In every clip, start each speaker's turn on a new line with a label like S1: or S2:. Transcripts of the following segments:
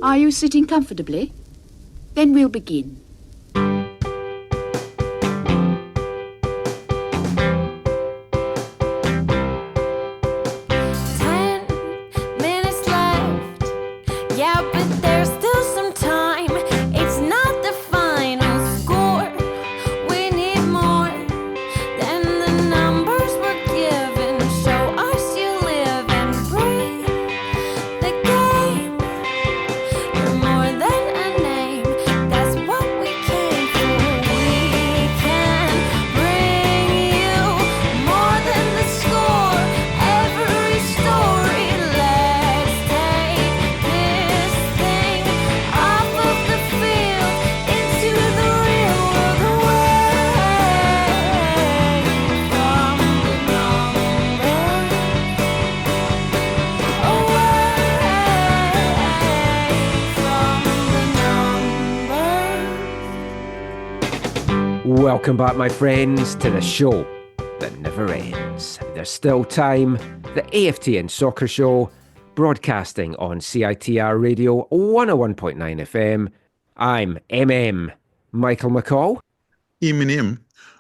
S1: Are you sitting comfortably? Then we'll begin.
S2: 10 minutes left. Yeah, but there's still some time. It's not the final score. We need more than the numbers we're given. Show us you live and breathe the game. You're more than a name. That's what we came for. We can bring you more than the score. Every story. Let's take this thing off of the field into the real world, away from the numbers, away from the numbers.
S3: Welcome back, my friends, to the show that never ends. There's still time. The AFTN Soccer Show, broadcasting on CITR Radio 101.9 FM. I'm Michael McCall,
S4: Eminim.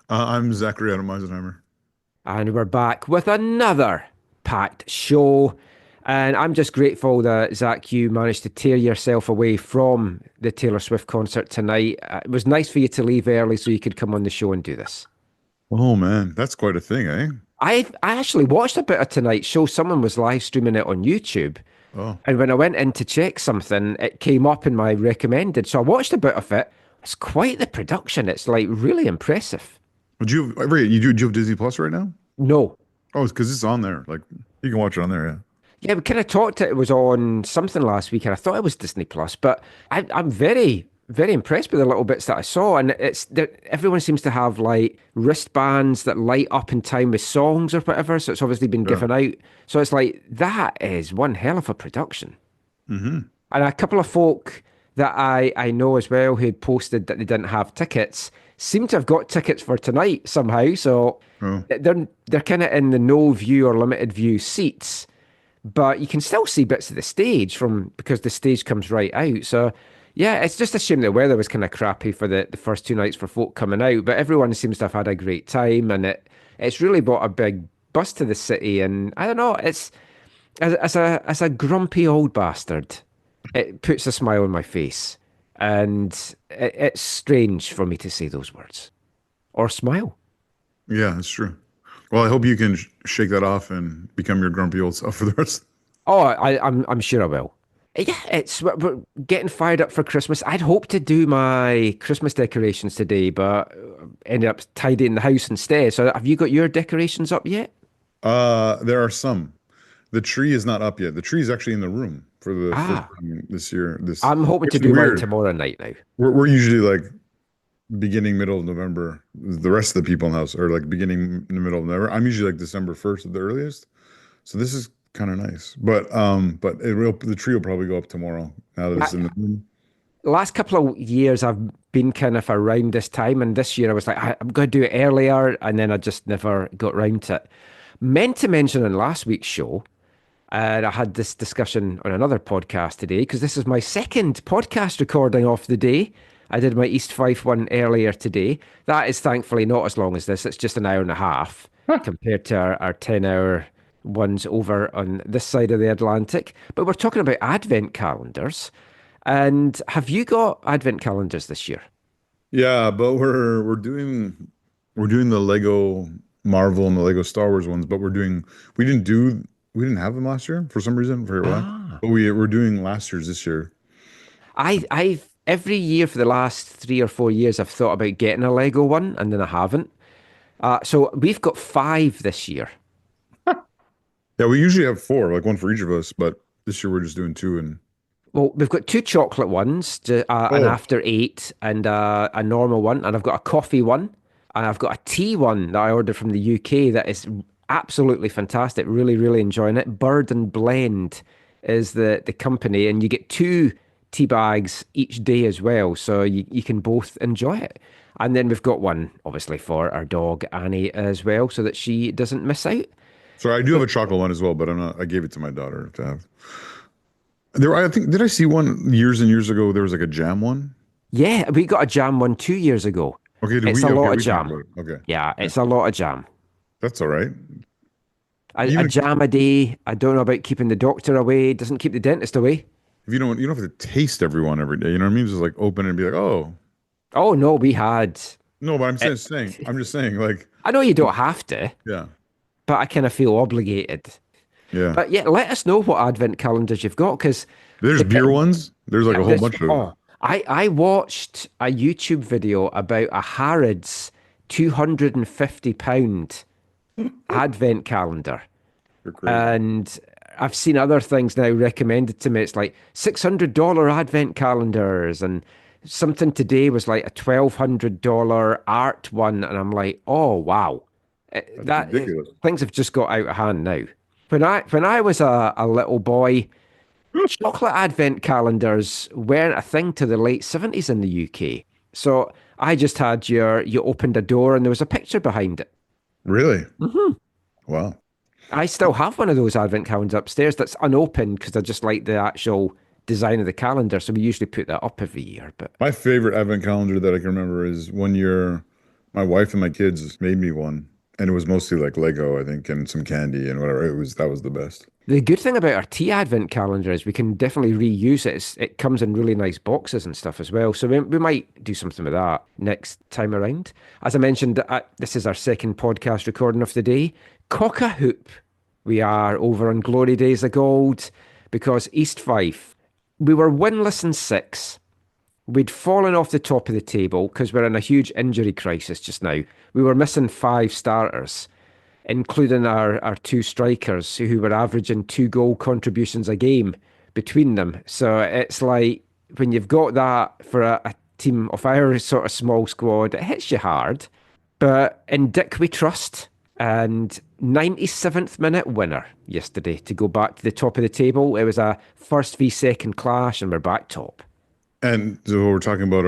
S4: I'm Zachary Adam Eisenheimer.
S3: and we're back with another packed show. And I'm just grateful that, Zach, you managed to tear yourself away from the Taylor Swift concert tonight. It was nice for you to leave early so you could come on the show and do this.
S4: Oh man, that's quite a thing, eh?
S3: I actually watched a bit of tonight's show. Someone was live streaming it on YouTube.
S4: Oh,
S3: And when I went in to check something, it came up in my recommended. So I watched a bit of it. It's quite the production. It's like really impressive.
S4: do you have Disney Plus right now?
S3: No.
S4: Oh, it's because it's on there. Like you can watch it on there. Yeah.
S3: Yeah, we kind of talked it was on something last week, and I thought it was Disney Plus, but I'm very, very impressed with the little bits that I saw. And everyone seems to have like wristbands that light up in time with songs or whatever. So it's obviously been given out. So it's like, that is one hell of a production.
S4: Mm-hmm.
S3: And a couple of folk that I know as well who had posted that they didn't have tickets seem to have got tickets for tonight somehow. So they're kind of in the no view or limited view seats, but you can still see bits of the stage because the stage comes right out. So yeah, it's just a shame the weather was kind of crappy for the first two nights for folk coming out, but everyone seems to have had a great time, and it's really brought a big buzz to the city. And I don't know, it's as a grumpy old bastard, it puts a smile on my face, and it's strange for me to say those words or smile.
S4: Yeah, that's true. Well, I hope you can shake that off and become your grumpy old self for the rest.
S3: Oh, I'm sure I will. Yeah, we're getting fired up for Christmas. I'd hoped to do my Christmas decorations today, but ended up tidying the house instead. So have you got your decorations up yet?
S4: There are some. The tree is not up yet. The tree is actually in the room for the first time this year.
S3: I'm hoping to do mine tomorrow night now.
S4: We're usually like beginning middle of November. The rest of the people in the house are like beginning in the middle of November. I'm usually like December 1st at the earliest. So this is kind of nice. But the tree will probably go up tomorrow now that it's in the room.
S3: The last couple of years I've been kind of around this time, and this year I was like, I'm going to do it earlier, and then I just never got round to it. Meant to mention in last week's show, and I had this discussion on another podcast today, because this is my second podcast recording of the day. I did my East Fife one earlier today. That is thankfully not as long as this. It's just an hour and a half compared to our 10-hour ones over on this side of the Atlantic. But we're talking about advent calendars. And have you got advent calendars this year?
S4: Yeah, but we're doing the Lego Marvel and the Lego Star Wars ones, but we didn't have them last year for some reason, for why. But we're doing last year's this year.
S3: I've every year for the last 3 or 4 years, I've thought about getting a Lego one, and then I haven't. So we've got 5 this year.
S4: Yeah, we usually have 4, like one for each of us, but this year we're just doing 2. And
S3: well, we've got 2 chocolate ones, an after 8 and a normal one, and I've got a coffee one, and I've got a tea one that I ordered from the UK that is absolutely fantastic. Really, really enjoying it. Bird and Blend is the company, and you get 2 tea bags each day as well, so you can both enjoy it. And then we've got one obviously for our dog Annie as well, so that she doesn't miss out.
S4: So I do have a chocolate one as well, but I gave it to my daughter to have. I think, did I see one years and years ago? There was like a jam one.
S3: Yeah, we got a jam one 2 years ago.
S4: Okay, did
S3: It's
S4: we?
S3: a
S4: Okay,
S3: lot of
S4: we talked
S3: jam.
S4: about it. Okay,
S3: Yeah,
S4: yeah,
S3: it's a lot of jam.
S4: that's all right.
S3: A
S4: Even
S3: jam a day. I don't know about keeping the doctor away. Doesn't keep the dentist away.
S4: if you don't have to taste everyone every day. You know what I mean? Just like open and be like, oh,
S3: Oh no, we had.
S4: no, but
S3: It,
S4: I'm just saying, like,
S3: I know you don't have to,
S4: yeah,
S3: but I kind of feel obligated.
S4: yeah.
S3: But yeah, let us know what advent calendars you've got because
S4: There's
S3: the
S4: beer ones. There's like a whole bunch of.
S3: oh, I watched a YouTube video about a Harrods £250 advent calendar.
S4: They're crazy.
S3: And I've seen other things now recommended to me. It's like $600 advent calendars, and something today was like a $1,200 art one. And I'm like, oh wow,
S4: That's ridiculous.
S3: things have just got out of hand now. When I was a little boy, chocolate advent calendars weren't a thing to the late 70s in the UK. So I just had you opened a door and there was a picture behind it.
S4: Really? Wow.
S3: I still have one of those advent calendars upstairs that's unopened because I just like the actual design of the calendar. So we usually put that up every year. But
S4: My favorite advent calendar that I can remember is one year my wife and my kids made me one, and it was mostly like Lego, I think, and some candy and whatever. That was the best.
S3: the good thing about our tea advent calendar is we can definitely reuse it. It comes in really nice boxes and stuff as well. So we might do something with that next time around. As I mentioned, this is our second podcast recording of the day. Cock a hoop. We are over on Glory Days of Gold because East Fife, we were winless in six. We'd fallen off the top of the table because we're in a huge injury crisis just now. We were missing 5 starters, including our 2 strikers who were averaging 2 goal contributions a game between them. So it's like when you've got that for a team of our sort of small squad, it hits you hard. But in Dick we trust, and 97th minute winner yesterday to go back to the top of the table. It was a first v second clash and we're back top.
S4: And so we're talking about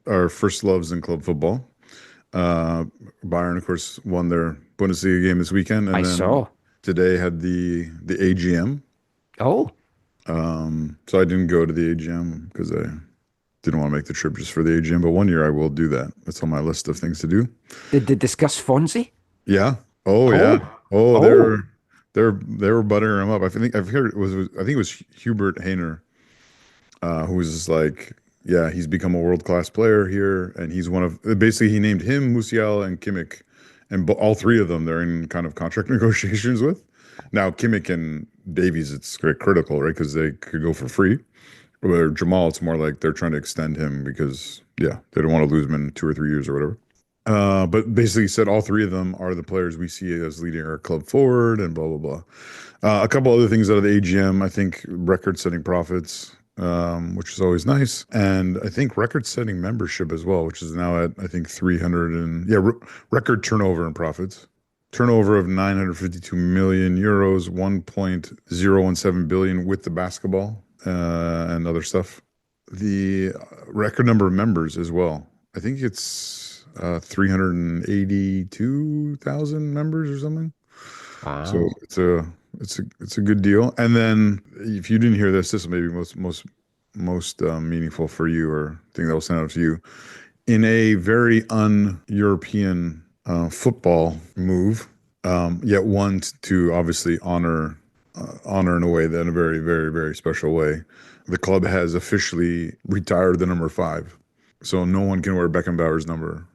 S4: our first loves in club football. Bayern, of course, won their Bundesliga game this weekend, and
S3: I
S4: then
S3: saw.
S4: today had the AGM.
S3: Oh,
S4: So I didn't go to the AGM because I didn't want to make the trip just for the AGM. But one year I will do that. That's on my list of things to do.
S3: did they discuss Fonzie?
S4: Yeah. Oh yeah. Oh,
S3: Oh.
S4: they were buttering him up. I've heard I think it was Hubert Hainer, who was just like, yeah, he's become a world-class player here, and he's one of basically he named him, Musiala, and Kimmich, and all 3 of them they're in kind of contract negotiations with. Now Kimmich and Davies, it's very critical, right? Because they could go for free. Where Jamal, it's more like they're trying to extend him because yeah, they don't want to lose him in 2 or 3 years or whatever. But basically he said all 3 of them are the players we see as leading our club forward and blah, blah, blah. A couple other things out of the AGM, I think record-setting profits, which is always nice. And I think record-setting membership as well, which is now at, I think, 300 and, yeah, record turnover and profits. Turnover of 952 million euros, 1.017 billion with the basketball and other stuff. The record number of members as well. I think it's 382,000 members or something.
S3: Wow.
S4: So it's a good deal. And then if you didn't hear this may be most meaningful for you, or thing that will stand out to you. In a very un-European football move, yet one to obviously honor in a way that in a very, very, very special way, the club has officially retired the number 5. So no one can wear Beckenbauer's number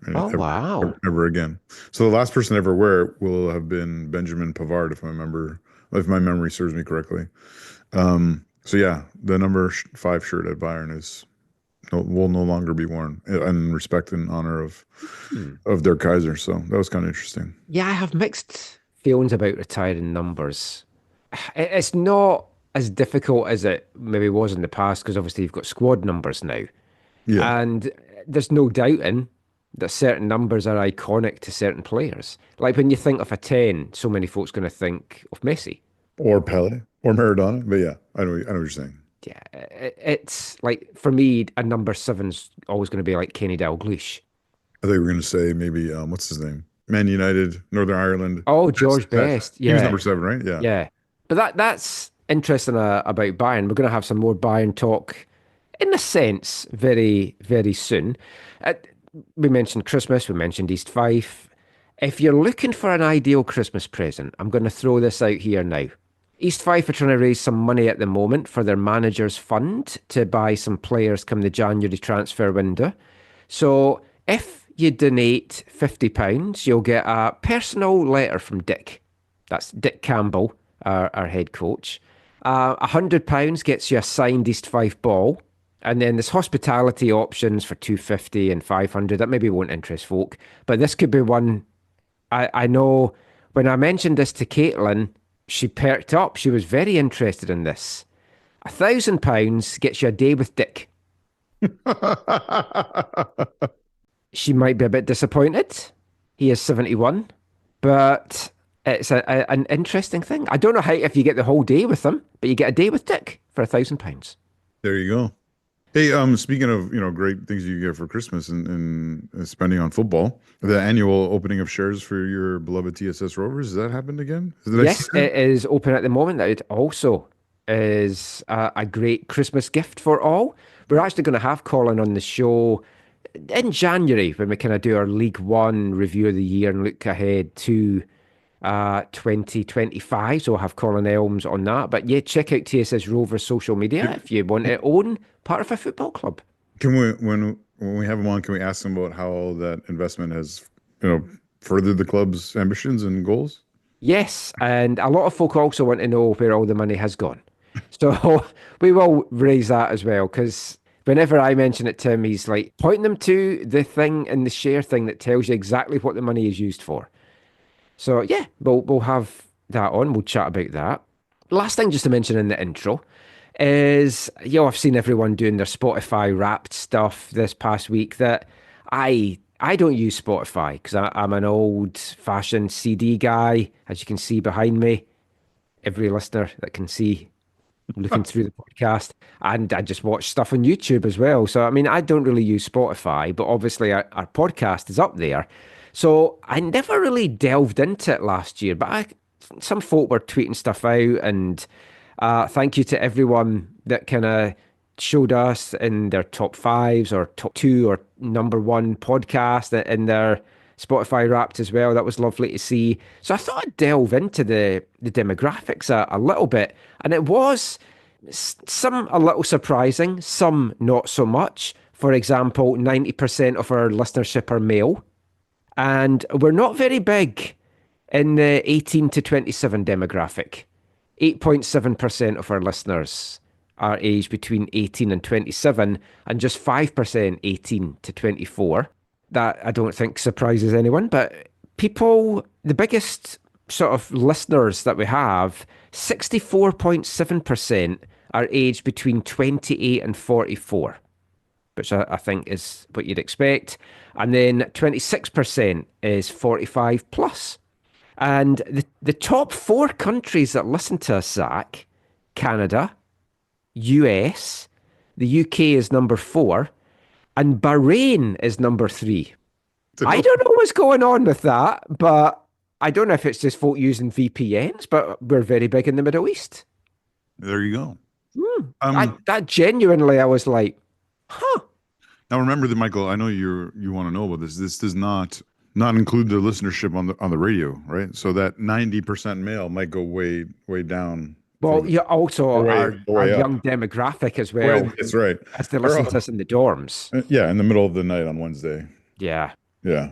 S4: ever again. So the last person to ever wear it will have been Benjamin Pavard, if my memory serves me correctly. So yeah, the number 5 shirt at Bayern will no longer be worn in respect and honor of their Kaiser. So that was kind of interesting.
S3: Yeah, I have mixed feelings about retiring numbers. It's not as difficult as it maybe was in the past because obviously you've got squad numbers now.
S4: Yeah.
S3: And there's no doubting that certain numbers are iconic to certain players. Like when you think of a 10, so many folks going to think of Messi.
S4: Or Pele or Maradona. But yeah, I know what you're saying.
S3: Yeah, it's like, for me, a number 7's always going to be like Kenny Dalglish.
S4: I think we're going to say maybe, what's his name? Man United, Northern Ireland.
S3: Oh, George Best.
S4: He was
S3: Yeah.
S4: number 7, right? Yeah.
S3: Yeah. But that's interesting about Bayern. We're going to have some more Bayern talk, in a sense, very, very soon. We mentioned Christmas, we mentioned East Fife. If you're looking for an ideal Christmas present, I'm going to throw this out here now. East Fife are trying to raise some money at the moment for their manager's fund to buy some players come the January transfer window. So if you donate £50, you'll get a personal letter from Dick. That's Dick Campbell, our head coach. £100 gets you a signed East Fife ball. And then there's hospitality options for $250 and $500. That maybe won't interest folk. But this could be one. I know when I mentioned this to Caitlin, she perked up. She was very interested in this. £1,000 gets you a day with Dick. She might be a bit disappointed. He is 71. But it's an interesting thing. I don't know how if you get the whole day with him, but you get a day with Dick for £1,000.
S4: There you go. Hey, speaking of, great things you get for Christmas and spending on football, the annual opening of shares for your beloved TSS Rovers, has that happened again?
S3: Yes, it is open at the moment. It also is a great Christmas gift for all. We're actually going to have Colin on the show in January when we kind of do our League One review of the year and look ahead to 2025. So we'll have Colin Elms on that. But yeah, check out TSS Rovers social media if you want to own part of a football club.
S4: Can we, when we have him on, can we ask him about how that investment has, furthered the club's ambitions and goals?
S3: Yes, and a lot of folk also want to know where all the money has gone. So we will raise that as well, because whenever I mention it to him, he's like, point them to the thing in the share thing that tells you exactly what the money is used for. So yeah, we'll have that on. We'll chat about that. Last thing just to mention in the intro is, I've seen everyone doing their Spotify Wrapped stuff this past week that I don't use Spotify because I'm an old-fashioned CD guy, as you can see behind me. Every listener that can see looking through the podcast. And I just watch stuff on YouTube as well. So, I don't really use Spotify, but obviously our podcast is up there. So I never really delved into it last year, but some folk were tweeting stuff out, and thank you to everyone that kind of showed us in their top 5s or top 2 or number 1 podcast in their Spotify Wrapped as well. That was lovely to see. So I thought I'd delve into the demographics a little bit, and it was some a little surprising, some not so much. For example, 90% of our listenership are male, and we're not very big in the 18 to 27 demographic. 8.7% of our listeners are aged between 18 and 27, and just 5% 18 to 24. That I don't think surprises anyone, but people, the biggest sort of listeners that we have, 64.7% are aged between 28 and 44, which I think is what you'd expect. And then 26% is 45 plus. And the top 4 countries that listen to us, Zach, Canada, US, the UK is number 4, and Bahrain is number 3. I don't know what's going on with that, but I don't know if it's just folk using VPNs, but we're very big in the Middle East.
S4: There you go.
S3: That genuinely, I was like, huh.
S4: Now remember that, Michael, I know you want to know about this. This does not include the listenership on the radio, right? So that 90% male might go way down.
S3: Well, you also our young demographic as well.
S4: That's right.
S3: As they listen to us in the dorms.
S4: Yeah, in the middle of the night on Wednesday.
S3: Yeah.
S4: Yeah.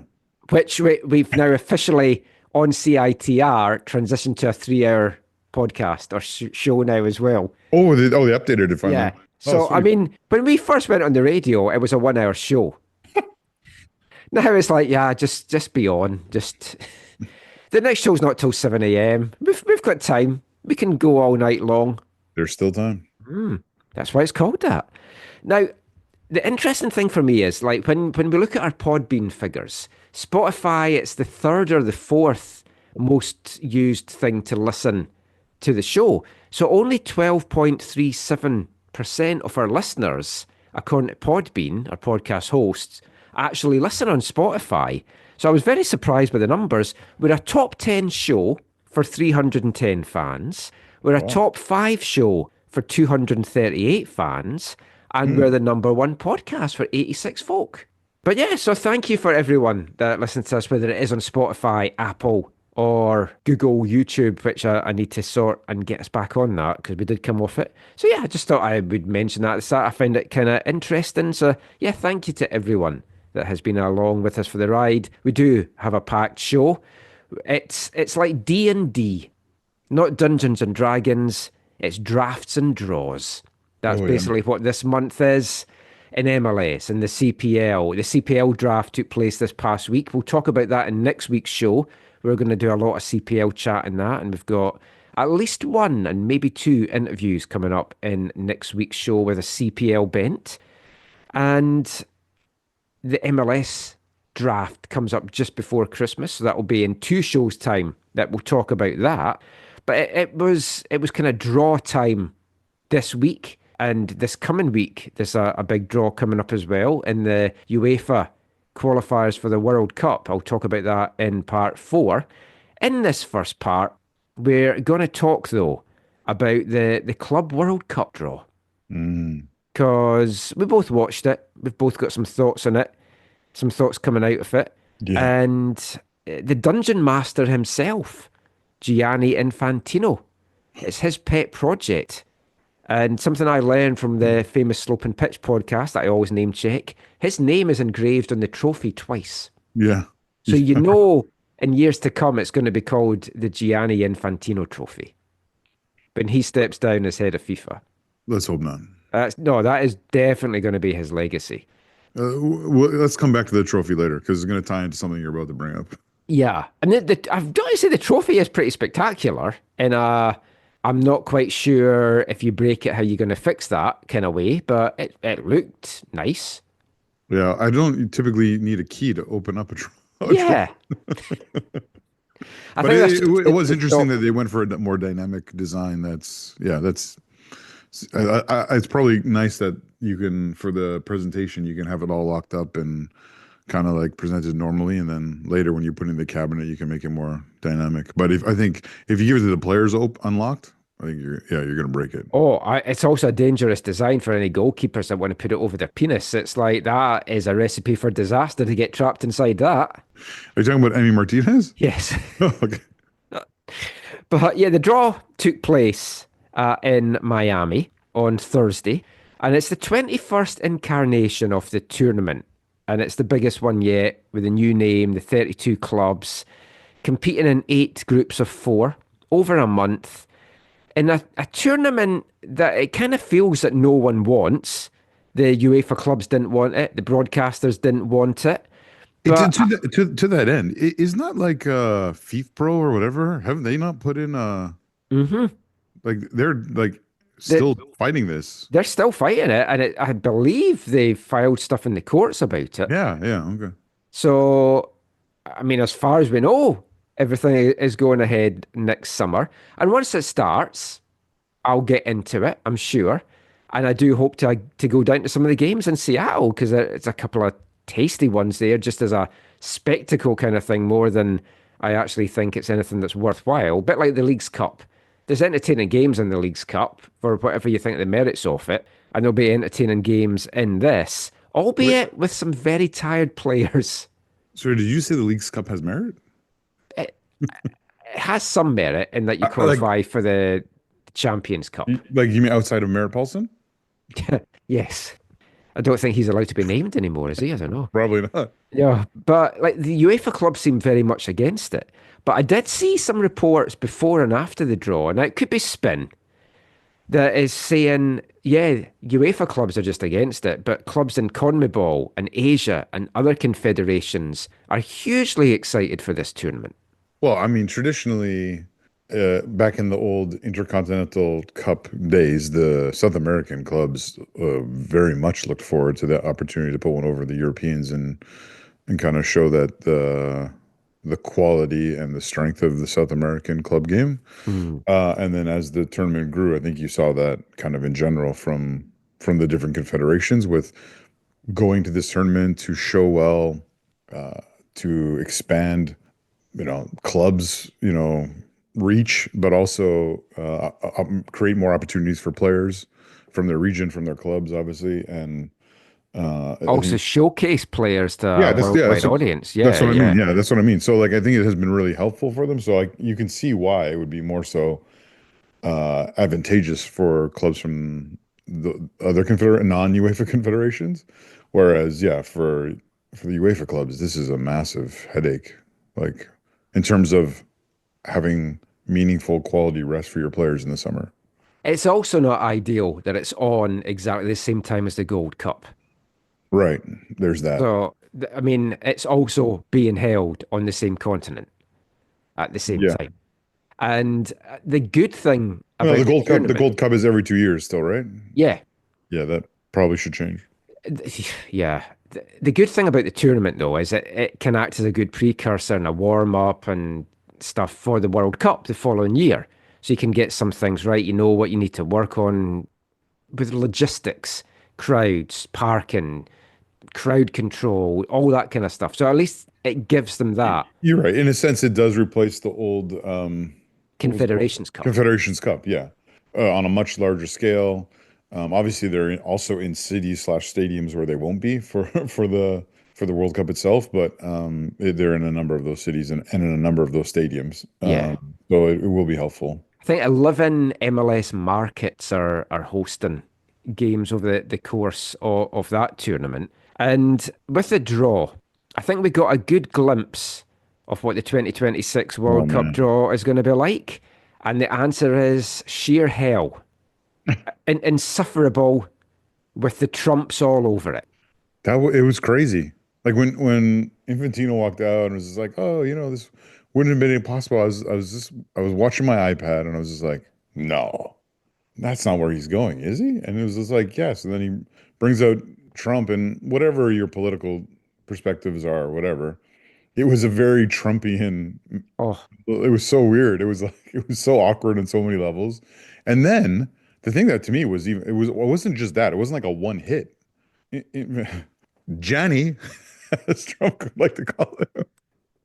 S3: Which we've now officially on CITR transitioned to a 3-hour podcast or show now as well.
S4: Oh, they updated it finally.
S3: Yeah. So, when we first went on the radio, it was a 1-hour show. Now it's like, just be on. Just the next show's not till 7 a.m. We've got time. We can go all night long.
S4: There's still time.
S3: That's why it's called that. Now, the interesting thing for me is, like, when we look at our Podbean figures, Spotify, it's the 3rd or the 4th most used thing to listen to the show. So only 12.37% of our listeners, according to Podbean, our podcast hosts, actually listen on Spotify. So I was very surprised by the numbers. We're a top 10 show for 310 fans. We're a
S4: Wow.
S3: top 5 show for 238 fans, and we're the number 1 podcast for 86 folk. But yeah, so thank you for everyone that listens to us, whether it is on Spotify, Apple, or Google, YouTube, which I need to sort and get us back on that because we did come off it. So yeah, I just thought I would mention that at the start. I found it kind of interesting. So yeah, thank you to everyone that has been along with us for the ride. We do have a packed show. It's like D&D, not Dungeons and Dragons. It's drafts and draws. That's
S4: Oh, yeah.
S3: basically what this month is in MLS and the CPL. The CPL draft took place this past week. We'll talk about that in next week's show. We're going to do a lot of CPL chat in that, and we've got at least 1 and maybe 2 interviews coming up in next week's show with a CPL bent. And the MLS draft comes up just before Christmas, so that will be in 2 shows' time that we'll talk about that. But it was kind of draw time this week, and this coming week there's a big draw coming up as well in the UEFA qualifiers for the World Cup. I'll talk about that in part 4. In this first part, we're going to talk though about the Club World Cup draw, because we both watched it. We've both got some thoughts on it, some thoughts coming out of it.
S4: Yeah.
S3: And the Dungeon Master himself, Gianni Infantino, it's his pet project. And something I learned from the famous Slope and Pitch podcast that I always name check, his name is engraved on the trophy twice.
S4: Yeah.
S3: So you know in years to come it's going to be called the Gianni Infantino Trophy when he steps down as head of FIFA.
S4: Let's hope not.
S3: No, that is definitely going to be his legacy.
S4: Let's come back to the trophy later because it's going to tie into something you're about to bring up.
S3: Yeah. And I've got to say the trophy is pretty spectacular. And I'm not quite sure if you break it how you're going to fix that kind of way, but it looked nice.
S4: Yeah, I don't typically need a key to open up a trophy.
S3: Yeah.
S4: But it was interesting that they went for a more dynamic design. It's probably nice that you can, for the presentation, you can have it all locked up and kind of like presented normally, and then later when you put in the cabinet, you can make it more dynamic. But if you give it to the players unlocked, I think you're going to break it.
S3: It's also a dangerous design for any goalkeepers that want to put it over their penis. It's like that is a recipe for disaster to get trapped inside that.
S4: Are you talking about Emi Martinez?
S3: Yes.
S4: Oh, okay.
S3: But yeah, the draw took place in Miami on Thursday, and it's the 21st incarnation of the tournament, and it's the biggest one yet with a new name, the 32 clubs competing in 8 groups of 4 over a month in a tournament that it kind of feels that no one wants. The UEFA clubs didn't want it, the broadcasters didn't want it. But
S4: To that end, is not like FIFA Pro or whatever? Haven't they not put in like they're like still fighting this?
S3: They're still fighting it, and I believe they filed stuff in the courts about it.
S4: Yeah, okay.
S3: So, I mean, as far as we know, everything is going ahead next summer. And once it starts, I'll get into it, I'm sure. And I do hope to go down to some of the games in Seattle, because it's a couple of tasty ones there, just as a spectacle kind of thing, more than I actually think it's anything that's worthwhile. A bit like the Leagues Cup. There's entertaining games in the Leagues Cup for whatever you think the merits of it, and there'll be entertaining games in this, albeit with some very tired players.
S4: So did you say the Leagues Cup has merit?
S3: It has some merit in that you qualify for the Champions Cup.
S4: Like, you mean outside of Merritt Paulson?
S3: Yes. I don't think he's allowed to be named anymore, is he? I don't know.
S4: Probably not.
S3: Yeah, but like the UEFA club seemed very much against it. But I did see some reports before and after the draw, and it could be spin, that is saying, yeah, UEFA clubs are just against it, but clubs in CONMEBOL and Asia and other confederations are hugely excited for this tournament.
S4: Well, I mean, traditionally, back in the old Intercontinental Cup days, the South American clubs very much looked forward to that opportunity to put one over the Europeans and kind of show that the quality and the strength of the South American club game. And then as the tournament grew, I think you saw that kind of in general from the different confederations, with going to this tournament to show well, to expand, clubs, reach, but also create more opportunities for players from their region, from their clubs, obviously. And I
S3: Also
S4: think,
S3: showcase players to
S4: yeah,
S3: a worldwide audience.
S4: that's
S3: Yeah,
S4: what I mean.
S3: yeah.
S4: Yeah, that's what I mean. So like, I think it has been really helpful for them. So like, you can see why it would be more so advantageous for clubs from the other non-UEFA confederations. Whereas, yeah, for the UEFA clubs, this is a massive headache, like in terms of having meaningful quality rest for your players in the summer.
S3: It's also not ideal that it's on exactly the same time as the Gold Cup.
S4: Right. There's that.
S3: So, I mean, it's also being held on the same continent at the same
S4: Yeah.
S3: time. And the good thing
S4: Well,
S3: about the
S4: The
S3: tournament,
S4: Gold Cup is every 2 years still, right?
S3: yeah,
S4: Yeah, that probably should change.
S3: yeah. The good thing about the tournament, though, is it can act as a good precursor and a warm up and stuff for the World Cup the following year. So you can get some things right. You know what you need to work on with logistics, crowds, parking, crowd control, all that kind of stuff. So at least it gives them that
S4: You're right. In a sense, it does replace the old what was it called?
S3: Confederations Cup.
S4: Confederations Cup, yeah, on a much larger scale. Obviously, they're also in cities slash stadiums where they won't be for for the World Cup itself, but they're in a number of those cities and in a number of those stadiums.
S3: Yeah.
S4: So it will be helpful.
S3: I think 11 MLS markets are hosting games over the course of that tournament. And with the draw, I think we got a good glimpse of what the 2026
S4: Oh
S3: World Cup
S4: man,
S3: draw is going to be like. And the answer is sheer hell. Insufferable with the Trumps all over it.
S4: it was crazy. Like when Infantino walked out and was just like, "Oh, this wouldn't have been impossible." I was watching my iPad and I was just like, "No, that's not where he's going, is he?" And it was just like, "Yes." And then he brings out Trump and whatever your political perspectives are, whatever. It was a very Trumpian.
S3: Oh,
S4: It was so weird. It was like it was so awkward on so many levels. And then the thing that to me was it wasn't just that. It wasn't like a one hit. Johnny, as Trump would like to call it,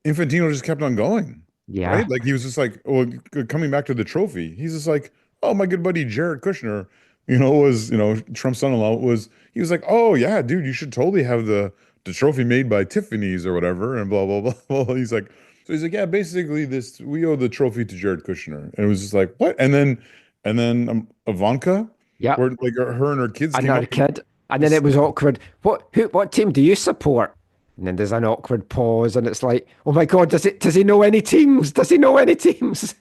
S4: Infantino just kept on going,
S3: yeah.
S4: right? Like he was just like, well, coming back to the trophy, he's just like, oh, my good buddy Jared Kushner, was, Trump's son-in-law he was like, oh yeah, dude, you should totally have the trophy made by Tiffany's or whatever, and blah blah blah. Well, he's like, yeah, basically we owe the trophy to Jared Kushner, and it was just like, what? And then Ivanka,
S3: Yep.
S4: where like her and her kids came
S3: Another
S4: up and
S3: kid. And then it was awkward. What team do you support? And then there's an awkward pause, and it's like, oh my God, does he know any teams? Does he know any teams?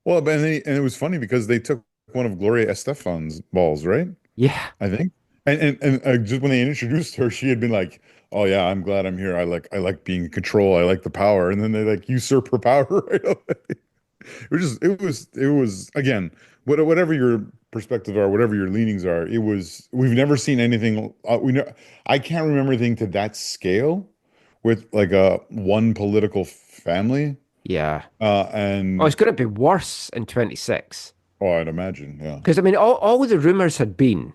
S4: well, and it was funny because they took one of Gloria Estefan's balls, right?
S3: Yeah.
S4: I think. And just when they introduced her, she had been like, "Oh yeah, I'm glad I'm here. I like being in control. I like the power." And then they like usurp her power right away. It was again, whatever your perspective are, whatever your leanings are, we've never seen anything. I can't remember anything to that scale with like a one political family.
S3: Yeah. Oh,
S4: And
S3: it's going to be worse in 26.
S4: oh, I'd imagine, yeah.
S3: Because, I mean, all the rumours had been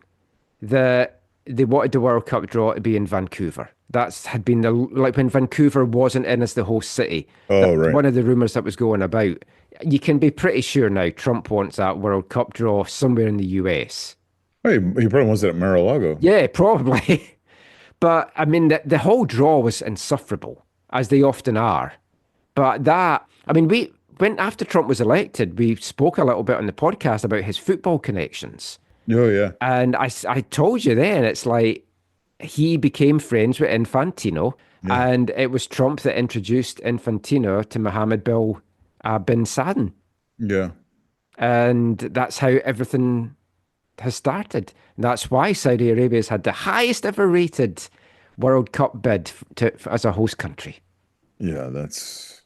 S3: that they wanted the World Cup draw to be in Vancouver. That's had been like when Vancouver wasn't in as the host city. That
S4: Oh,
S3: was
S4: right.
S3: one of the rumours that was going about. You can be pretty sure now Trump wants that World Cup draw somewhere in the US.
S4: Hey, he probably wants it at Mar-a-Lago.
S3: Yeah, probably. But I mean, the whole draw was insufferable, as they often are. But I mean, when after Trump was elected, we spoke a little bit on the podcast about his football connections.
S4: Oh, yeah.
S3: And I told you then, it's like he became friends with Infantino,
S4: Yeah.
S3: and it was Trump that introduced Infantino to Mohammed bin Laden.
S4: Yeah.
S3: And that's how everything has started. And that's why Saudi Arabia's had the highest ever rated World Cup bid as a host country.
S4: Yeah, that's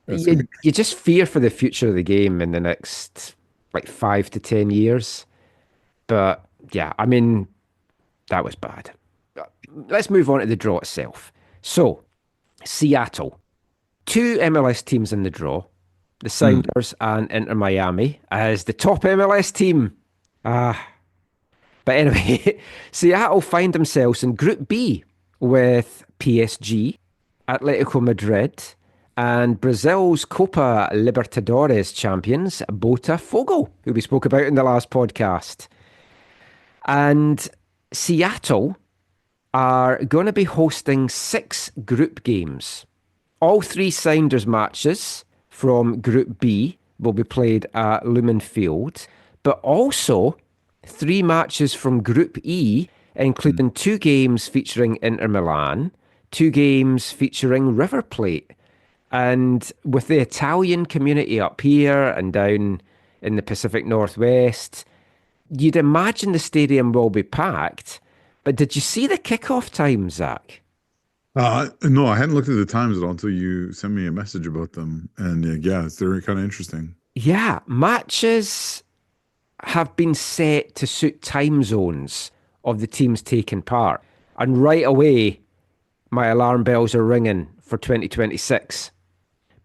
S4: gonna be
S3: You just fear for the future of the game in the next like 5 to 10 years. But yeah, I mean, that was bad. Let's move on to the draw itself. So, Seattle, two MLS teams in the draw, the Sounders and Inter Miami as the top MLS team. But anyway, Seattle find themselves in Group B with PSG, Atletico Madrid, and Brazil's Copa Libertadores champions, Botafogo, who we spoke about in the last podcast. And Seattle are going to be hosting 6 group games. All 3 Sounders matches from Group B will be played at Lumen Field, but also 3 matches from Group E, including 2 games featuring Inter Milan, 2 games featuring River Plate. And with the Italian community up here and down in the Pacific Northwest, you'd imagine the stadium will be packed. But did you see the kickoff time, Zach?
S4: No, I hadn't looked at the times at all until you sent me a message about them. And yeah, they're kind of interesting.
S3: Yeah, matches have been set to suit time zones of the teams taking part. And right away, my alarm bells are ringing for 2026.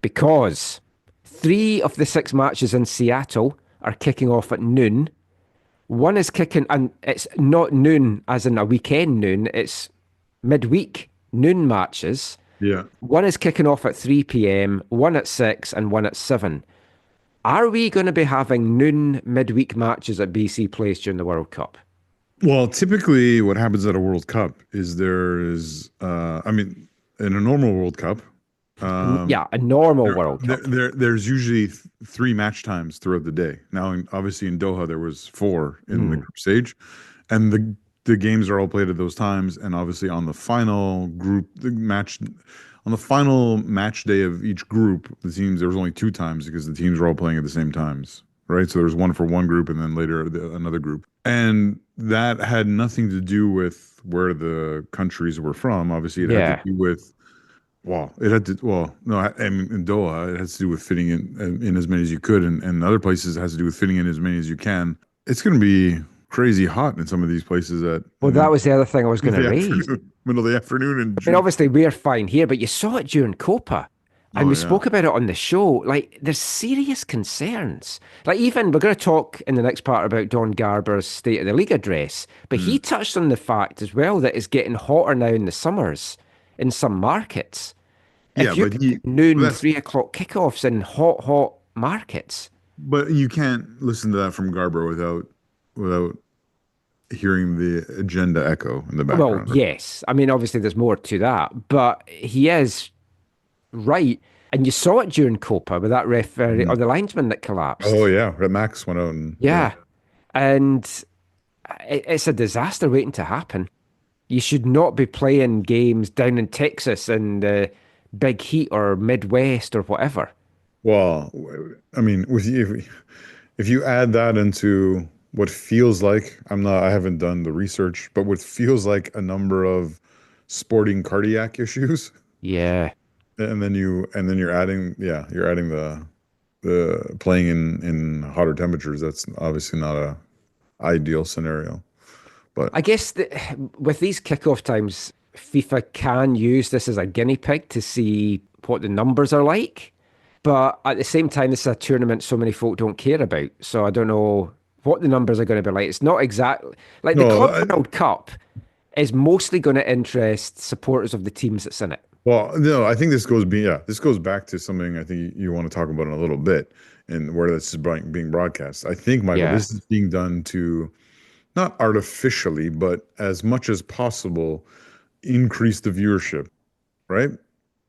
S3: Because 3 of the 6 matches in Seattle are kicking off at noon. One is kicking, and it's not noon as in a weekend noon, it's midweek noon matches.
S4: Yeah.
S3: One is kicking off at 3 p.m., one at 6, and one at 7. Are we going to be having noon midweek matches at BC Place during the World Cup?
S4: Well, typically what happens at a World Cup is in a normal World Cup,
S3: a normal World Cup.
S4: There's usually 3 match times throughout the day. Now, obviously in Doha, there was 4 in the group stage, and the games are all played at those times. And obviously on the final match day of each group, there was only 2 times because the teams were all playing at the same times, right? So there's one for one group and then later another group. And that had nothing to do with where the countries were from. Obviously it had to do with in Doha, it has to do with fitting in as many as you could, and other places it has to do with fitting in as many as you can. It's going to be crazy hot in some of these places.
S3: That was the other thing I was going to raise.
S4: Middle of the afternoon.
S3: Obviously we're fine here, but you saw it during Copa. And we spoke about it on the show. Like, there's serious concerns. Like, even we're going to talk in the next part about Don Garber's State of the League address, but he touched on the fact as well that it's getting hotter now in the summers in some markets. If you're noon, 3 o'clock kickoffs in hot markets.
S4: But you can't listen to that from Garber without hearing the agenda echo in the background.
S3: Well, yes. I mean, obviously there's more to that, but he is right. And you saw it during Copa with that referee or the linesman that collapsed.
S4: Oh, yeah. Max went out.
S3: And it's a disaster waiting to happen. You should not be playing games down in Texas and big heat or Midwest or whatever.
S4: Well, I mean, if you add that into what feels like, I haven't done the research, but what feels like a number of sporting cardiac issues.
S3: Yeah.
S4: And then you're adding the playing in hotter temperatures. That's obviously not a ideal scenario. But
S3: I guess with these kickoff times, FIFA can use this as a guinea pig to see what the numbers are like. But at the same time, this is a tournament so many folk don't care about. So I don't know what the numbers are going to be like. It's not exactly like the Club World Cup is mostly going to interest supporters of the teams that's in it.
S4: Well, no, I think this goes back to something I think you want to talk about in a little bit, and where this is being broadcast. I think, Michael, this is being done to not artificially, but as much as possible, increase the viewership, right?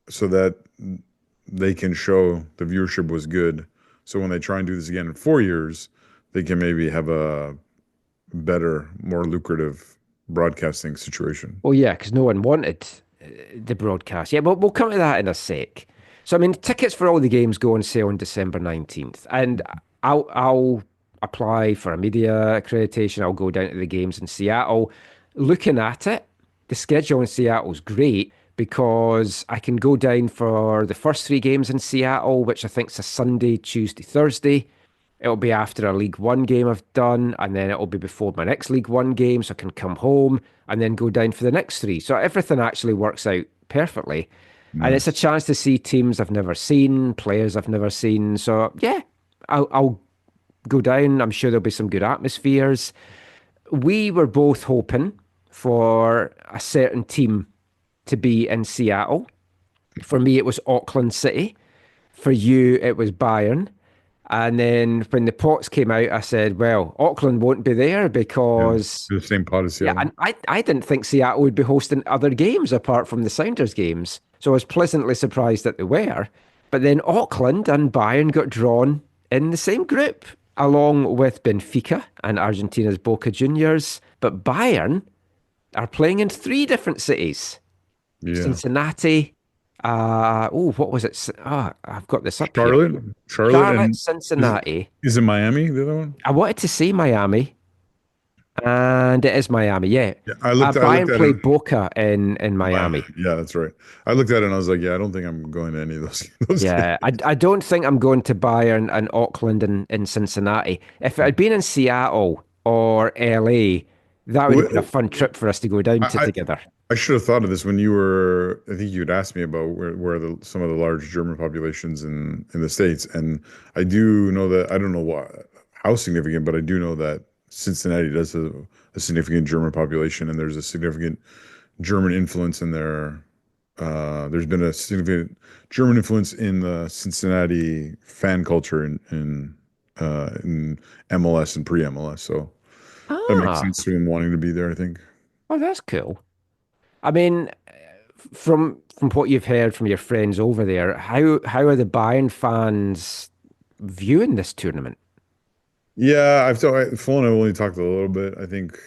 S4: So that they can show the viewership was good. So when they try and do this again in 4 years, they can maybe have a better, more lucrative broadcasting situation.
S3: Well, yeah, because no one wanted the broadcast. Yeah, but we'll come to that in a sec. So, I mean, tickets for all the games go on sale on December 19th. And I'll apply for a media accreditation. I'll go down to the games in Seattle. Looking at it, the schedule in Seattle's great because I can go down for the first 3 games in Seattle, which I think is a Sunday, Tuesday, Thursday. It'll be after a League One game I've done, and then it'll be before my next League One game, so I can come home and then go down for the next 3. So everything actually works out perfectly. Nice. And it's a chance to see teams I've never seen, players I've never seen. So, yeah, I'll go down. I'm sure there'll be some good atmospheres. We were both hoping for a certain team to be in Seattle. For me, it was Auckland City. For you, it was Bayern. And then when the pots came out, I said, well, Auckland won't be there
S4: Yeah,
S3: because,
S4: the same pot as
S3: yeah,
S4: Seattle.
S3: and I didn't think Seattle would be hosting other games apart from the Sounders games. So I was pleasantly surprised that they were. But then Auckland and Bayern got drawn in the same group, along with Benfica and Argentina's Boca Juniors. But Bayern are playing in three different cities.
S4: Yeah,
S3: Cincinnati. What was it? I've got this up here.
S4: Charlotte,
S3: Charlotte,
S4: and
S3: Cincinnati.
S4: is it Miami? The other one?
S3: I wanted to say Miami, and it is Miami. Yeah,
S4: Yeah, I looked
S3: Bayern
S4: at it.
S3: played Boca in Miami.
S4: Yeah, that's right. I looked at it and I was like, yeah, I don't think I'm going to any of those games.
S3: Yeah, I don't think I'm going to Bayern and Auckland and in Cincinnati. If it had been in Seattle or LA, that would have been a
S4: What,
S3: fun trip for us to go down to
S4: I,
S3: together.
S4: I should have thought of this when you were. I think you'd asked me about where some of the large German populations in the States, and I do know that I don't know how significant, but I do know that Cincinnati does have a significant German population, and there's a significant German influence in there. There's been a significant German influence in the Cincinnati fan culture in MLS and pre-MLS, so that makes
S3: Ah,
S4: sense to him wanting to be there, I think.
S3: oh, that's cool. I mean, from what you've heard from your friends over there, how are the Bayern fans viewing this tournament?
S4: Yeah, Flo and I only talked a little bit. I think,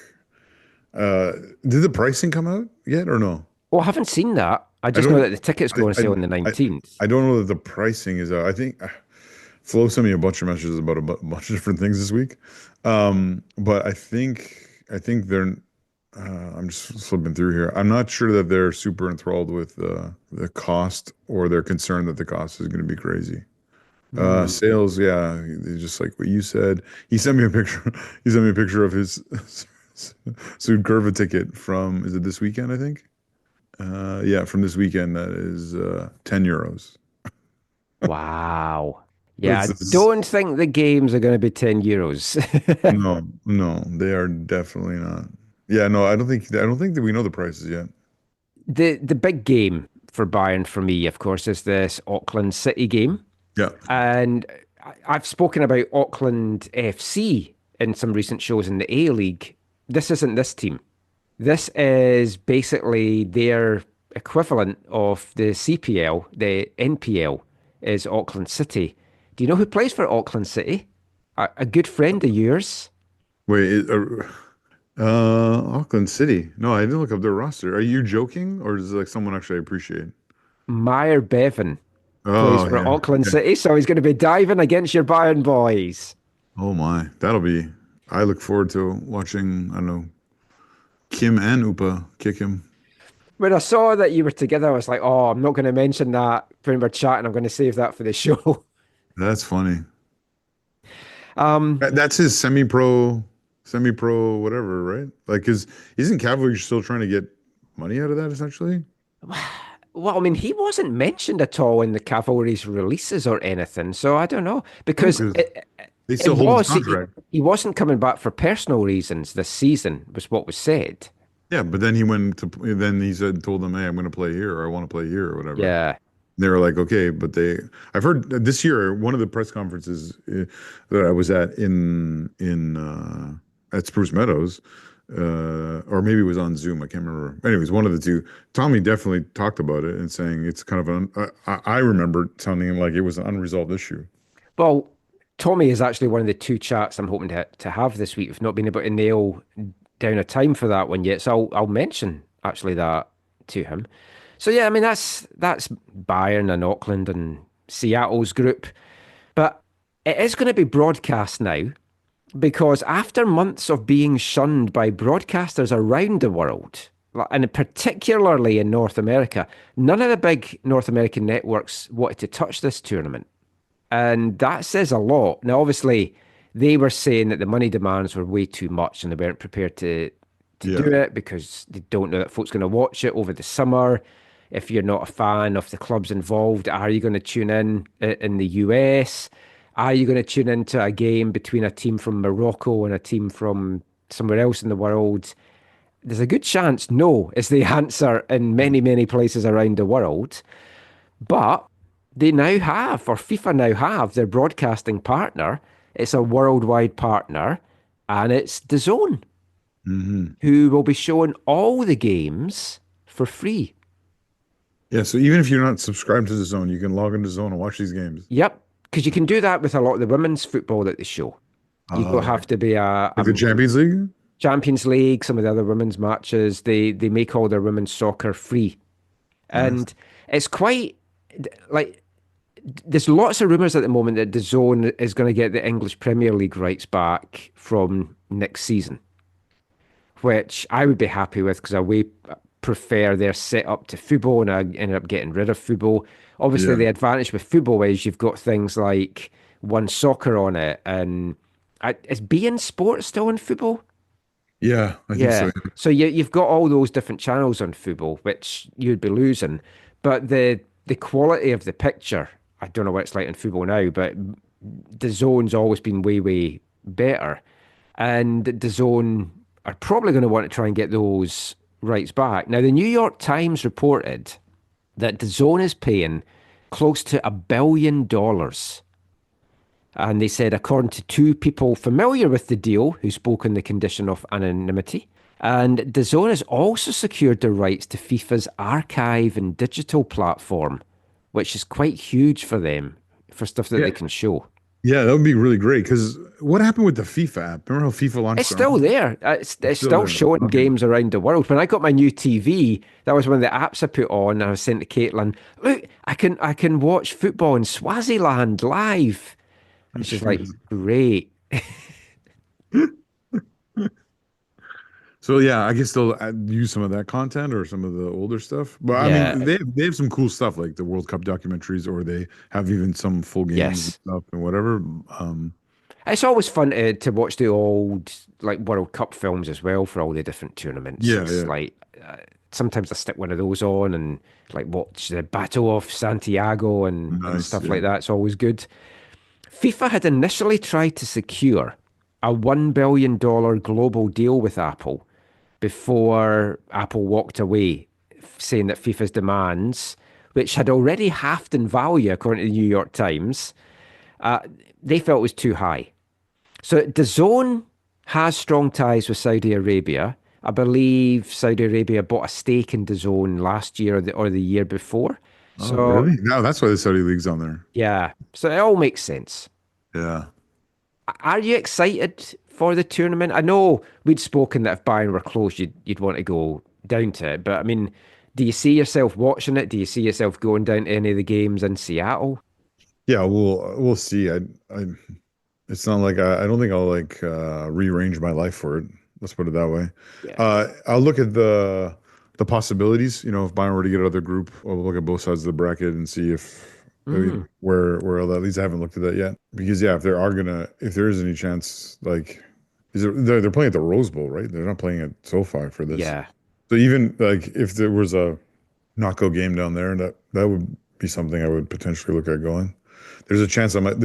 S4: uh, did the pricing come out yet or no?
S3: Well, I haven't seen that. I
S4: I
S3: just know
S4: don't,
S3: that the tickets
S4: I,
S3: go on
S4: I,
S3: sale on the
S4: I,
S3: 19th.
S4: I don't know that the pricing is out. I think Flo sent me a bunch of messages about a bunch of different things this week. But I think they're, I'm just flipping through here. I'm not sure that they're super enthralled with the cost, or they're concerned that the cost is going to be crazy.
S3: Mm.
S4: Sales, yeah, just like what you said. He sent me a picture. He sent me a picture of his Sud Curva ticket from, is it this weekend, I think? Yeah, from this weekend. That is €10.
S3: Wow. Yeah, I
S4: It's, it's-
S3: don't think the games are going to be 10 euros.
S4: no, no, they are definitely not. Yeah, no, I don't think that we know the prices yet.
S3: The big game for Bayern for me, of course, is this Auckland City game.
S4: Yeah,
S3: And I've spoken about Auckland FC in some recent shows in the A League. This isn't this team. This is basically their equivalent of the CPL, the NPL is Auckland City. Do you know who plays for Auckland City? A good friend of yours,
S4: wait, Auckland City. No, I didn't look up their roster. Are you joking, or is it like someone actually I appreciate?
S3: Meyer Bevan, plays
S4: Oh
S3: for
S4: yeah,
S3: Auckland
S4: yeah.
S3: City. So he's going to be diving against your Bayern boys.
S4: Oh my, that'll be. I look forward to watching. I don't know, Kim and Upa kick him.
S3: When I saw that you were together, I was like, oh, I'm not going to mention that when we're chatting. I'm going to save that for the show.
S4: That's funny.
S3: Um,
S4: That's his semi-pro, whatever, right? Like, isn't Cavalry still trying to get money out of that essentially?
S3: well, I mean, he wasn't mentioned at all in the Cavalry's releases or anything. So I don't know
S4: No,
S3: because
S4: because they
S3: it
S4: still hold his
S3: was
S4: contract.
S3: he wasn't coming back for personal reasons this season, was what was said.
S4: Yeah, but then then he told them, "Hey, I'm going to play here, or I want to play here, or whatever."
S3: Yeah.
S4: They were like, "Okay," but I've heard this year one of the press conferences that I was at Spruce Meadows, or maybe it was on Zoom. I can't remember. Anyways, one of the two. Tommy definitely talked about it and saying it's kind of I remember sounding like it was an unresolved issue.
S3: Well, Tommy is actually one of the two chats I'm hoping to have this week. We've not been able to nail down a time for that one yet, so I'll mention actually that to him. So yeah, I mean that's Bayern and Auckland and Seattle's group, but it is going to be broadcast now because after months of being shunned by broadcasters around the world, and particularly in North America, none of the big North American networks wanted to touch this tournament. And that says a lot. Now, obviously, they were saying that the money demands were way too much and they weren't prepared to do
S4: Yeah,
S3: it because they don't know that folks going to watch it over the summer. If you're not a fan of the clubs involved, are you going to tune in the US? Are you going to tune into a game between a team from Morocco and a team from somewhere else in the world? There's a good chance no is the answer in many, many places around the world. But they now have, or FIFA now have, their broadcasting partner. It's a worldwide partner, and it's DAZN, who will be showing all the games for free.
S4: Yeah, so even if you're not subscribed to the Zone, you can log into Zone and watch these games.
S3: Yep, because you can do that with a lot of the women's football that they show. You don't have to be
S4: Like the Champions League?
S3: Champions League, some of the other women's matches. They make all their women's soccer free, and it's quite like there's lots of rumours at the moment that DAZN is going to get the English Premier League rights back from next season, which I would be happy with because I way prefer their setup to football, and I ended up getting rid of football. Obviously,
S4: Yeah.
S3: the advantage with football is you've got things like One Soccer on it, and is beIN Sport still in football?
S4: Yeah, I think
S3: Yeah.
S4: so.
S3: So you've got all those different channels on football, which you'd be losing. But the quality of the picture, I don't know what it's like in football now, but the zone's always been way, way better. And the zone are probably going to want to try and get those rights back. Now, the New York Times reported that the zone is paying close to $1 billion. And they said, according to two people familiar with the deal who spoke on the condition of anonymity, and DAZN has also secured the rights to FIFA's archive and digital platform, which is quite huge for them for stuff that
S4: Yeah.
S3: they can show.
S4: Yeah, that would be really great. Because what happened with the FIFA app? Remember how FIFA launched
S3: It's
S4: their
S3: still
S4: own?
S3: there. It's
S4: still
S3: still
S4: there.
S3: showing
S4: Okay.
S3: games around the world. When I got my new TV, that was one of the apps I put on. And I was saying to Caitlin, "Look, I can watch football in Swaziland live." And she's like, "Great."
S4: So yeah, I guess they'll use some of that content or some of the older stuff. But I
S3: Yeah.
S4: mean, they have some cool stuff like the World Cup documentaries, or they have even some full games and
S3: Yes.
S4: stuff and whatever.
S3: It's always fun to watch the old like World Cup films as well for all the different tournaments.
S4: Yeah,
S3: It's
S4: yeah.
S3: like sometimes I stick one of those on and like watch the Battle of Santiago and
S4: Nice,
S3: stuff
S4: yeah.
S3: like that. It's always good. FIFA had initially tried to secure a $1 billion global deal with Apple before Apple walked away, saying that FIFA's demands, which had already halved in value according to the New York Times, they felt was too high. So DAZN has strong ties with Saudi Arabia. I believe Saudi Arabia bought a stake in DAZN last year or the year before.
S4: Oh,
S3: So
S4: really? No, that's why the Saudi League's on there.
S3: yeah, so it all makes sense.
S4: Yeah.
S3: Are you excited for the tournament? I know we'd spoken that if Bayern were close, you'd want to go down to it. But I mean, do you see yourself watching it? Do you see yourself going down to any of the games in Seattle?
S4: Yeah, we'll see. I it's not like I don't think I'll like rearrange my life for it. Let's put it that way.
S3: Yeah.
S4: I'll look at the possibilities. You know, if Bayern were to get another group, I'll look at both sides of the bracket and see if where at least I haven't looked at that yet. Because yeah, if there is any chance, like they're playing at the Rose Bowl, right? They're not playing at SoFi for this.
S3: Yeah.
S4: So even like if there was a knockout game down there, that would be something I would potentially look at going. There's a chance I might. I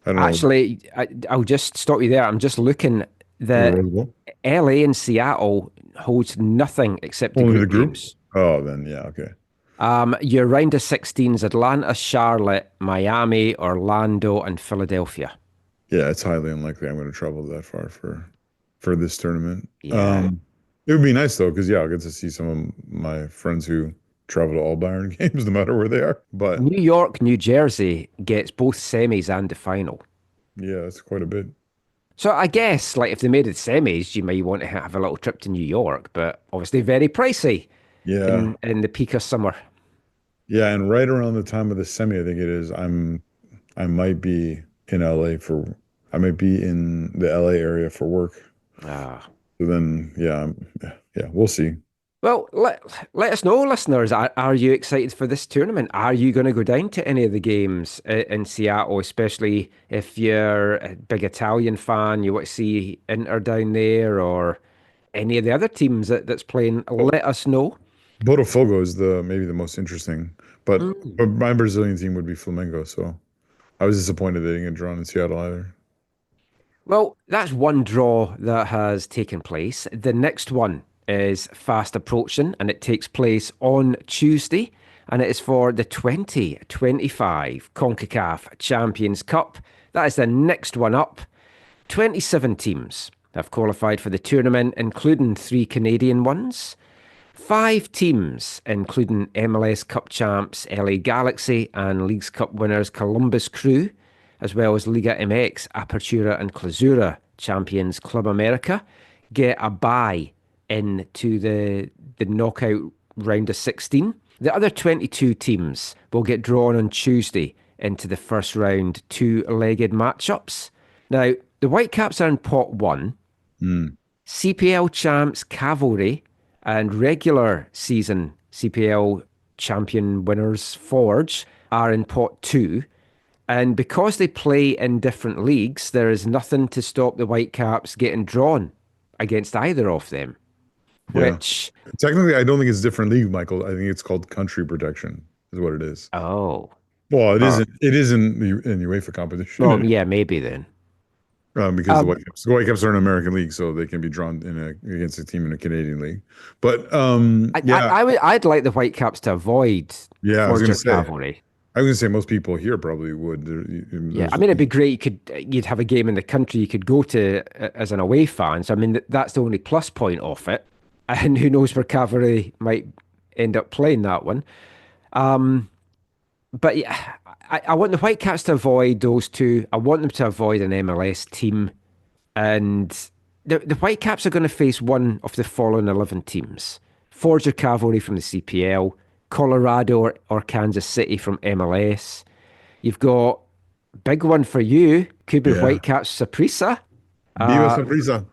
S4: don't know.
S3: Actually, I'll just stop you there. I'm just looking
S4: The
S3: that
S4: Rose Bowl?
S3: LA and Seattle holds nothing except the
S4: Only
S3: group
S4: the group?
S3: games.
S4: Oh, then yeah, okay.
S3: Your round of 16s, Atlanta, Charlotte, Miami, Orlando, and Philadelphia.
S4: Yeah, it's highly unlikely I'm going to travel that far for this tournament.
S3: Yeah.
S4: It would be nice though, because yeah, I'll get to see some of my friends who travel to all Bayern games, no matter where they are. But
S3: New York, New Jersey gets both semis and the final.
S4: yeah, it's quite a bit.
S3: So I guess, like, if they made it semis, you might want to have a little trip to New York, but obviously very pricey
S4: Yeah,
S3: in the peak of summer.
S4: yeah, and right around the time of the semi, I think it is. I might be in LA I might be in the LA area for work.
S3: Ah.
S4: So then, yeah, we'll see.
S3: Well, let us know, listeners. Are you excited for this tournament? Are you going to go down to any of the games in Seattle, especially if you're a big Italian fan, you want to see Inter down there or any of the other teams that's playing? Let us know.
S4: Botafogo is maybe the most interesting, but my Brazilian team would be Flamengo, so I was disappointed they didn't get drawn in Seattle either.
S3: Well, that's one draw that has taken place. The next one is fast approaching and it takes place on Tuesday. and it is for the 2025 CONCACAF Champions Cup. That is the next one up. 27 teams have qualified for the tournament, including 3 Canadian ones. 5 teams, including MLS Cup champs LA Galaxy and Leagues Cup winners Columbus Crew, as well as Liga MX, Apertura and Clausura champions Club America, get a bye into the knockout round of 16. The other 22 teams will get drawn on Tuesday into the first round 2-legged matchups. Now, the Whitecaps are in pot 1. CPL champs Cavalry and regular season CPL champion winners Forge are in pot 2. And because they play in different leagues, there is nothing to stop the Whitecaps getting drawn against either of them.
S4: Yeah.
S3: Which
S4: technically, I don't think it's different league, Michael. I think it's called country protection, is what it is.
S3: Oh.
S4: Well, it isn't. It is in UEFA competition.
S3: Well, yeah, maybe then.
S4: Because the Whitecaps are an American league, so they can be drawn against a team in a Canadian league. But
S3: I'd like the Whitecaps to avoid Forger Cavalry.
S4: I was going to say most people here probably would.
S3: I mean, it'd be great. You'd have a game in the country you could go to as an away fan. So I mean, that's the only plus point of it. And who knows where Cavalry might end up playing that one. But yeah, I want the Whitecaps to avoid those two. I want them to avoid an MLS team. And the Whitecaps are going to face one of the following 11 teams. Forger Cavalry from the CPL, Colorado or Kansas City from MLS. You've got big one for you, Cuban Whitecaps Saprissa.
S4: Viva Saprissa.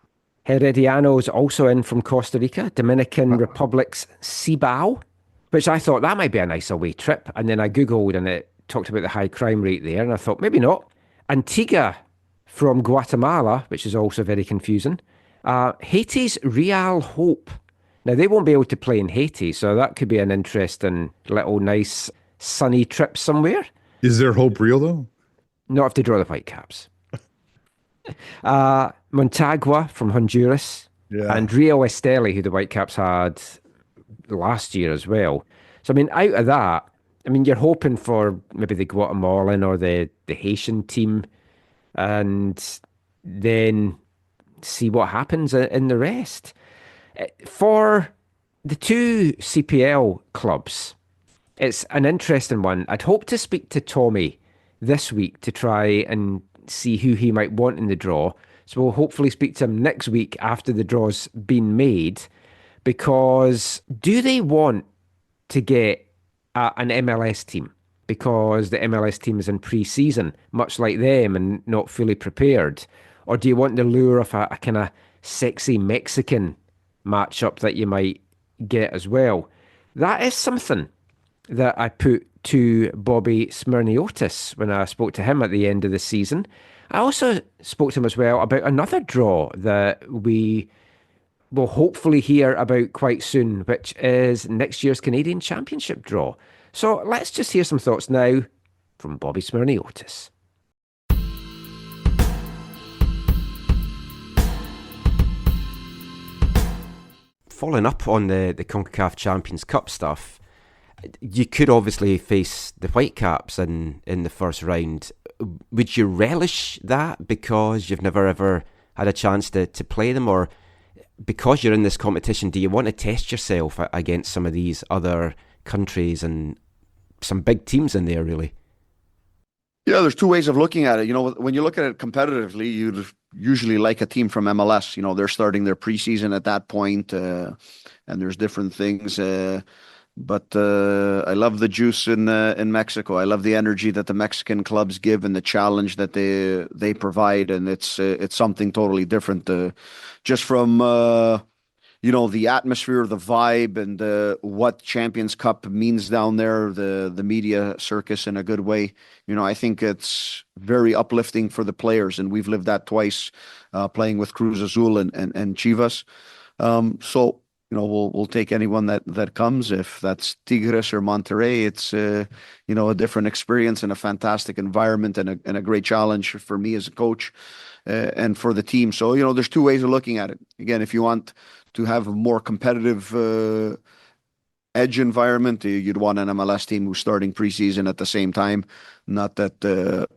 S3: Herediano's also in from Costa Rica. Dominican Republic's Cibao, which I thought that might be a nice away trip. And then I Googled and it talked about the high crime rate there. And I thought, maybe not. Antigua from Guatemala, which is also very confusing. Haiti's Real Hope. Now, they won't be able to play in Haiti, so that could be an interesting little nice sunny trip somewhere.
S4: Is there hope real, though?
S3: Not if they draw the Whitecaps. Montagua from Honduras. Yeah. And Rio Esteli, who the Whitecaps had last year as well. So, I mean, out of that, I mean, you're hoping for maybe the Guatemalan or the Haitian team and then see what happens in the rest. For the 2 CPL clubs, it's an interesting one. I'd hope to speak to Tommy this week to try and see who he might want in the draw. So we'll hopefully speak to him next week after the draw's been made, because do they want to get an MLS team? Because the MLS team is in pre-season, much like them, and not fully prepared? Or do you want the lure of a kind of sexy Mexican matchup that you might get as well? That is something that I put to Bobby Smyrniotis when I spoke to him at the end of the season. I also spoke to him as well about another draw that we will hopefully hear about quite soon, which is next year's Canadian Championship draw. So let's just hear some thoughts now from Bobby Smyrniotis. Following up on the CONCACAF Champions Cup stuff, you could obviously face the Whitecaps in the first round. Would you relish that because you've never ever had a chance to play them? Or because you're in this competition, do you want to test yourself against some of these other countries and some big teams in there, really?
S5: Yeah, there's 2 ways of looking at it. You know, when you look at it competitively, you'd usually like a team from MLS. You know, they're starting their preseason at that point, and there's different things. But I love the juice in Mexico. I love the energy that the Mexican clubs give and the challenge that they provide, and it's something totally different. Just from the atmosphere, the vibe, and what Champions Cup means down there, the media circus in a good way. You know, I think it's very uplifting for the players, and we've lived that twice, playing with Cruz Azul and Chivas. So. You know, we'll take anyone that comes. If that's Tigres or Monterrey, it's a different experience and a fantastic environment and a great challenge for me as a coach and for the team. So there's 2 ways of looking at it. Again, if you want to have a more competitive edge environment, you'd want an MLS team who's starting preseason at the same time. Not that,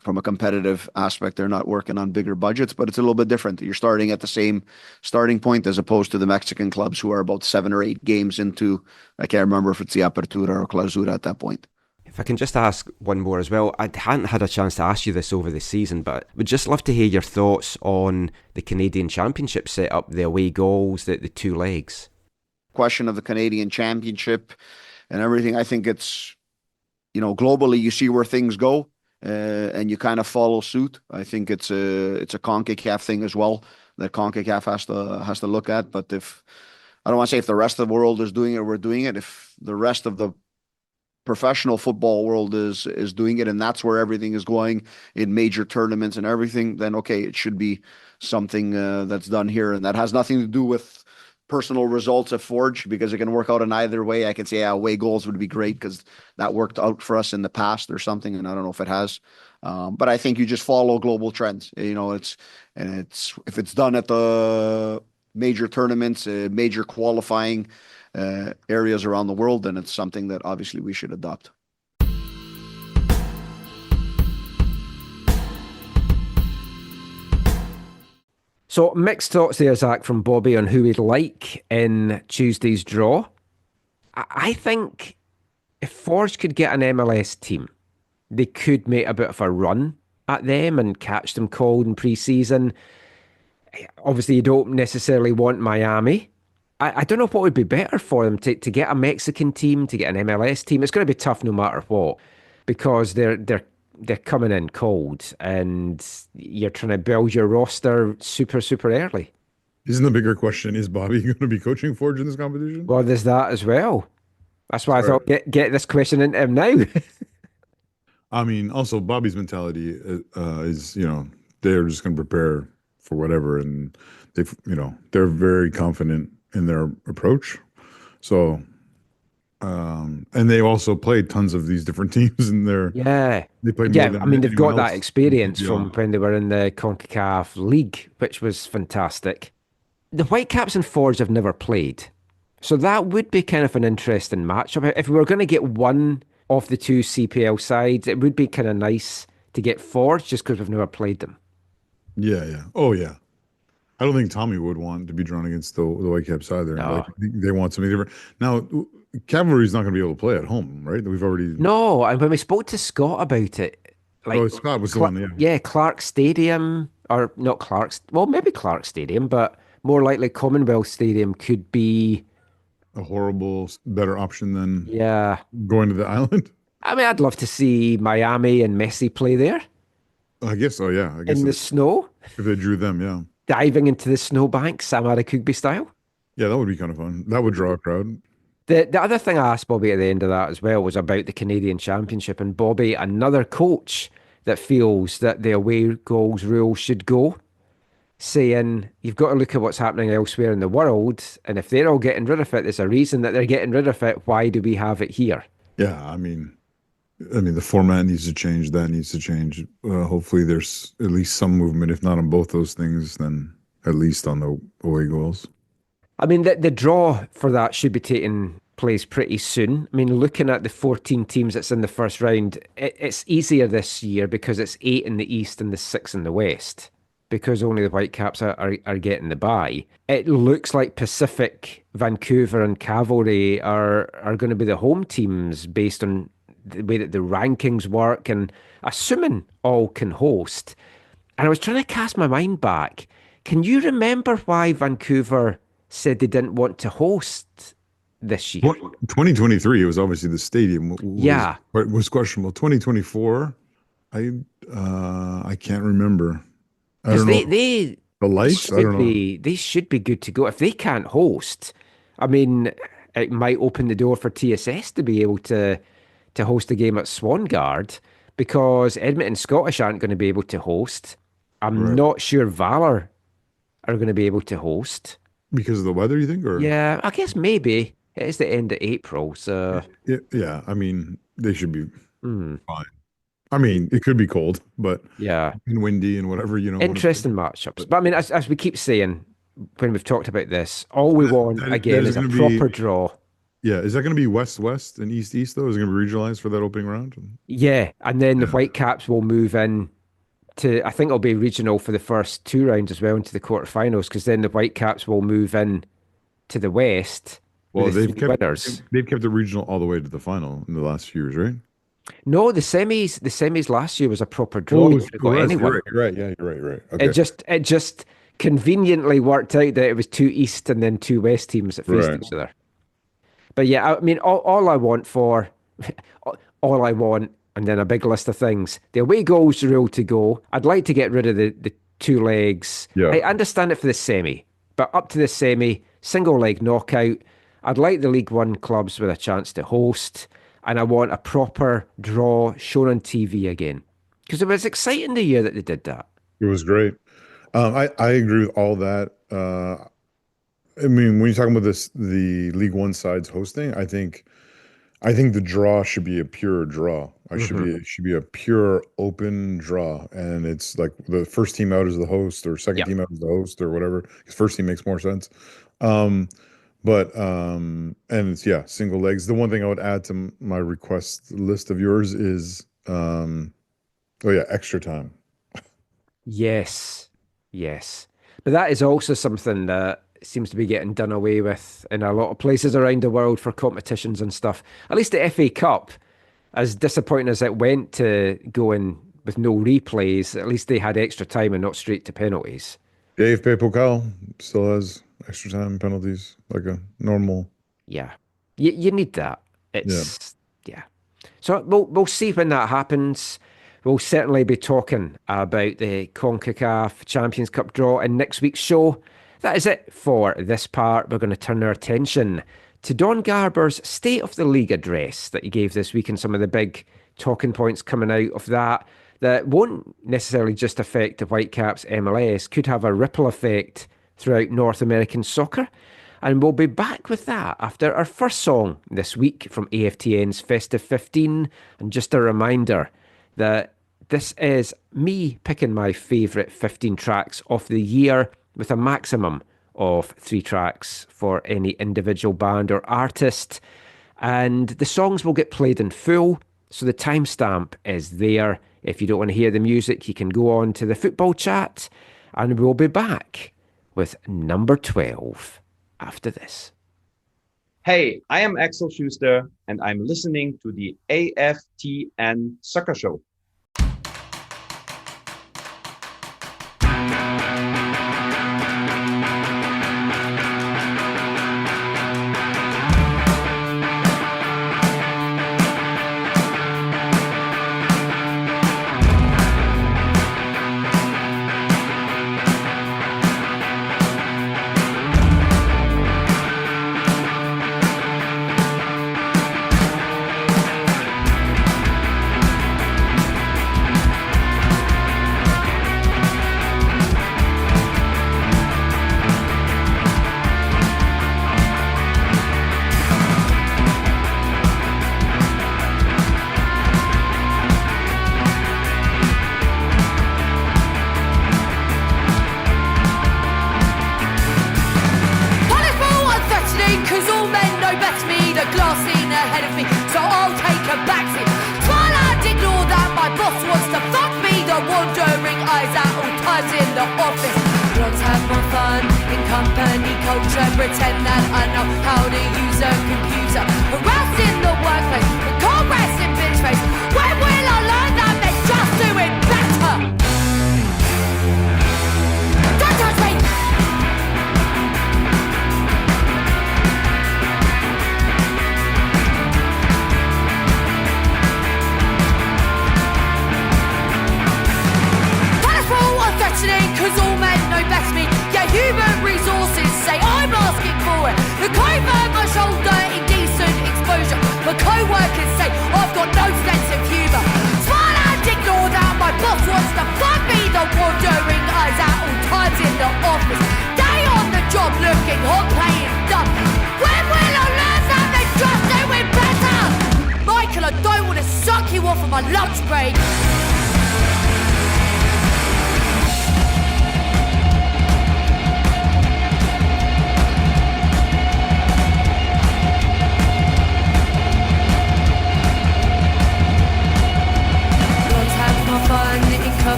S5: from a competitive aspect, they're not working on bigger budgets, but it's a little bit different. You're starting at the same starting point as opposed to the Mexican clubs who are about 7 or 8 games into, I can't remember if it's the Apertura or Clausura at that point.
S6: If I can just ask one more as well, I hadn't had a chance to ask you this over the season, but would just love to hear your thoughts on the Canadian Championship setup, the away goals, the 2 legs.
S5: Question of the Canadian Championship and everything, I think it's, globally you see where things go and you kind of follow suit. I think it's a CONCACAF thing as well that CONCACAF has to look at. But I don't want to say if the rest of the world is doing it, we're doing it. If the rest of the professional football world is doing it, and that's where everything is going in major tournaments and everything, then okay, it should be something that's done here, and that has nothing to do with personal results at Forge, because it can work out in either way. I can say away goals would be great because that worked out for us in the past or something, and I don't know if it has. But I think you just follow global trends. It's if it's done at the major tournaments, major qualifying areas around the world, then it's something that obviously we should adopt.
S3: So mixed thoughts there, Zach, from Bobby on who we'd like in Tuesday's draw. I think if Forge could get an MLS team, they could make a bit of a run at them and catch them cold in pre-season. Obviously, you don't necessarily want Miami. I don't know what would be better for them to get a Mexican team, to get an MLS team. It's going to be tough no matter what, because they're coming in cold and you're trying to build your roster super, super early.
S4: Isn't the bigger question, is Bobby going to be coaching Forge in this competition?
S3: Well, there's that as well. That's why I thought get this question into him now.
S4: I mean, also Bobby's mentality is, they're just going to prepare for whatever, and they're very confident in their approach. So, and they also played tons of these different teams in their They played more than
S3: they've got that
S4: else.
S3: experience from when they were in the CONCACAF League, which was fantastic. The Whitecaps and Forge have never played, so that would be kind of an interesting matchup. If we were going to get one of the 2 CPL sides, it would be kind of nice to get Forge just because we've never played them.
S4: Yeah. Oh, yeah. I don't think Tommy would want to be drawn against the Whitecaps either.
S3: No.
S4: I think they want something different. Now, Cavalry's not going to be able to play at home, right? We've already...
S3: No, and when we spoke to Scott about it...
S4: Scott was the one,
S3: Yeah, Clark Stadium, or not Clark's... Well, maybe Clark Stadium, but more likely Commonwealth Stadium could be...
S4: a horrible, better option than going to the island.
S3: I mean, I'd love to see Miami and Messi play there.
S4: I guess so, yeah. I guess
S3: in the snow.
S4: If they drew them, yeah.
S3: Diving into the snowbank, Sam Arakugbe style.
S4: Yeah, that would be kind of fun. That would draw a crowd.
S3: The other thing I asked Bobby at the end of that as well was about the Canadian Championship, and Bobby, another coach that feels that the away goals rule should go, saying you've got to look at what's happening elsewhere in the world, and if they're all getting rid of it, there's a reason that they're getting rid of it. Why do we have it here?
S4: Yeah, I mean, the format needs to change. That needs to change. Hopefully there's at least some movement, if not on both those things, then at least on the away goals.
S3: I mean, the draw for that should be taking place pretty soon. I mean, looking at the 14 teams that's in the first round, it's easier this year because it's 8 in the East and the 6 in the West, because only the Whitecaps are getting the bye. It looks like Pacific, Vancouver and Cavalry are going to be the home teams based on the way that the rankings work, and assuming all can host. And I was trying to cast my mind back. Can you remember why Vancouver said they didn't want to host this year?
S4: 2023, it was obviously the stadium. Was questionable. 2024, I can't remember. I don't know. The lights? I don't know.
S3: They should be good to go. If they can't host, I mean, it might open the door for TSS to be able to host a game at Swangard, because Edmonton Scottish aren't going to be able to host. I'm not sure Valor are going to be able to host.
S4: Because of the weather, you think? Or
S3: yeah, I guess maybe. It is the end of April, so...
S4: Yeah, I mean, they should be fine. I mean, it could be cold, but and windy and whatever,
S3: Interesting matchups. But I mean, as we keep saying when we've talked about this, all we want, again, is a proper draw.
S4: Yeah, is that going to be West-West and East-East though? Is it going to be regionalized for that opening round?
S3: Yeah, and then the
S4: Yeah.
S3: Whitecaps will move in to, I think it'll be regional for the first 2 rounds as well into the quarterfinals, because then the Whitecaps will move in to the West
S4: Well,
S3: with the
S4: they've
S3: three
S4: kept
S3: winners.
S4: they've kept it regional all the way to the final in the last few years, right?
S3: No, the semis last year was a proper draw. You could have got anyone.
S4: You're right. Yeah, you're right.
S3: It
S4: Okay.
S3: just conveniently worked out that it was two East and then two West teams that faced
S4: Right.
S3: each other. But yeah, I mean, all I want for, all I want, and then a big list of things. The away goals rule to go. I'd like to get rid of the two legs.
S4: Yeah.
S3: I understand it for the semi, but up to the semi, single leg knockout. I'd like the League One clubs with a chance to host, and I want a proper draw shown on TV again, because it was exciting the year that they did that.
S4: It was great. I agree with all that. I mean, when you're talking about the League One sides hosting, I think the draw should be a pure draw. It should be a pure open draw, and it's like the first team out is the host, or second team out is the host, or whatever. Because first team makes more sense. And it's single legs. The one thing I would add to my request list of yours is extra time.
S3: Yes. But that is also something that seems to be getting done away with in a lot of places around the world for competitions and stuff. At least the FA Cup, as disappointing as it went to going with no replays, at least they had extra time and not straight to penalties.
S4: The AFP Pokal still has extra time penalties, like a normal.
S3: Yeah. You need that. Yeah. So we'll see when that happens. We'll certainly be talking about the CONCACAF Champions Cup draw in next week's show. That is it for this part. We're going to turn our attention to Don Garber's State of the League address that he gave this week, and some of the big talking points coming out of that won't necessarily just affect the Whitecaps MLS, could have a ripple effect throughout North American soccer. And we'll be back with that after our first song this week from AFTN's Festive 15. And just a reminder that this is me picking my favourite 15 tracks of the year, with a maximum of 3 tracks for any individual band or artist. And the songs will get played in full, so the timestamp is there. If you don't want to hear the music, you can go on to the football chat, and we'll be back with number 12 after this.
S7: Hey, I am Axel Schuster, and I'm listening to the AFTN Soccer Show.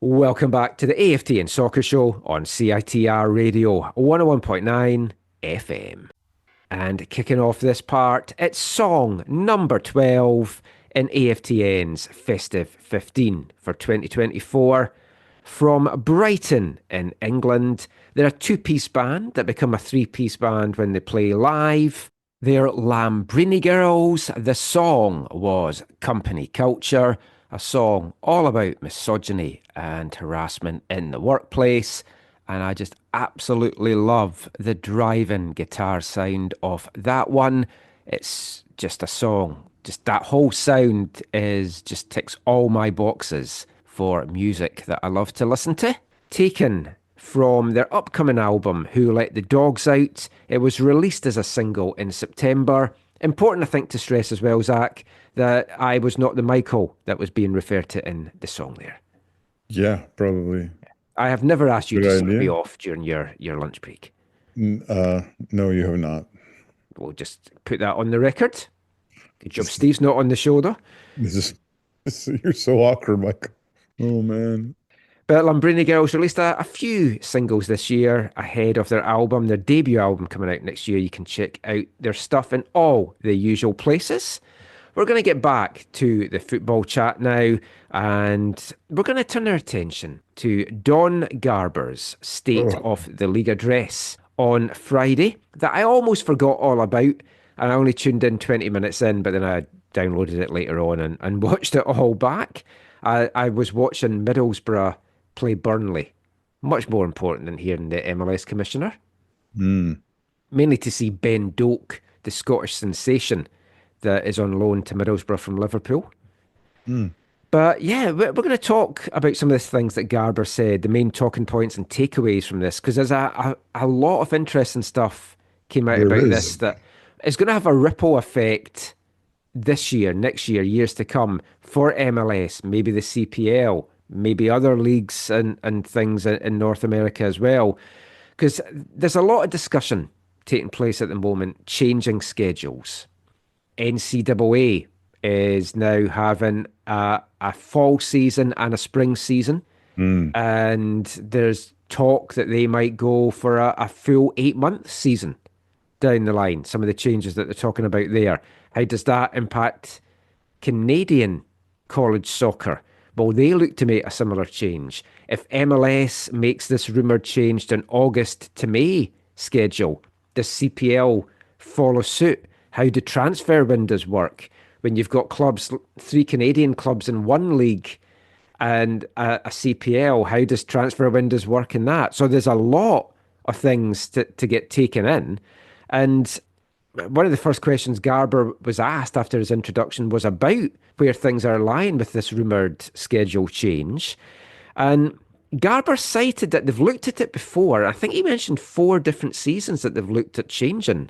S3: Welcome back to the AFTN Soccer Show on CITR Radio 101.9 FM. And kicking off this part, it's song number 12 in AFTN's Festive 15 for 2024. From Brighton in England, they're a two-piece band that become a three-piece band when they play live. They're Lambrini Girls. The song was Company Culture, a song all about misogyny and harassment in the workplace. And I just absolutely love the driving guitar sound of that one. It's just a song. Just that whole sound just ticks all my boxes for music that I love to listen to. Taken from their upcoming album, Who Let the Dogs Out. It was released as a single in September. Important, I think, to stress as well, Zach, that I was not the Michael that was being referred to in the song there.
S4: Yeah, probably.
S3: I have never asked you
S4: Good
S3: to
S4: idea.
S3: be off during your lunch break.
S4: No, you have not.
S3: We'll just put that on the record. Good job Steve's not on the shoulder.
S4: You're so awkward, Michael. Oh, man.
S3: But Lambrini Girls released a few singles this year ahead of their album, their debut album coming out next year. You can check out their stuff in all the usual places. We're going to get back to the football chat now, and we're going to turn our attention to Don Garber's State of the League address on Friday that I almost forgot all about, and I only tuned in 20 minutes in, but then I downloaded it later on and watched it all back. I was watching Middlesbrough play Burnley. Much more important than hearing the MLS Commissioner. Mainly to see Ben Doak, the Scottish sensation that is on loan to Middlesbrough from Liverpool. But yeah, we're going to talk about some of the things that Garber said, the main talking points and takeaways from this, because there's a lot of interesting stuff came out about this that is going to have a ripple effect this year, next year, years to come for MLS, maybe the CPL, maybe other leagues and things in North America as well. Because there's a lot of discussion taking place at the moment, changing schedules. NCAA is now having a fall season and a spring season. And there's talk that they might go for a full 8-month season down the line. Some of the changes that they're talking about there. How does that impact Canadian college soccer? Well, they look to make a similar change. If MLS makes this rumoured change to an August to May schedule, does CPL follow suit? How do transfer windows work? When you've got clubs, 3 Canadian clubs in one league and a CPL, how does transfer windows work in that? So there's a lot of things to get taken in. And one of the first questions Garber was asked after his introduction was about where things are lying with this rumoured schedule change. And Garber cited that they've looked at it before. I think he mentioned 4 different seasons that they've looked at changing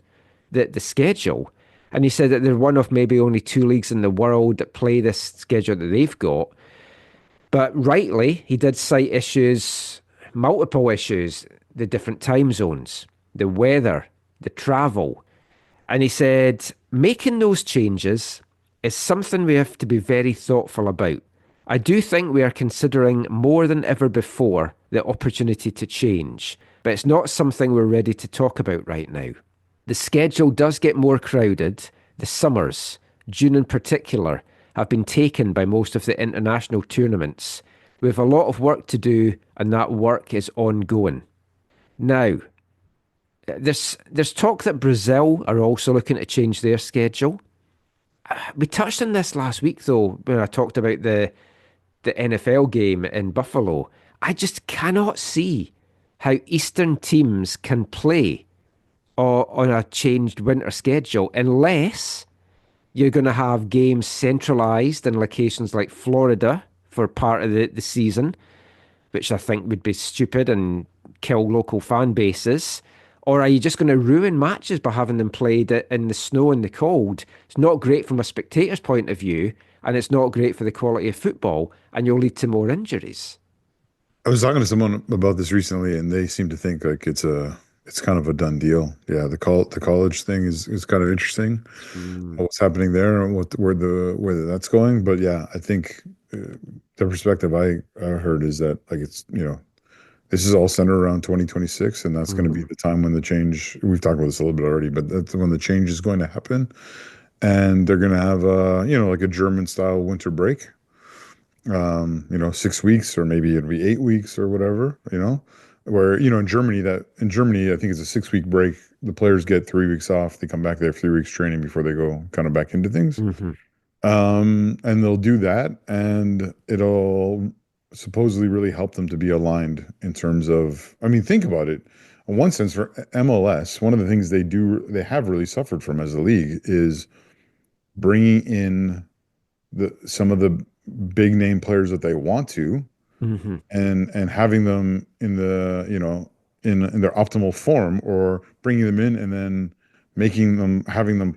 S3: the schedule. And he said that they're one of maybe only 2 leagues in the world that play this schedule that they've got. But rightly, he did cite issues, multiple issues, the different time zones, the weather, the travel. And he said, making those changes is something we have to be very thoughtful about. I do think we are considering more than ever before the opportunity to change, but it's not something we're ready to talk about right now. The schedule does get more crowded. The summers, June in particular, have been taken by most of the international tournaments. We have a lot of work to do, and that work is ongoing. Now, there's talk that Brazil are also looking to change their schedule. We touched on this last week, though, when I talked about the NFL game in Buffalo. I just cannot see how Eastern teams can play on a changed winter schedule unless you're going to have games centralised in locations like Florida for part of the season, which I think would be stupid and kill local fan bases. Or are you just going to ruin matches by having them played in the snow and the cold? It's not great from a spectator's point of view, and it's not great for the quality of football, and you'll lead to more injuries.
S4: I was talking to someone about this recently, and they seem to think like it's kind of a done deal. Yeah, the college thing is kind of interesting. What's happening there and where that's going. But yeah, I think the perspective I heard is that like it's, this is all centered around 2026, and that's going to be the time when the change. We've talked about this a little bit already, but that's when the change is going to happen, and they're going to have like a German style winter break. 6 weeks, or maybe it'll be 8 weeks or whatever. Where in Germany, I think it's a 6 week break. The players get 3 weeks off. They come back. They have 3 weeks training before they go kind of back into things. And they'll do that, and it'll supposedly really help them to be aligned in terms of, I mean, think about it. In one sense, for MLS, one of the things they have really suffered from as a league is bringing in some of the big name players that they want to, and having them in the, in their optimal form, or bringing them in and then having them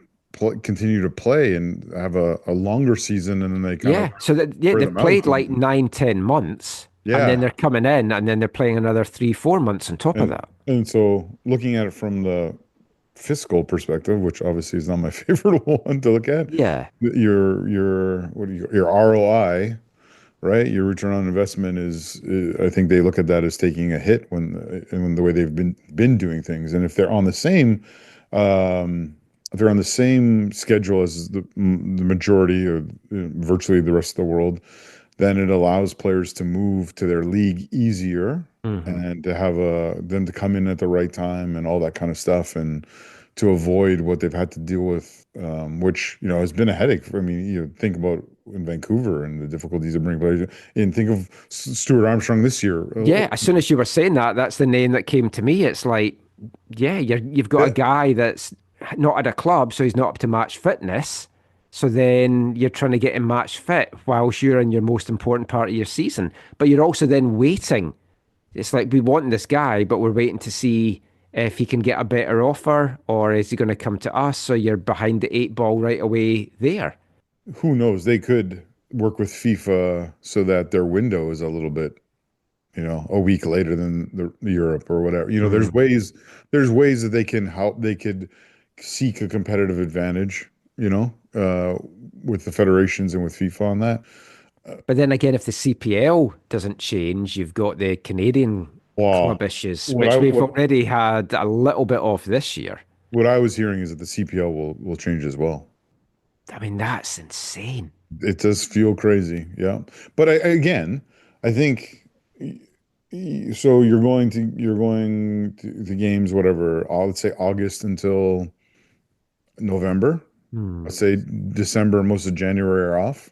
S4: continue to play and have a longer season, and then they
S3: they've played like 9-10 months, and then they're coming in, and then they're playing another 3-4 months on top of that. And
S4: so, looking at it from the fiscal perspective, which obviously is not my favorite one to look at, your ROI, right? Your return on investment is I think they look at that as taking a hit when the way they've been doing things, and if they're on the same schedule as the majority or virtually the rest of the world, then it allows players to move to their league easier, and to have them to come in at the right time and all that kind of stuff, and to avoid what they've had to deal with, which has been a headache. I mean, you think about in Vancouver and the difficulties of bringing players, and think of Stuart Armstrong this year.
S3: As soon as you were saying that, that's the name that came to me. It's like, you've got a guy that's not at a club, so he's not up to match fitness. So then you're trying to get him match fit whilst you're in your most important part of your season. But you're also then waiting. It's like, we want this guy, but we're waiting to see if he can get a better offer, or is he going to come to us? So you're behind the 8 ball right away there.
S4: Who knows? They could work with FIFA so that their window is a little bit, a week later than the Europe or whatever. There's ways that they can help. They could seek a competitive advantage, with the federations and with FIFA on that.
S3: But then again, if the CPL doesn't change, you've got the Canadian club issues, which we've already had a little bit of this year.
S4: What I was hearing is that the CPL will change as well.
S3: I mean, that's insane.
S4: It does feel crazy, yeah. But I think so. You're going to the games, whatever. Let's say August until November. Let's say December, most of January are off.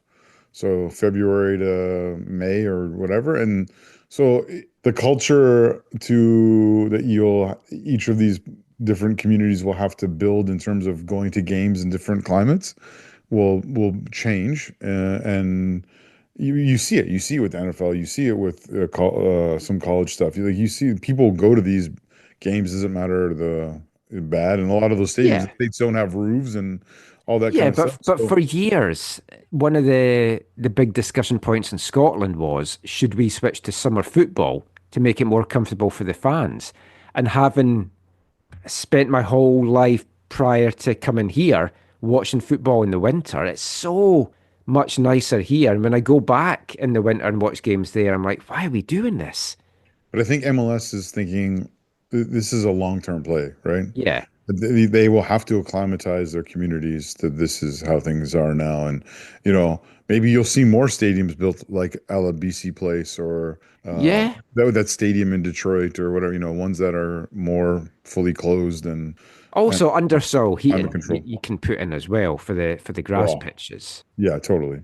S4: So February to May or whatever. And so the culture that each of these different communities will have to build in terms of going to games in different climates will change. And you see it. You see it with the NFL. You see it with some college stuff. You see people go to these games. Doesn't matter the bad, and a lot of those stadiums, states don't have roofs and all that kind of stuff.
S3: But for years, one of the big discussion points in Scotland was, should we switch to summer football to make it more comfortable for the fans? And having spent my whole life prior to coming here watching football in the winter, it's so much nicer here. And when I go back in the winter and watch games there, I'm like, why are we doing this?
S4: But I think MLS is thinking this is a long-term play, right?
S3: Yeah.
S4: They will have to acclimatize their communities to this is how things are now. And, maybe you'll see more stadiums built like a la BC Place or that stadium in Detroit or whatever, ones that are more fully closed and
S3: also undersoil heating you can put in as well for the grass pitches.
S4: Yeah, totally.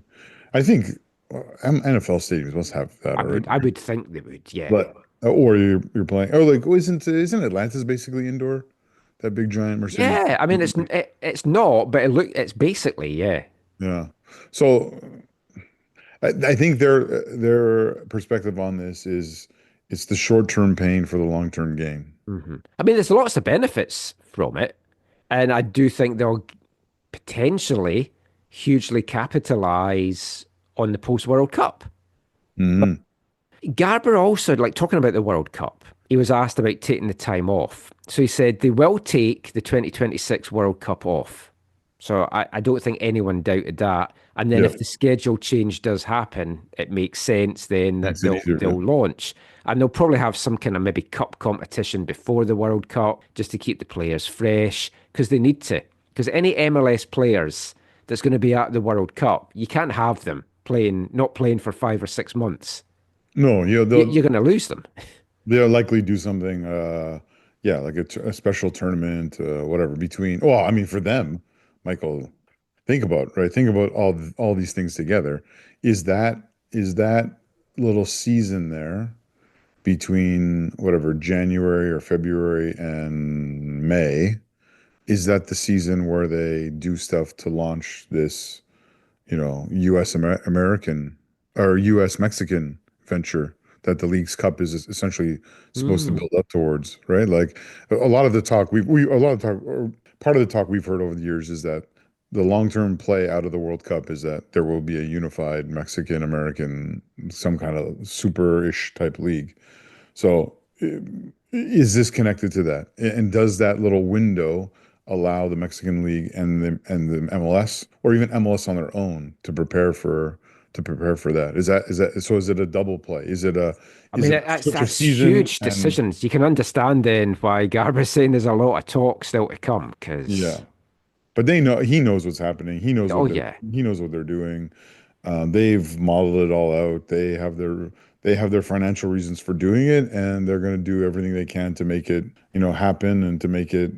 S4: I think NFL stadiums must have that.
S3: I would think they would, yeah.
S4: But or you're playing. Oh, like isn't Atlanta's basically indoor? That big giant Mercedes.
S3: Yeah, I mean it's not, but it's basically
S4: Yeah. So I think their perspective on this is it's the short-term pain for the long-term gain.
S3: I mean, there's lots of benefits from it, and I do think they'll potentially hugely capitalize on the post-World Cup. Garber also, talking about the World Cup, he was asked about taking the time off. So he said they will take the 2026 World Cup off. So I don't think anyone doubted that. And then
S4: Yeah.
S3: if the schedule change does happen, it makes sense then that
S4: Makes it easier,
S3: they'll launch. And they'll probably have some kind of maybe cup competition before the World Cup just to keep the players fresh because they need to. Because any MLS players that's going to be at the World Cup, you can't have them not playing for 5 or 6 months.
S4: No,
S3: You're going to lose them.
S4: they'll likely do something, yeah, like a special tournament, whatever between. Well, I mean, for them, Michael, think about all these things together. Is that little season there between whatever January or February and May? Is that the season where they do stuff to launch this, U.S. American or U.S. Mexican venture that the League's Cup is essentially supposed to build up towards, right? Like a lot of the talk or part of the talk we've heard over the years is that the long-term play out of the World Cup is that there will be a unified Mexican American, some kind of super-ish type league. So is this connected to that? And does that little window allow the Mexican League and the MLS or even MLS on their own to prepare for that? Is it a double play? Is it
S3: I mean, that's huge decisions. You can understand then why Garber's saying there's a lot of talk still to come because
S4: yeah. But he knows what's happening. He knows he knows what they're doing. They've modeled it all out. They have their financial reasons for doing it, and they're going to do everything they can to make it, happen and to make it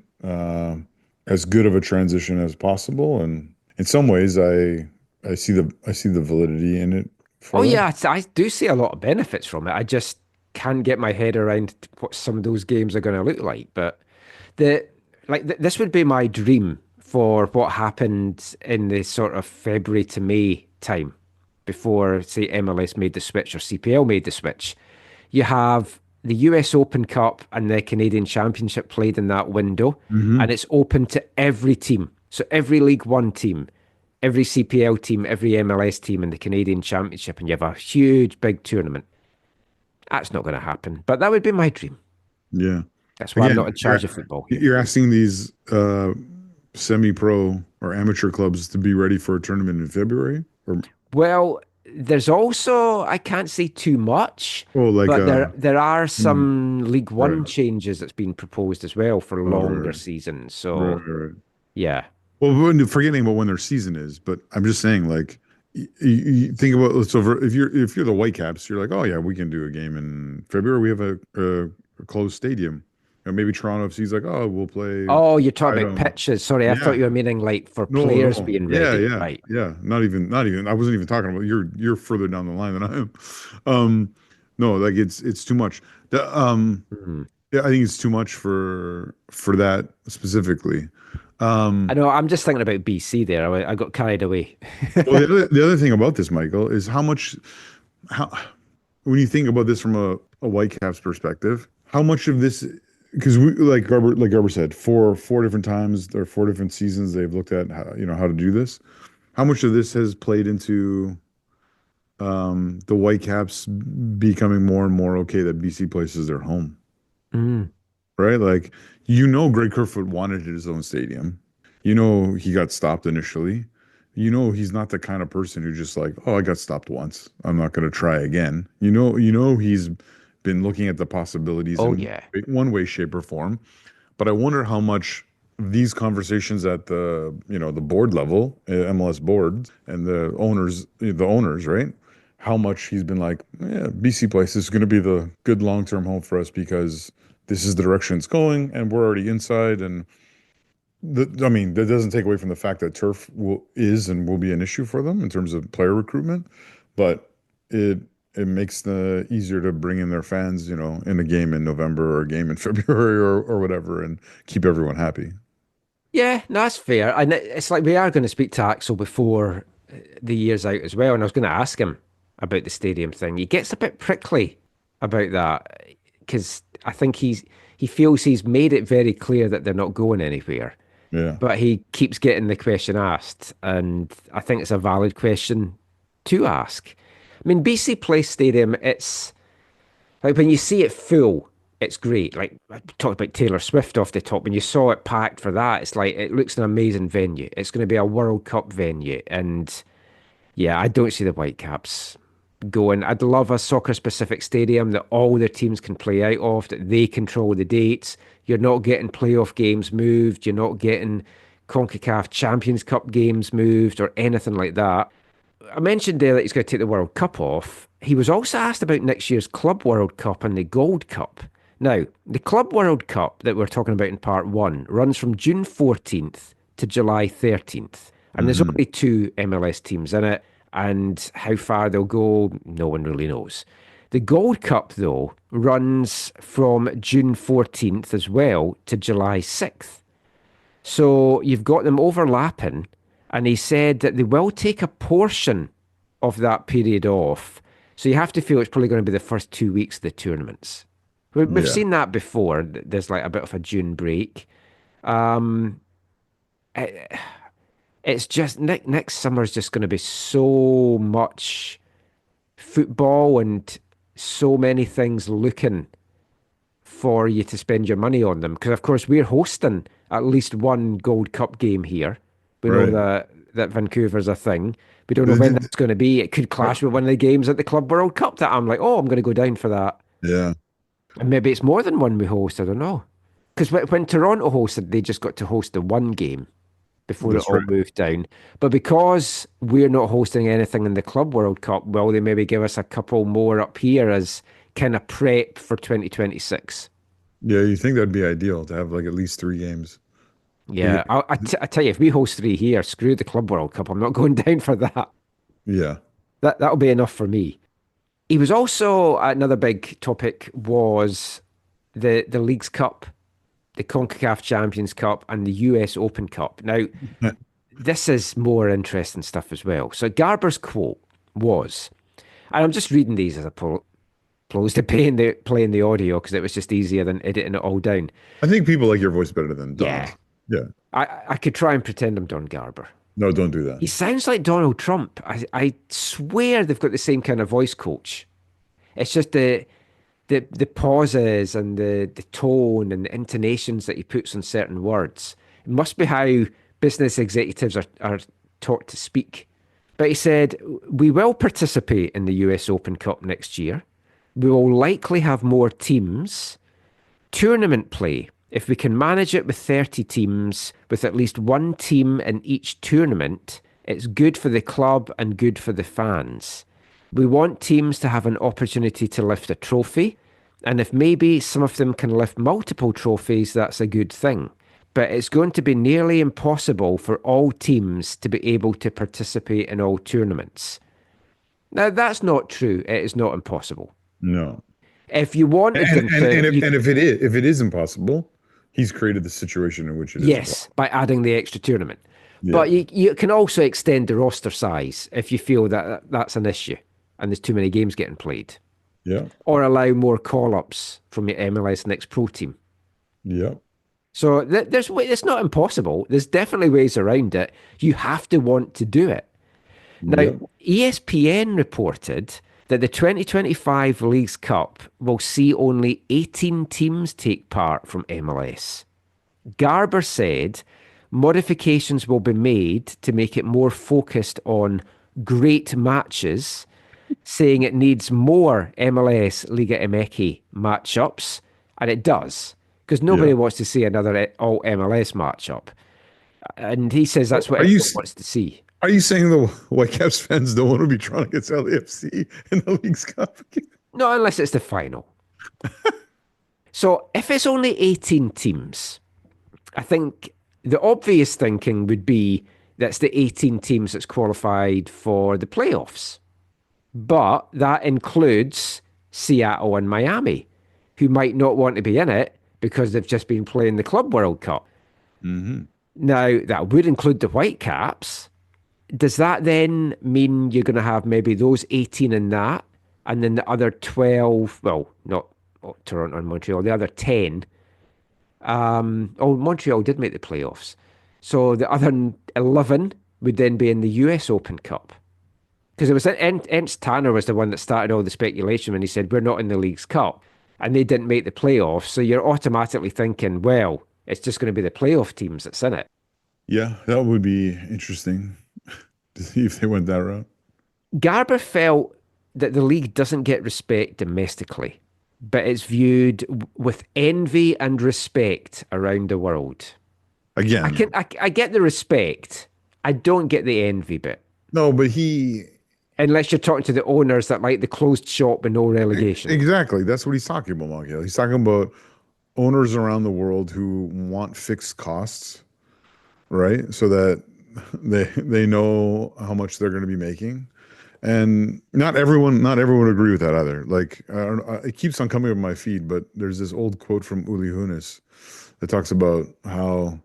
S4: as good of a transition as possible. And in some ways, I see the validity in it.
S3: Yeah, I do see a lot of benefits from it. I just can't get my head around what some of those games are going to look like. But this would be my dream for what happened in the sort of February to May time before, say, MLS made the switch or CPL made the switch. You have the US Open Cup and the Canadian Championship played in that window, and it's open to every team. So every League One team, every CPL team, every MLS team in the Canadian Championship, and you have a huge, big tournament. That's not going to happen, but that would be my dream.
S4: Yeah.
S3: That's why I'm not in charge of football here.
S4: You're asking these semi-pro or amateur clubs to be ready for a tournament in February?
S3: Well, there's also, I can't say too much, but there are some League One changes that's been proposed as well for longer seasons. So, yeah.
S4: Well, forgetting about when their season is, but I'm just saying, like, you think about if you're the Whitecaps, you're like, oh yeah, we can do a game in February. We have a closed stadium. And maybe Toronto FC's like, oh, we'll play.
S3: Oh, you're talking about pitches. Sorry, I thought you were meaning like for players being ready.
S4: Yeah,
S3: right.
S4: Yeah. Not even. I wasn't even talking about you're further down the line than I am. No, like it's too much. Yeah, I think it's too much for that specifically.
S3: I know. I'm just thinking about BC there. I got carried away.
S4: Well, the other thing about this, Michael, is how when you think about this from a Whitecaps perspective, how much of this. Because like Garber said, four different times or 4 different seasons they've looked at how to do this. How much of this has played into the Whitecaps becoming more and more okay that BC places their home, right? Like Greg Kerfoot wanted his own stadium. He got stopped initially. He's not the kind of person who just like, oh, I got stopped once, I'm not going to try again. He's been looking at the possibilities in one way, shape, or form. But I wonder how much these conversations at the board level, MLS board, and the owners, right? How much he's been like, yeah, BC Place is going to be the good long-term home for us because this is the direction it's going, and we're already inside. And that doesn't take away from the fact that turf is and will be an issue for them in terms of player recruitment, but it makes the easier to bring in their fans, in a game in November or a game in February or whatever, and keep everyone happy.
S3: Yeah, no, that's fair. And it's like we are going to speak to Axel before the year's out as well, and I was going to ask him about the stadium thing. He gets a bit prickly about that because I think he feels he's made it very clear that they're not going anywhere.
S4: Yeah.
S3: But he keeps getting the question asked, and I think it's a valid question to ask. I mean, BC Place Stadium, it's like when you see it full, it's great. Like I talked about Taylor Swift off the top. When you saw it packed for that, it's like it looks an amazing venue. It's going to be a World Cup venue, and yeah, I don't see the Whitecaps going. I'd love a soccer-specific stadium that all their teams can play out of, that they control the dates. You're not getting playoff games moved. You're not getting CONCACAF Champions Cup games moved or anything like that. I mentioned there that he's going to take the World Cup off. He was also asked about next year's Club World Cup and the Gold Cup. Now, the Club World Cup that we're talking about in part one runs from June 14th to July 13th. And there's only 2 MLS teams in it. And how far they'll go, no one really knows. The Gold Cup, though, runs from June 14th as well to July 6th. So you've got them overlapping. And he said that they will take a portion of that period off. So you have to feel it's probably going to be the first 2 weeks of the tournaments. We've seen that before. There's like a bit of a June break. It's just next summer is just going to be so much football and so many things looking for you to spend your money on them. Because, of course, we're hosting at least one Gold Cup game here. We know that Vancouver's a thing. We don't know when that's going to be. It could clash with one of the games at the Club World Cup that I'm like, oh, I'm going to go down for that.
S4: Yeah.
S3: And maybe it's more than one we host. I don't know. Because when Toronto hosted, they just got to host the one game before it all moved down. But because we're not hosting anything in the Club World Cup, well, they maybe give us a couple more up here as kind of prep for 2026.
S4: Yeah, you think that'd be ideal to have like at least 3 games.
S3: Yeah, I tell you, if we host 3 here, screw the Club World Cup. I'm not going down for that.
S4: Yeah.
S3: That'll be enough for me. He was also, another big topic was the Leagues Cup, the CONCACAF Champions Cup, and the US Open Cup. Now, this is more interesting stuff as well. So Garber's quote was, and I'm just reading these as opposed to playing the audio because it was just easier than editing it all down.
S4: I think people like your voice better than Don.
S3: Yeah.
S4: Yeah.
S3: I could try and pretend I'm Don Garber.
S4: No, don't do that.
S3: He sounds like Donald Trump. I swear they've got the same kind of voice coach. It's just the pauses and the tone and the intonations that he puts on certain words. It must be how business executives are taught to speak. But he said, we will participate in the US Open Cup next year. We will likely have more teams. Tournament play. If we can manage it with 30 teams, with at least one team in each tournament, it's good for the club and good for the fans. We want teams to have an opportunity to lift a trophy, and if maybe some of them can lift multiple trophies, that's a good thing. But it's going to be nearly impossible for all teams to be able to participate in all tournaments. Now, that's not true. It is not impossible.
S4: No.
S3: If you wanted them to...
S4: And if it is impossible, he's created the situation in which it is.
S3: Yes, by adding the extra tournament.
S4: Yeah.
S3: But you can also extend the roster size if you feel that that's an issue and there's too many games getting played.
S4: Yeah.
S3: Or allow more call-ups from your MLS Next Pro team.
S4: Yeah.
S3: So it's not impossible. There's definitely ways around it. You have to want to do it. Now, ESPN reported that the 2025 Leagues Cup will see only 18 teams take part from MLS. Garber said modifications will be made to make it more focused on great matches, saying it needs more MLS Liga MX matchups, and it does, because nobody wants to see another all MLS matchup. And he says that's what everyone wants to see.
S4: Are you saying the Whitecaps fans don't want to be drawn against LAFC in the Leagues Cup?
S3: No, unless it's the final. So if it's only 18 teams, I think the obvious thinking would be that's the 18 teams that's qualified for the playoffs. But that includes Seattle and Miami, who might not want to be in it because they've just been playing the Club World Cup.
S4: Mm-hmm.
S3: Now, that would include the Whitecaps. Does that then mean you're going to have maybe those 18 in that, and then the other 12, well, not Toronto and Montreal, the other 10? Montreal did make the playoffs. So the other 11 would then be in the US Open Cup. Because it was Ernst Tanner was the one that started all the speculation when he said, we're not in the Leagues Cup. and they didn't make the playoffs. So you're automatically thinking, well, it's just going to be the playoff teams that's in it.
S4: Yeah, that would be interesting to see if they went that route.
S3: Garber felt that the league doesn't get respect domestically, but it's viewed with envy and respect around the world.
S4: Again,
S3: I get the respect. I don't get the envy bit.
S4: no, but
S3: Unless you're talking to the owners that like the closed shop and no relegation.
S4: exactly. That's what he's talking about, Miguel. He's talking about owners around the world who want fixed costs, right? So that they know how much they're going to be making. And not everyone would agree with that either. Like, it keeps on coming up in my feed, but there's this old quote from Uli Hoeneß that talks about how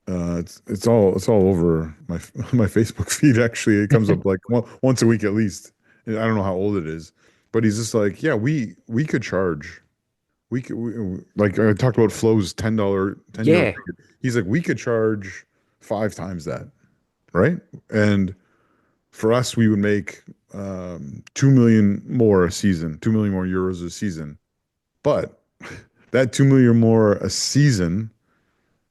S4: it's all over my Facebook feed. Actually, it comes up like once a week at least. I don't know how old it is, but he's just like, yeah, we could charge. Like I talked about Flo's $10 ticket. He's like, we could charge 5 times that, right? And for us, we would make 2 million more a season, 2 million more euros a season. But that 2 million more a season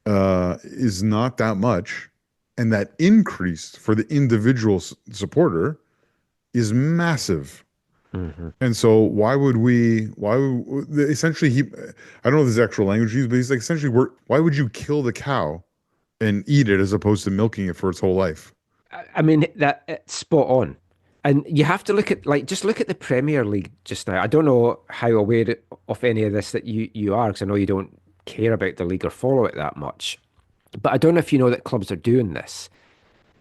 S4: is not that much, and that increase for the individual supporter is massive.
S3: Mm-hmm.
S4: And so why would essentially I don't know if this is actual language used, but he's like, essentially, why would you kill the cow and eat it as opposed to milking it for its whole life?
S3: I mean, it's spot on. And you have to look at the Premier League just now. I don't know how aware of any of this that you are, because I know you don't care about the league or follow it that much. But I don't know if you know that clubs are doing this.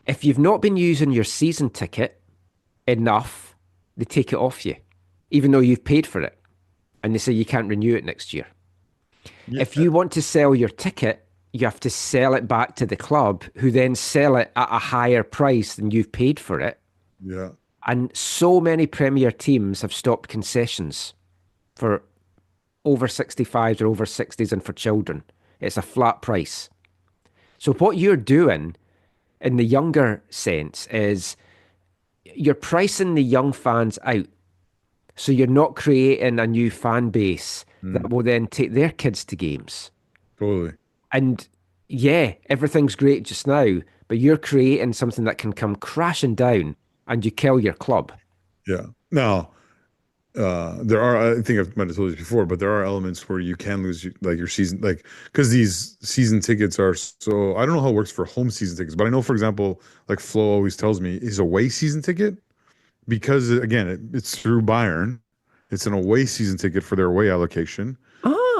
S3: If you've not been using your season ticket enough, they take it off you, even though you've paid for it. And they say you can't renew it next year. Yeah. If you want to sell your ticket, you have to sell it back to the club, who then sell it at a higher price than you've paid for it.
S4: Yeah.
S3: And so many Premier teams have stopped concessions for over 65s or over 60s and for children. It's a flat price. So what you're doing in the younger sense is you're pricing the young fans out. So you're not creating a new fan base that will then take their kids to games.
S4: Totally.
S3: And yeah, everything's great just now, but you're creating something that can come crashing down and you kill your club.
S4: Yeah. Now, there are, I think I might have told you before, but there are elements where you can lose like your season, like, because these season tickets are so, I don't know how it works for home season tickets, but I know, for example, like Flo always tells me, is away season ticket, because again, it's through Bayern. It's an away season ticket for their away allocation.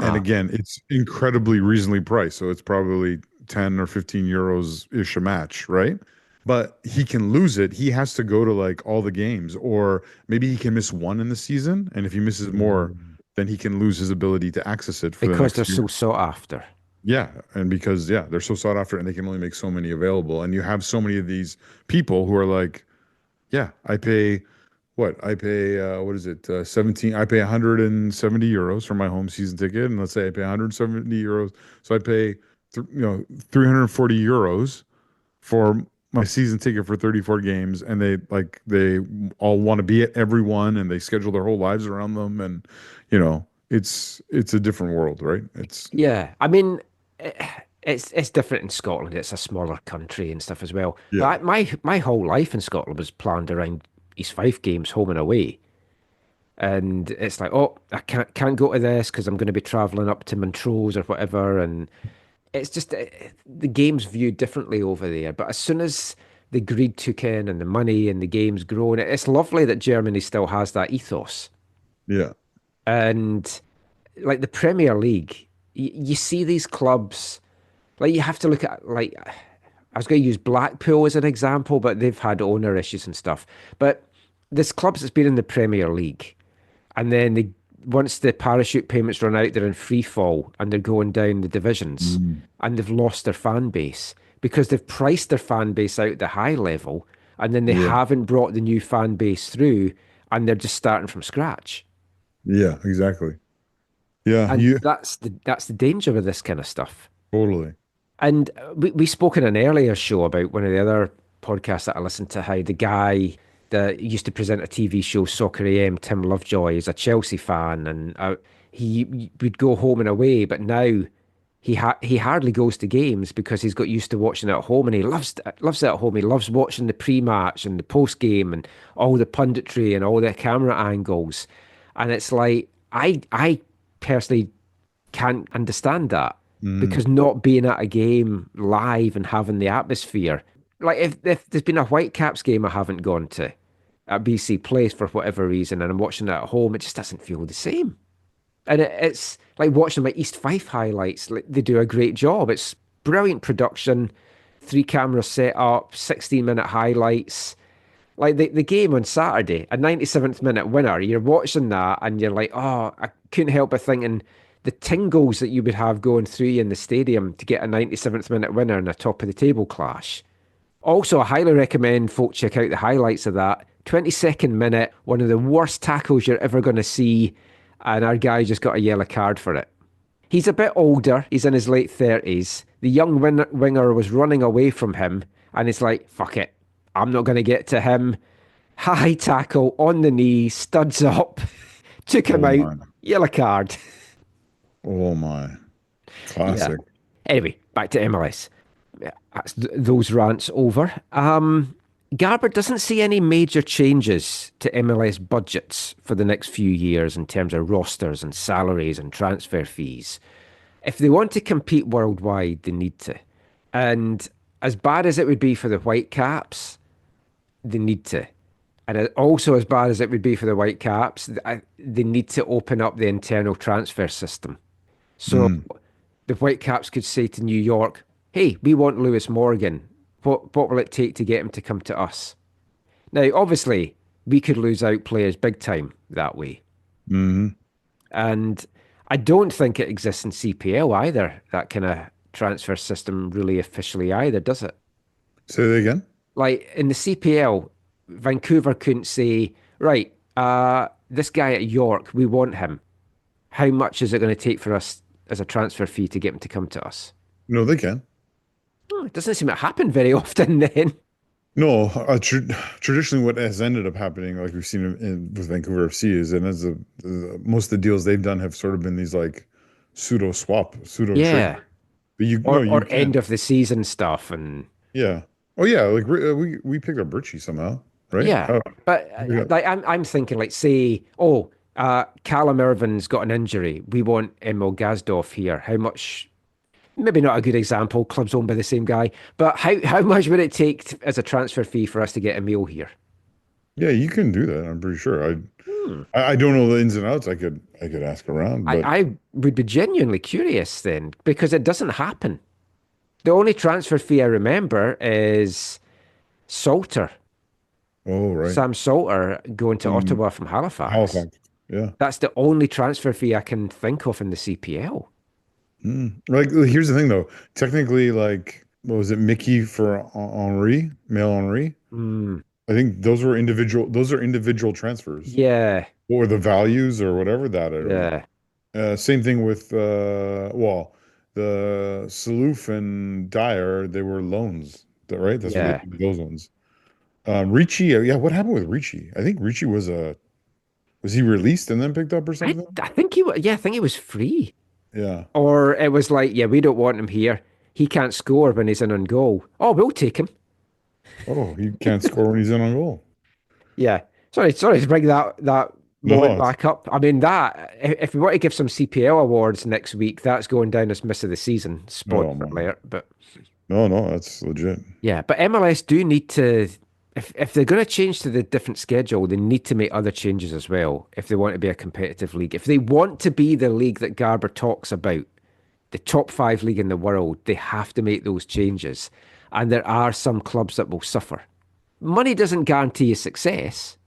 S4: And again, it's incredibly reasonably priced. So it's probably 10 or 15 euros ish a match, right? But he can lose it. He has to go to like all the games, or maybe he can miss one in the season. And if he misses more, then he can lose his ability to access it.
S3: Because they're so sought after.
S4: Yeah. And because, they're so sought after and they can only make so many available. And you have so many of these people who are like, I pay, what is it? 17, I pay 170 euros for my home season ticket. And let's say I pay 170 euros. So I pay, 340 euros for my season ticket for 34 games. And they all want to be at every one, and they schedule their whole lives around them. And, it's a different world, right?
S3: I mean, it's different in Scotland. It's a smaller country and stuff as well.
S4: Yeah.
S3: But my whole life in Scotland was planned around East Fife games, home and away. And it's like, I can't go to this because I'm going to be travelling up to Montrose or whatever. And it's just the game's viewed differently over there. But as soon as the greed took in and the money and the game's grown, it's lovely that Germany still has that ethos.
S4: Yeah.
S3: And like the Premier League, you see these clubs, like you have to look at, like, I was going to use Blackpool as an example, but they've had owner issues and stuff. But this club's that's been in the Premier League, and then once the parachute payments run out, they're in free fall and they're going down the divisions, and they've lost their fan base because they've priced their fan base out at the high level, and then they haven't brought the new fan base through, and they're just starting from scratch.
S4: Yeah, exactly. Yeah,
S3: and that's the danger with this kind of stuff.
S4: Totally.
S3: And we spoke in an earlier show about one of the other podcasts that I listened to, how the guy that used to present a TV show, Soccer AM, Tim Lovejoy, is a Chelsea fan, and he would go home and away, but now he hardly goes to games because he's got used to watching it at home, and he loves it at home. He loves watching the pre-match and the post-game and all the punditry and all the camera angles. And it's like I personally can't understand that because not being at a game live and having the atmosphere. Like if there's been a Whitecaps game I haven't gone to at BC Place for whatever reason, and I'm watching it at home, it just doesn't feel the same. And it's like watching my East Fife highlights. Like, they do a great job. It's brilliant production, 3 camera setup, 16-minute highlights. Like the game on Saturday, a 97th minute winner, you're watching that and you're like, oh, I couldn't help but thinking the tingles that you would have going through you in the stadium to get a 97th minute winner in a top of the table clash. Also, I highly recommend folk check out the highlights of that. 22nd minute, one of the worst tackles you're ever going to see, and our guy just got a yellow card for it. He's a bit older, he's in his late 30s. The young winger was running away from him, and it's like, fuck it, I'm not going to get to him. High tackle, on the knee, studs up, took him out, yellow card.
S4: Oh my. Classic.
S3: Yeah. Anyway, back to MLS. That's those rants over. Garber doesn't see any major changes to MLS budgets for the next few years in terms of rosters and salaries and transfer fees. If they want to compete worldwide, they need to. And as bad as it would be for the Whitecaps, they need to. And also as bad as it would be for the Whitecaps, they need to open up the internal transfer system. So the Whitecaps could say to New York, hey, we want Lewis Morgan. What will it take to get him to come to us? Now, obviously, we could lose out players big time that way. And I don't think it exists in CPL either, that kind of transfer system really officially either, does it?
S4: Say that again?
S3: Like in the CPL, Vancouver couldn't say, right, this guy at York, we want him. How much is it going to take for us as a transfer fee to get him to come to us?
S4: No, they can.
S3: Oh, it doesn't seem to happen very often then.
S4: No, traditionally what has ended up happening, like we've seen with Vancouver FC, is and as most of the deals they've done have sort of been these like pseudo trade. But you
S3: end of the season stuff and
S4: like we picked up Richie somehow, right?
S3: Yeah, but like I'm thinking like say Callum Irvin's got an injury, we want Emil Gazdorf here. How much? Maybe not a good example, clubs owned by the same guy, but how much would it take as a transfer fee for us to get Emil here?
S4: Yeah, you can do that. I'm pretty sure. I don't know the ins and outs. I could ask around. But
S3: I would be genuinely curious then, because it doesn't happen. The only transfer fee I remember is Salter.
S4: Oh, right.
S3: Sam Salter going to Ottawa from Halifax.
S4: Yeah.
S3: That's the only transfer fee I can think of in the CPL.
S4: Like, here's the thing though. Technically, like, what was it, Mickey for Henry, Mel Henry? I think those are individual transfers.
S3: Yeah.
S4: Or the values or whatever that is.
S3: Yeah.
S4: Same thing with the Saloof and Dyer, they were loans, right? That's what they did, those ones. Ricci, what happened with Ricci? I think Ricci was he released and then picked up or something?
S3: I think he was free.
S4: Yeah.
S3: Or it was like, we don't want him here. He can't score when he's in on goal. Oh, we'll take him.
S4: Oh, he can't score when he's in on goal.
S3: Yeah. Sorry to bring that moment back up. I mean, that, if we want to give some CPL awards next week, that's going down as miss of the season. Spoiler alert, but...
S4: No, that's legit.
S3: Yeah, but MLS do need to... If they're going to change to the different schedule, they need to make other changes as well if they want to be a competitive league. If they want to be the league that Garber talks about, the top 5 league in the world, they have to make those changes. And there are some clubs that will suffer. Money doesn't guarantee you success.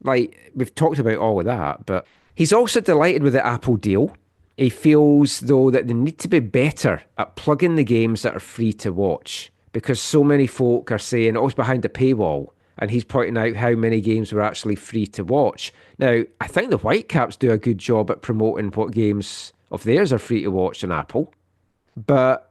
S3: Like, we've talked about all of that, but he's also delighted with the Apple deal. He feels, though, that they need to be better at plugging the games that are free to watch, because so many folk are saying, it's behind the paywall. And he's pointing out how many games were actually free to watch. Now, I think the Whitecaps do a good job at promoting what games of theirs are free to watch on Apple. But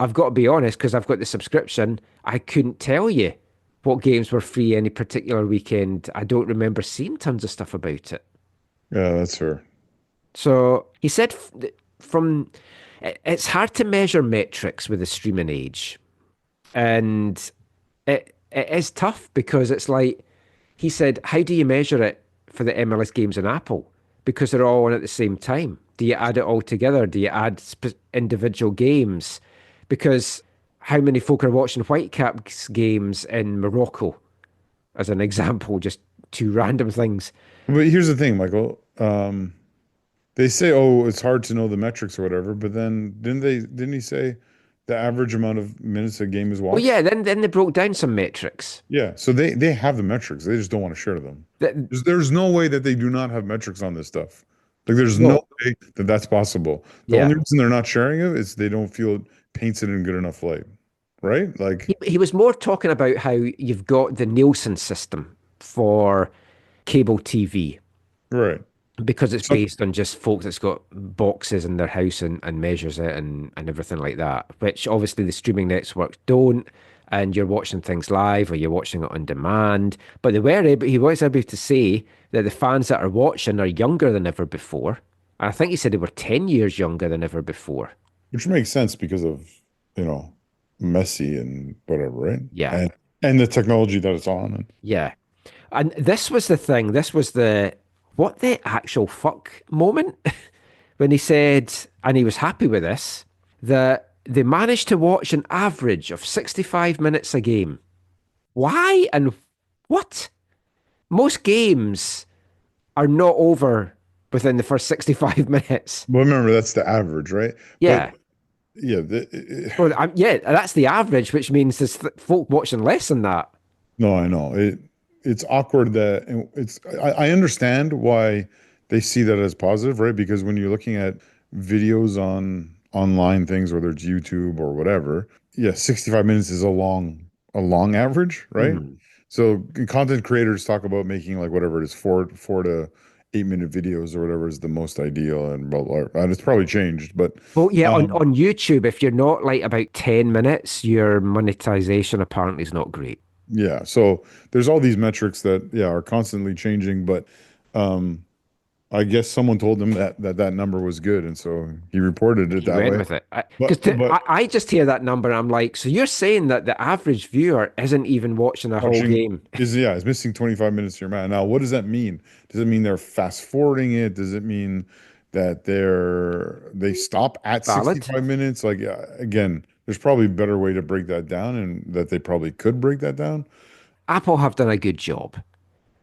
S3: I've got to be honest, because I've got the subscription, I couldn't tell you what games were free any particular weekend. I don't remember seeing tons of stuff about it.
S4: Yeah, that's fair.
S3: So he said from it's hard to measure metrics with the streaming age, and it is tough because it's like he said, how do you measure it for the MLS games on Apple? Because they're all on at the same time. Do you add it all together? Do you add individual games? Because how many folk are watching Whitecaps games in Morocco, as an example, just two random things.
S4: But here's the thing, Michael. They say, oh, it's hard to know the metrics or whatever, but then didn't he say the average amount of minutes a game is
S3: Well,
S4: watched?
S3: yeah, then they broke down some metrics.
S4: Yeah, so they have the metrics. They just don't want to share them.
S3: That,
S4: There's no way that they do not have metrics on this stuff. Like there's no
S3: no,
S4: way that that's possible. The
S3: yeah.
S4: only reason they're not sharing it is they don't feel it paints it in good enough light, right? Like,
S3: He was more talking about how you've got the Nielsen system for cable TV
S4: right.
S3: because it's
S4: So,
S3: based on just folk that's got boxes in their house and measures it and everything like that, which obviously the streaming networks don't. And you're watching things live or you're watching it on demand. But he was able to say that the fans that are watching are younger than ever before. And I think he said they were 10 years younger than ever before.
S4: which makes sense because of, you know, Messi and whatever, right?
S3: Yeah.
S4: And the technology that it's on. And
S3: Yeah. And this was the thing. This was what the actual fuck moment when he said, and he was happy with this, that they managed to watch an average of 65 minutes a game. Why and what? Most games are not over within the first 65 minutes.
S4: well, remember that's the average, right?
S3: Yeah.
S4: But yeah,
S3: Well, yeah, that's the average, which means there's folk watching less than that.
S4: no, I know it's awkward that I understand why they see that as positive, right? Because when you're looking at videos on online things, whether it's YouTube or whatever, yeah, 65 minutes is a long average, right?
S3: Mhm.
S4: So content creators talk about making like whatever it is, 4 to 8 minute videos or whatever is the most ideal, and blah, blah, blah. And it's probably changed, but
S3: Well, yeah, on,
S4: um,
S3: on YouTube, if you're not like about 10 minutes, your monetization apparently is not great.
S4: yeah. So there's all these metrics that are constantly changing, but um, I guess someone told him that number was good, and so he reported it
S3: He
S4: that
S3: went
S4: way.
S3: with it. Because
S4: But
S3: I just hear that number and I'm like, so you're saying that the average viewer isn't even watching a whole
S4: watching
S3: game?
S4: is missing 25 minutes of your man. Now, what does that mean? Does it mean they're fast forwarding it? Does it mean that they stop at
S3: Valid.
S4: 65 minutes? Like, yeah, again, there's probably a better way to break that down, and that they probably could break that down.
S3: Apple have done a good job.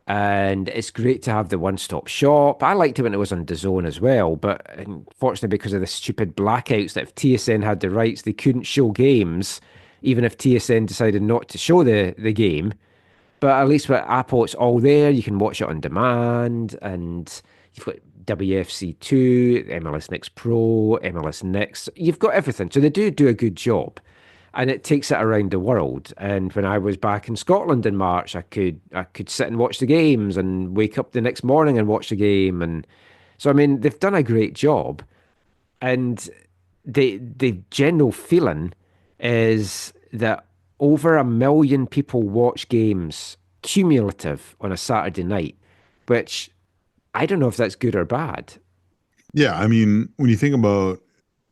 S3: And it's great to have the one-stop shop. I liked it when it was on DAZN as well, but unfortunately, because of the stupid blackouts, that if TSN had the rights, they couldn't show games, even if TSN decided not to show the game. But at least with Apple, it's all there. You can watch it on demand, and you've got WFC2, MLS Next Pro, MLS Next. You've got everything. So they do a good job, and it takes it around the world. And when I was back in Scotland in March, I could sit and watch the games and wake up the next morning and watch the game. And so, I mean, they've done a great job. And the general feeling is that over 1 million people watch games cumulative on a Saturday night, which I don't know if that's good or bad.
S4: Yeah, I mean, when you think about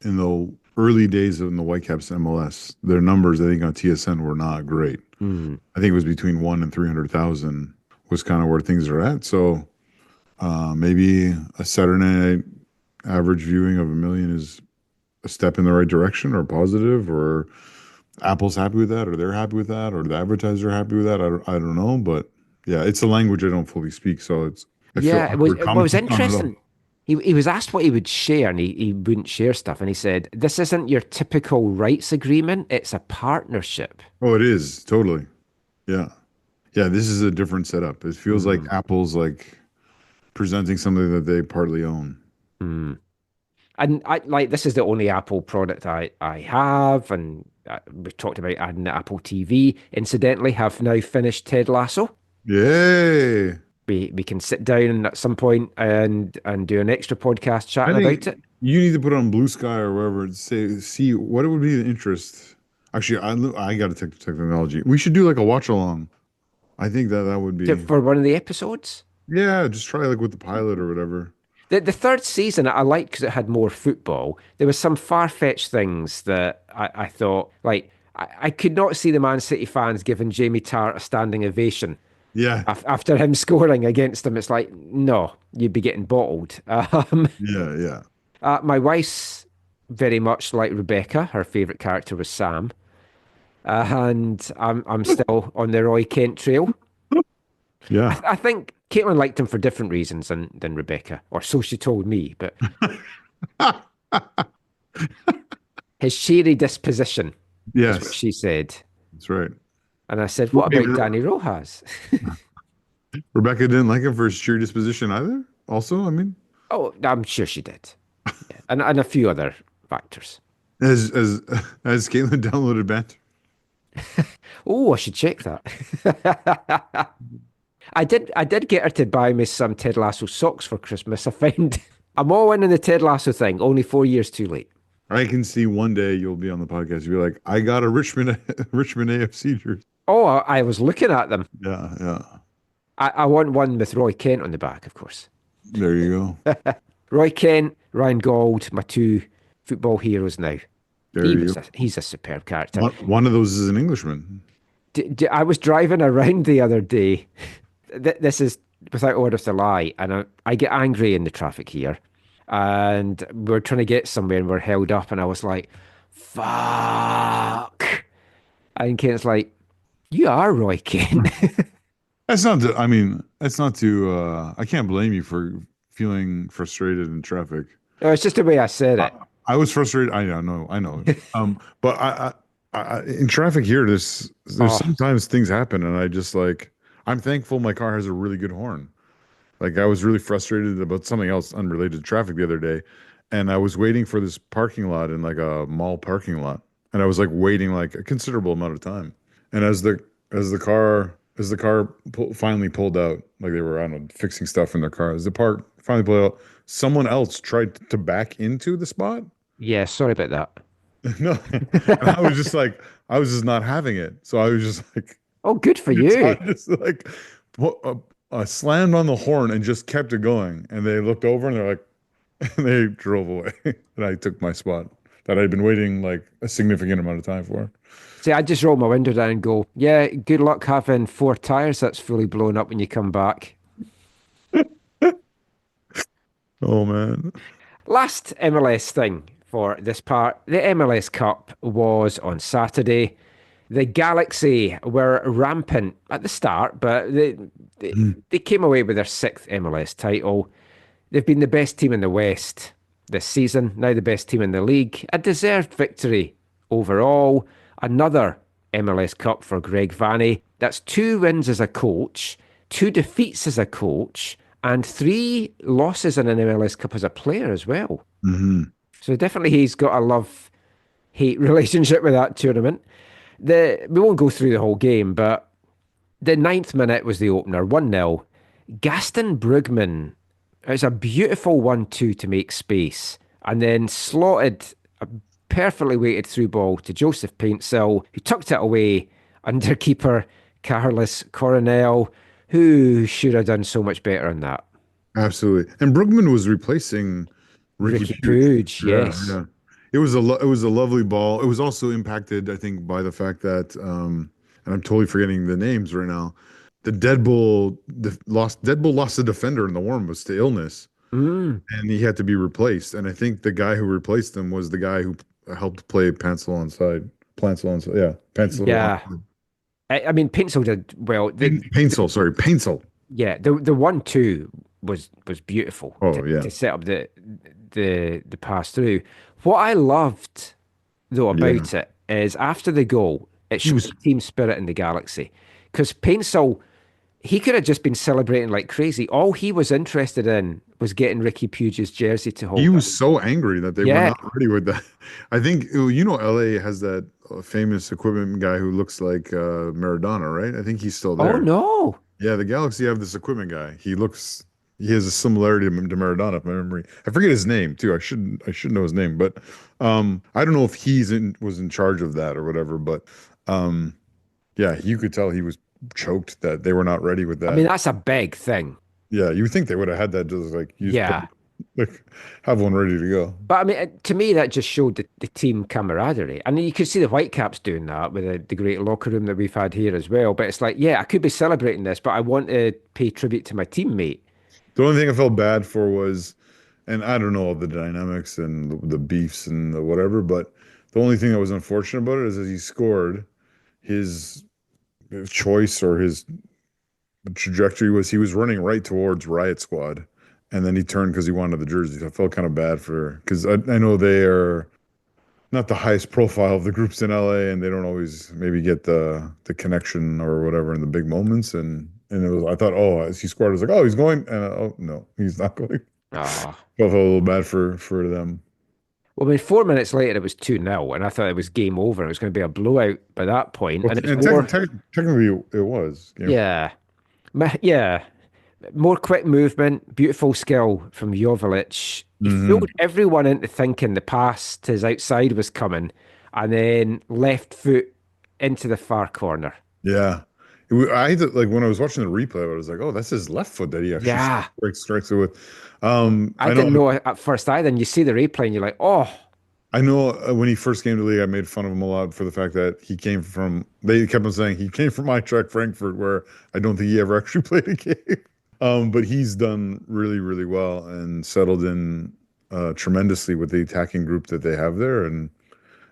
S4: in the early days of the Whitecaps MLS, their numbers, I think on TSN were not great.
S3: Mm.
S4: I think it was between 1 and 300,000 was kind of where things are at. So maybe a Saturday night average viewing of 1 million is a step in the right direction, or positive, or Apple's happy with that, or they're happy with that, or the advertisers are happy with that. I don't know, but yeah, it's a language I don't fully speak, so I feel
S3: Yeah,
S4: awkward
S3: it was
S4: commenting on it all.
S3: interesting. He was asked what he would share, and he wouldn't share stuff. And he said, "This isn't your typical rights agreement; it's a partnership."
S4: Oh, it is totally. Yeah, yeah. This is a different setup. It feels like
S3: Mm.
S4: Apple's like presenting something that they partly own.
S3: Mm. And I like this is the only Apple product I have, and we've talked about adding the Apple TV. Incidentally, have now finished Ted Lasso.
S4: Yay!
S3: We can sit down at some point and do an extra podcast
S4: I
S3: chatting
S4: think
S3: about it.
S4: you need to put it on Blue Sky or wherever and see what it would be the interest. Actually, I got to take the technology. We should do like a watch along. I think that would be
S3: For one of the episodes.
S4: yeah. Just try like with the pilot or whatever.
S3: The third season I liked because it had more football. There was some far-fetched things that I thought, like, I could not see the Man City fans giving Jamie Tartt a standing ovation
S4: Yeah,
S3: after him scoring against them. It's like, no, you'd be getting bottled.
S4: yeah.
S3: My wife's very much like Rebecca. Her favourite character was Sam. And I'm still on the Roy Kent trail.
S4: Yeah.
S3: I think Caitlin liked him for different reasons than Rebecca, or so she told me. But his cheery disposition is what
S4: Yes,
S3: she said.
S4: that's right.
S3: And I said, what
S4: Wait,
S3: about Danny Rojas?
S4: Rebecca didn't like him for his cheery disposition either. Also, I mean,
S3: Oh, I'm sure she did. Yeah. And a few other factors.
S4: as Caitlin downloaded Banter.
S3: Oh, I should check that. I did get her to buy me some Ted Lasso socks for Christmas. I find I'm all in on the Ted Lasso thing, only 4 years too late.
S4: I can see one day you'll be on the podcast. You'll be like, I got a Richmond AFC jersey.
S3: Oh, I was looking at them.
S4: Yeah.
S3: I want one with Roy Kent on the back, of course.
S4: There you go.
S3: Roy Kent, Ryan Gauld, my two football heroes now.
S4: There you go.
S3: He's a superb character.
S4: One of those is an Englishman.
S3: I was driving around the other day. This is without orders to lie, and I get angry in the traffic here. And we're trying to get somewhere and we're held up, and I was like, fuck. And Kent's like, you are Roy Kent.
S4: That's not to, I can't blame you for feeling frustrated in traffic.
S3: No, it's just the way I said it.
S4: I was frustrated. I know. But I in traffic here, there's sometimes things happen, and I just like, I'm thankful my car has a really good horn. Like, I was really frustrated about something else unrelated to traffic the other day, and I was waiting for this parking lot in like a mall parking lot, and I was like waiting like a considerable amount of time. And as the car finally pulled out, like they were, I don't know, fixing stuff in their car. As the car finally pulled out, someone else tried to back into the spot.
S3: Yeah, sorry about that.
S4: No, and I was just not having it. So I was just like,
S3: Oh, good for
S4: so
S3: you.
S4: I just like slammed on the horn and just kept it going. And they looked over and they're like, and they drove away. And I took my spot that I'd been waiting like a significant amount of time for.
S3: See, I just roll my window down and go, yeah, good luck having 4 tires that's fully blown up when you come back.
S4: Oh, man.
S3: Last MLS thing for this part, the MLS Cup was on Saturday. The Galaxy were rampant at the start, but they came away with their 6th MLS title. They've been the best team in the West this season, now the best team in the league. A deserved victory overall. Another MLS Cup for Greg Vanney. That's 2 wins as a coach, 2 defeats as a coach, and 3 losses in an MLS Cup as a player as well.
S4: Mm-hmm.
S3: So definitely he's got a love-hate relationship with that tournament. We won't go through the whole game, but the 9th minute was the opener, 1-0. Gaston Brugman, it's a beautiful 1-2 to make space, and then slotted a perfectly weighted through ball to Joseph Paintsil, who tucked it away under keeper Carlos Coronel, who should have done so much better on that.
S4: Absolutely. And Brugman was replacing
S3: Ricky Puig, yes.
S4: Yeah. It was a lovely ball. It was also impacted, I think, by the fact that, and I'm totally forgetting the names right now. The Deadpool lost a defender in the warm-ups to illness, and he had to be replaced. And I think the guy who replaced him was the guy who helped play Paintsil onside. Paintsil.
S3: Yeah. I mean, Paintsil did well.
S4: Paintsil.
S3: Yeah, the 1-2 was beautiful. To set up the pass through. What I loved though about it is after the goal, it shows team spirit in the Galaxy, because Paintsil, he could have just been celebrating like crazy. All he was interested in was getting Ricky Puig's jersey to hold.
S4: He was so angry that they were not ready with that. I think, LA has that famous equipment guy who looks like Maradona, right? I think he's still there.
S3: Oh, no.
S4: Yeah, the Galaxy have this equipment guy. He has a similarity to Maradona, if my memory. I forget his name too. I should know his name, but I don't know if was in charge of that or whatever. But yeah, you could tell he was choked that they were not ready with that.
S3: I mean, that's a big thing.
S4: Yeah, you would think they would have had that just like like have one ready to go.
S3: But I mean, to me, that just showed the team camaraderie. And you could see the Whitecaps doing that with the great locker room that we've had here as well. But it's like, yeah, I could be celebrating this, but I want to pay tribute to my teammate.
S4: The only thing I felt bad for was, and I don't know all the dynamics and the beefs and the whatever, but the only thing that was unfortunate about it is as he scored, his choice or his trajectory was he was running right towards Riot Squad, and then he turned because he wanted the jerseys. I felt kind of bad for because I know they are not the highest profile of the groups in LA, and they don't always maybe get the connection or whatever in the big moments. And it was I thought, oh, as he scored, I was like, oh, he's going, and oh no, he's not going.
S3: Ah.
S4: Felt a little bad for them.
S3: Well, I mean, 4 minutes later, it was 2-0, and I thought it was game over. It was going to be a blowout by that point.
S4: Well,
S3: And
S4: and
S3: it's more,
S4: technically, it was.
S3: yeah, yeah, more quick movement, beautiful skill from Joveljic. He fooled everyone into thinking the pass to his outside was coming, and then left foot into the far corner.
S4: Yeah. I like when I was watching the replay, I was like, "Oh, that's his left foot that he actually
S3: Yeah.
S4: strikes it with."
S3: I didn't know at first either. And you see the replay, and you're like, "Oh,
S4: I know when he first came to the league, I made fun of him a lot for the fact that he came from. They kept on saying he came from Eintracht Frankfurt, where I don't think he ever actually played a game. But he's done really, really well and settled in tremendously with the attacking group that they have there, and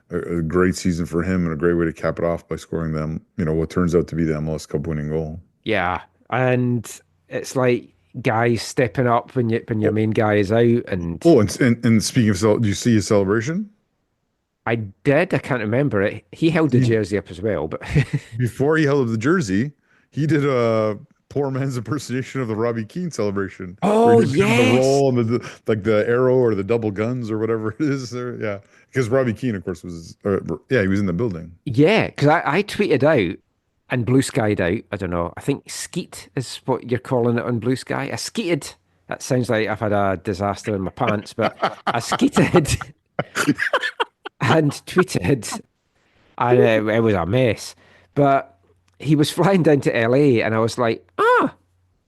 S4: a great season for him and a great way to cap it off by scoring them, what turns out to be the MLS Cup winning goal.
S3: yeah." And it's like guys stepping up when your main guy is out. And
S4: And speaking of, do you see his celebration?
S3: I did. I can't remember it. He held the jersey up as well, but
S4: Before he held up the jersey, he did a poor man's impersonation of the Robbie Keane celebration.
S3: Oh,
S4: where he did kind of the
S3: yes.
S4: roll and like the arrow or the double guns or whatever it is. There, yeah, because Robbie Keane, of course, was he was in the building.
S3: yeah, because I tweeted out and blue skied out. I don't know. I think skeet is what you're calling it on Blue Sky. I skeeted. That sounds like I've had a disaster in my pants, but I skeeted and tweeted, and it was a mess. But he was flying down to LA, and I was like,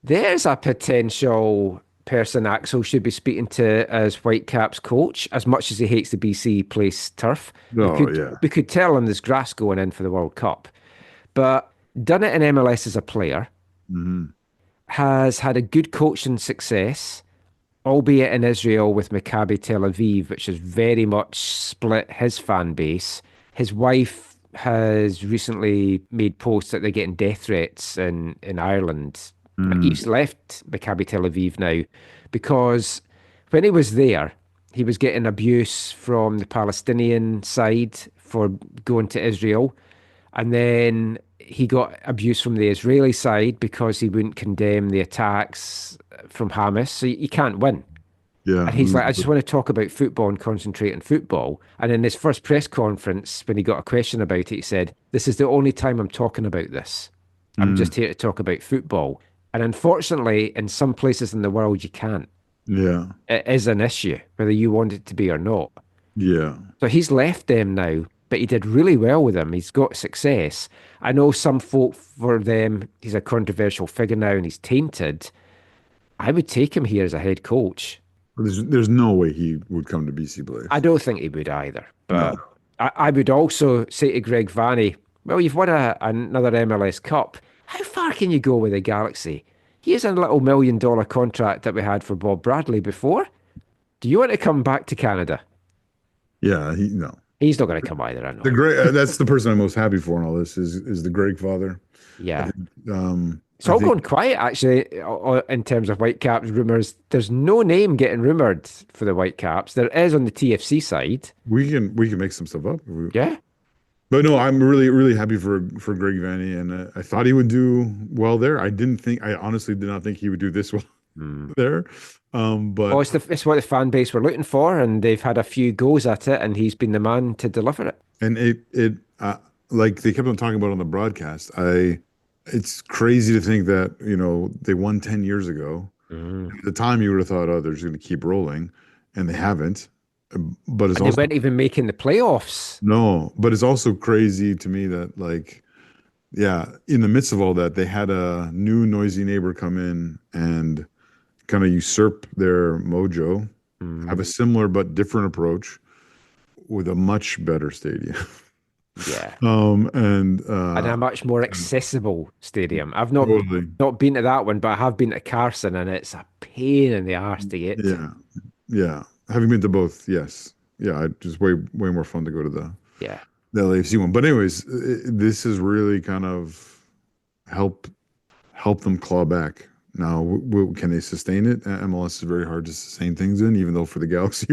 S3: there's a potential person Axel should be speaking to as Whitecaps coach, as much as he hates the BC place turf. We could tell him there's grass going in for the World Cup. But done it in MLS as a player, has had a good coaching success, albeit in Israel with Maccabi Tel Aviv, which has very much split his fan base. His wife has recently made posts that they're getting death threats in Ireland. He's left Maccabi Tel Aviv now because when he was there, he was getting abuse from the Palestinian side for going to Israel. And then he got abuse from the Israeli side because he wouldn't condemn the attacks from Hamas. So you can't win.
S4: Yeah.
S3: And he's like, I just want to talk about football and concentrate on football. And in his first press conference, when he got a question about it, he said, this is the only time I'm talking about this. I'm just here to talk about football. And unfortunately, in some places in the world, you can't.
S4: Yeah.
S3: It is an issue, whether you want it to be or not.
S4: Yeah.
S3: So he's left them now, but he did really well with them. He's got success. I know some folk, for them, he's a controversial figure now and he's tainted. I would take him here as a head coach.
S4: There's no way he would come to BC Blaze.
S3: I don't think he would either. But I would also say to Greg Vanny, well, you've won another MLS Cup. How far can you go with the Galaxy? Here's a little $1 million contract that we had for Bob Bradley before. Do you want to come back to Canada?
S4: Yeah, no.
S3: He's not going to come either, I know.
S4: That's the person I'm most happy for in all this is the Greg father.
S3: Yeah. It's all going quiet, actually, in terms of Whitecaps rumours. There's no name getting rumoured for the Whitecaps. There is on the TFC side.
S4: We can make some stuff up.
S3: Yeah.
S4: But no, I'm really, really happy for Greg Vanny, and I thought he would do well there. I honestly did not think he would do this well there. But
S3: it's what the fan base were looking for, and they've had a few goes at it, and he's been the man to deliver it.
S4: And it like they kept on talking about on the broadcast. It's crazy to think that they won 10 years ago. At the time, you would have thought, oh, they're just going to keep rolling, and they haven't. But they weren't
S3: even making the playoffs.
S4: No, but it's also crazy to me that in the midst of all that, they had a new noisy neighbor come in and kind of usurp their mojo have a similar but different approach with a much better stadium.
S3: Yeah.
S4: And
S3: a much more accessible stadium. I've not
S4: totally.
S3: not been to that one, but I have been to Carson, and it's a pain in the arse to get to.
S4: Yeah. Having been to both, yes. Yeah, just way more fun to go to the
S3: Yeah.
S4: LAFC one. But anyways, this is really kind of help them claw back. Now, can they sustain it? MLS is very hard to sustain things in, even though for the Galaxy,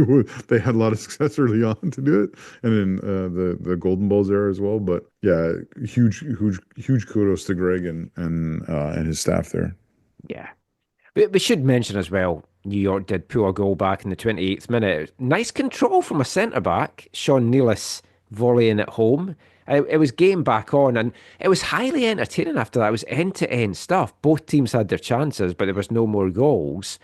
S4: they had a lot of success early on to do it, and in the Golden Balls era as well. But yeah, huge kudos to Greg and his staff there.
S3: Yeah. We should mention as well, New York did pull a goal back in the 28th minute. Nice control from a centre-back, Sean Nealis volleying at home. It was game back on, and it was highly entertaining after that. It was end-to-end stuff. Both teams had their chances, but there was no more goals.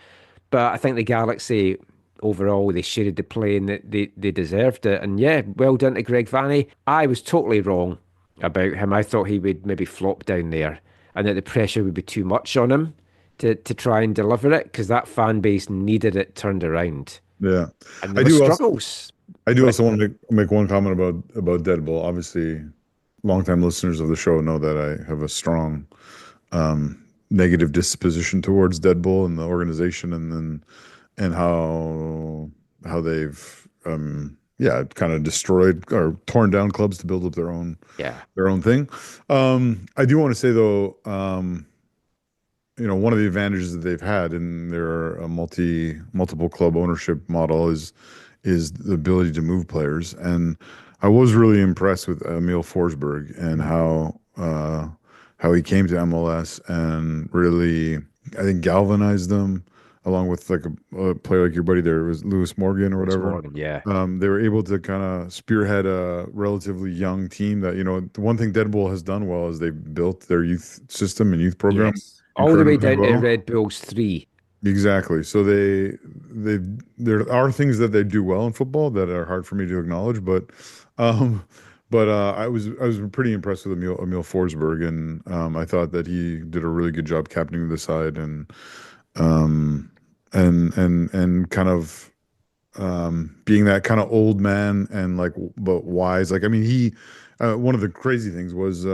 S3: But I think the Galaxy, overall, they shaded the play and they deserved it. And yeah, well done to Greg Vanney. I was totally wrong about him. I thought he would maybe flop down there and that the pressure would be too much on him to try and deliver it, because that fan base needed it turned around.
S4: Yeah.
S3: And there were struggles.
S4: I do also want to make one comment about Deadpool. Obviously, longtime listeners of the show know that I have a strong negative disposition towards Deadpool and the organization, and how they've kind of destroyed or torn down clubs to build up their own thing. I do want to say though, one of the advantages that they've had in their multiple club ownership model is the ability to move players. And I was really impressed with Emil Forsberg and how he came to MLS and really, I think, galvanized them, along with like a player like your buddy there, was Lewis Morgan or whatever.
S3: Morgan, yeah.
S4: They were able to kind of spearhead a relatively young team that, the one thing Deadpool has done well is they've built their youth system and youth program.
S3: Yes. All the way down to Red Bulls 3.
S4: Exactly. So there are things that they do well in football that are hard for me to acknowledge, but I was pretty impressed with Emil Forsberg, and I thought that he did a really good job captaining the side and kind of being that kind of old man and but wise. Like, I mean, he one of the crazy things was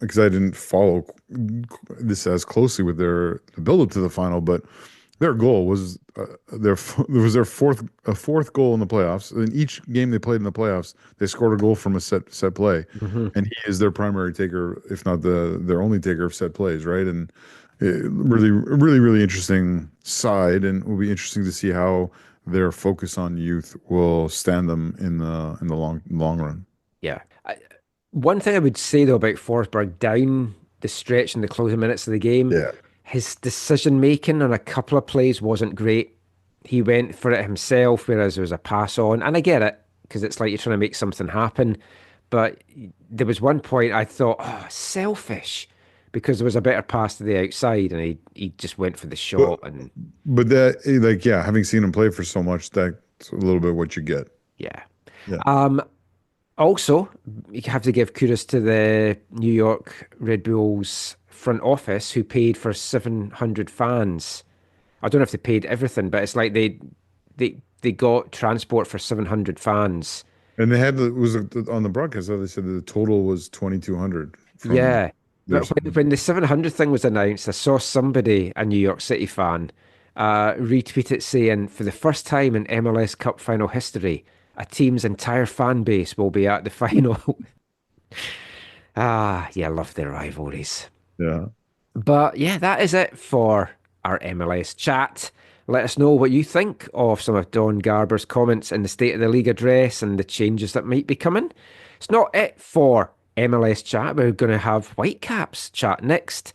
S4: because I didn't follow this as closely with the build up to the final, but their goal was their fourth goal in the playoffs. In each game they played in the playoffs, they scored a goal from a set play, and he is their primary taker, if not their only taker of set plays, right? And really interesting side, and it will be interesting to see how their focus on youth will stand them in the long run.
S3: Yeah. One thing I would say though about Forsberg down the stretch in the closing minutes of the game, his decision making on a couple of plays wasn't great. He went for it himself, whereas there was a pass on, and I get it because it's like you're trying to make something happen. But there was one point I thought, selfish, because there was a better pass to the outside, and he just went for the shot.
S4: But that, having seen him play for so much, that's a little bit what you get.
S3: Yeah. Also, you have to give kudos to the New York Red Bulls front office, who paid for 700 fans. I don't know if they paid everything, but it's like they got transport for 700 fans. And they had
S4: on the broadcast, they said the total was 2,200.
S3: Yeah. But when the 700 thing was announced, I saw somebody, a New York City fan, retweet it saying, for the first time in MLS Cup final history, a team's entire fan base will be at the final. Love their rivalries.
S4: Yeah.
S3: But yeah, that is it for our MLS chat. Let us know what you think of some of Don Garber's comments in the State of the League address and the changes that might be coming. It's not it for MLS chat. We're going to have Whitecaps chat next,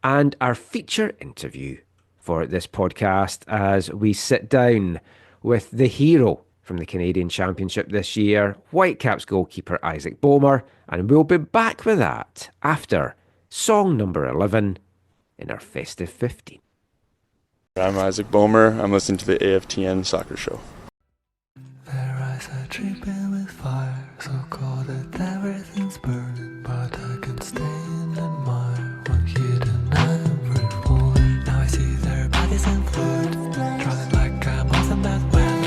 S3: and our feature interview for this podcast as we sit down with the hero from the Canadian Championship this year, Whitecaps goalkeeper Isaac Boehmer, and we'll be back with that after song number 11 in our festive 15.
S8: I'm Isaac Boehmer. I'm listening to the AFTN Soccer Show.
S9: Their eyes are dripping with fire, so cold that everything's burning, but I can stay and admire one hidden and revolt. Now I see their bodies in flood, trying like I'm awesome that way.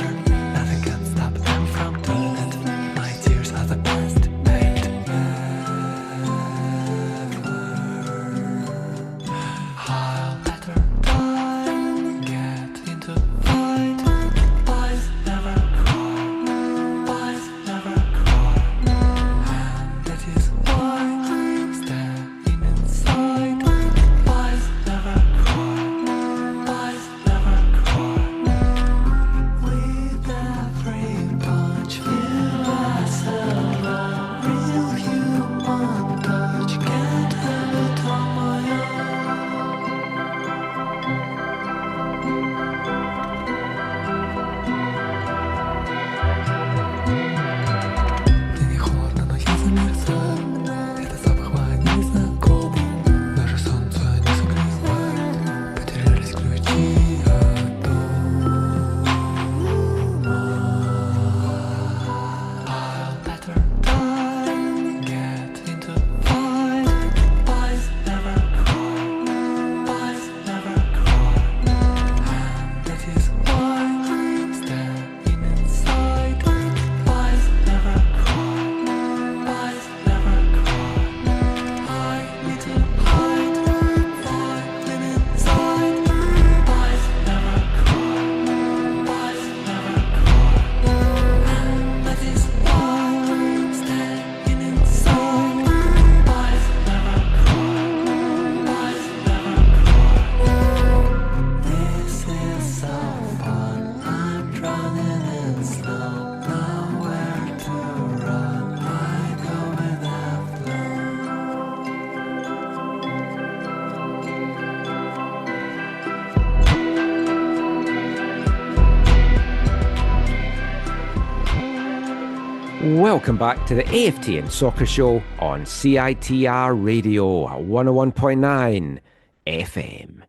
S3: Welcome back to the AFTN Soccer Show on CITR Radio 101.9 FM.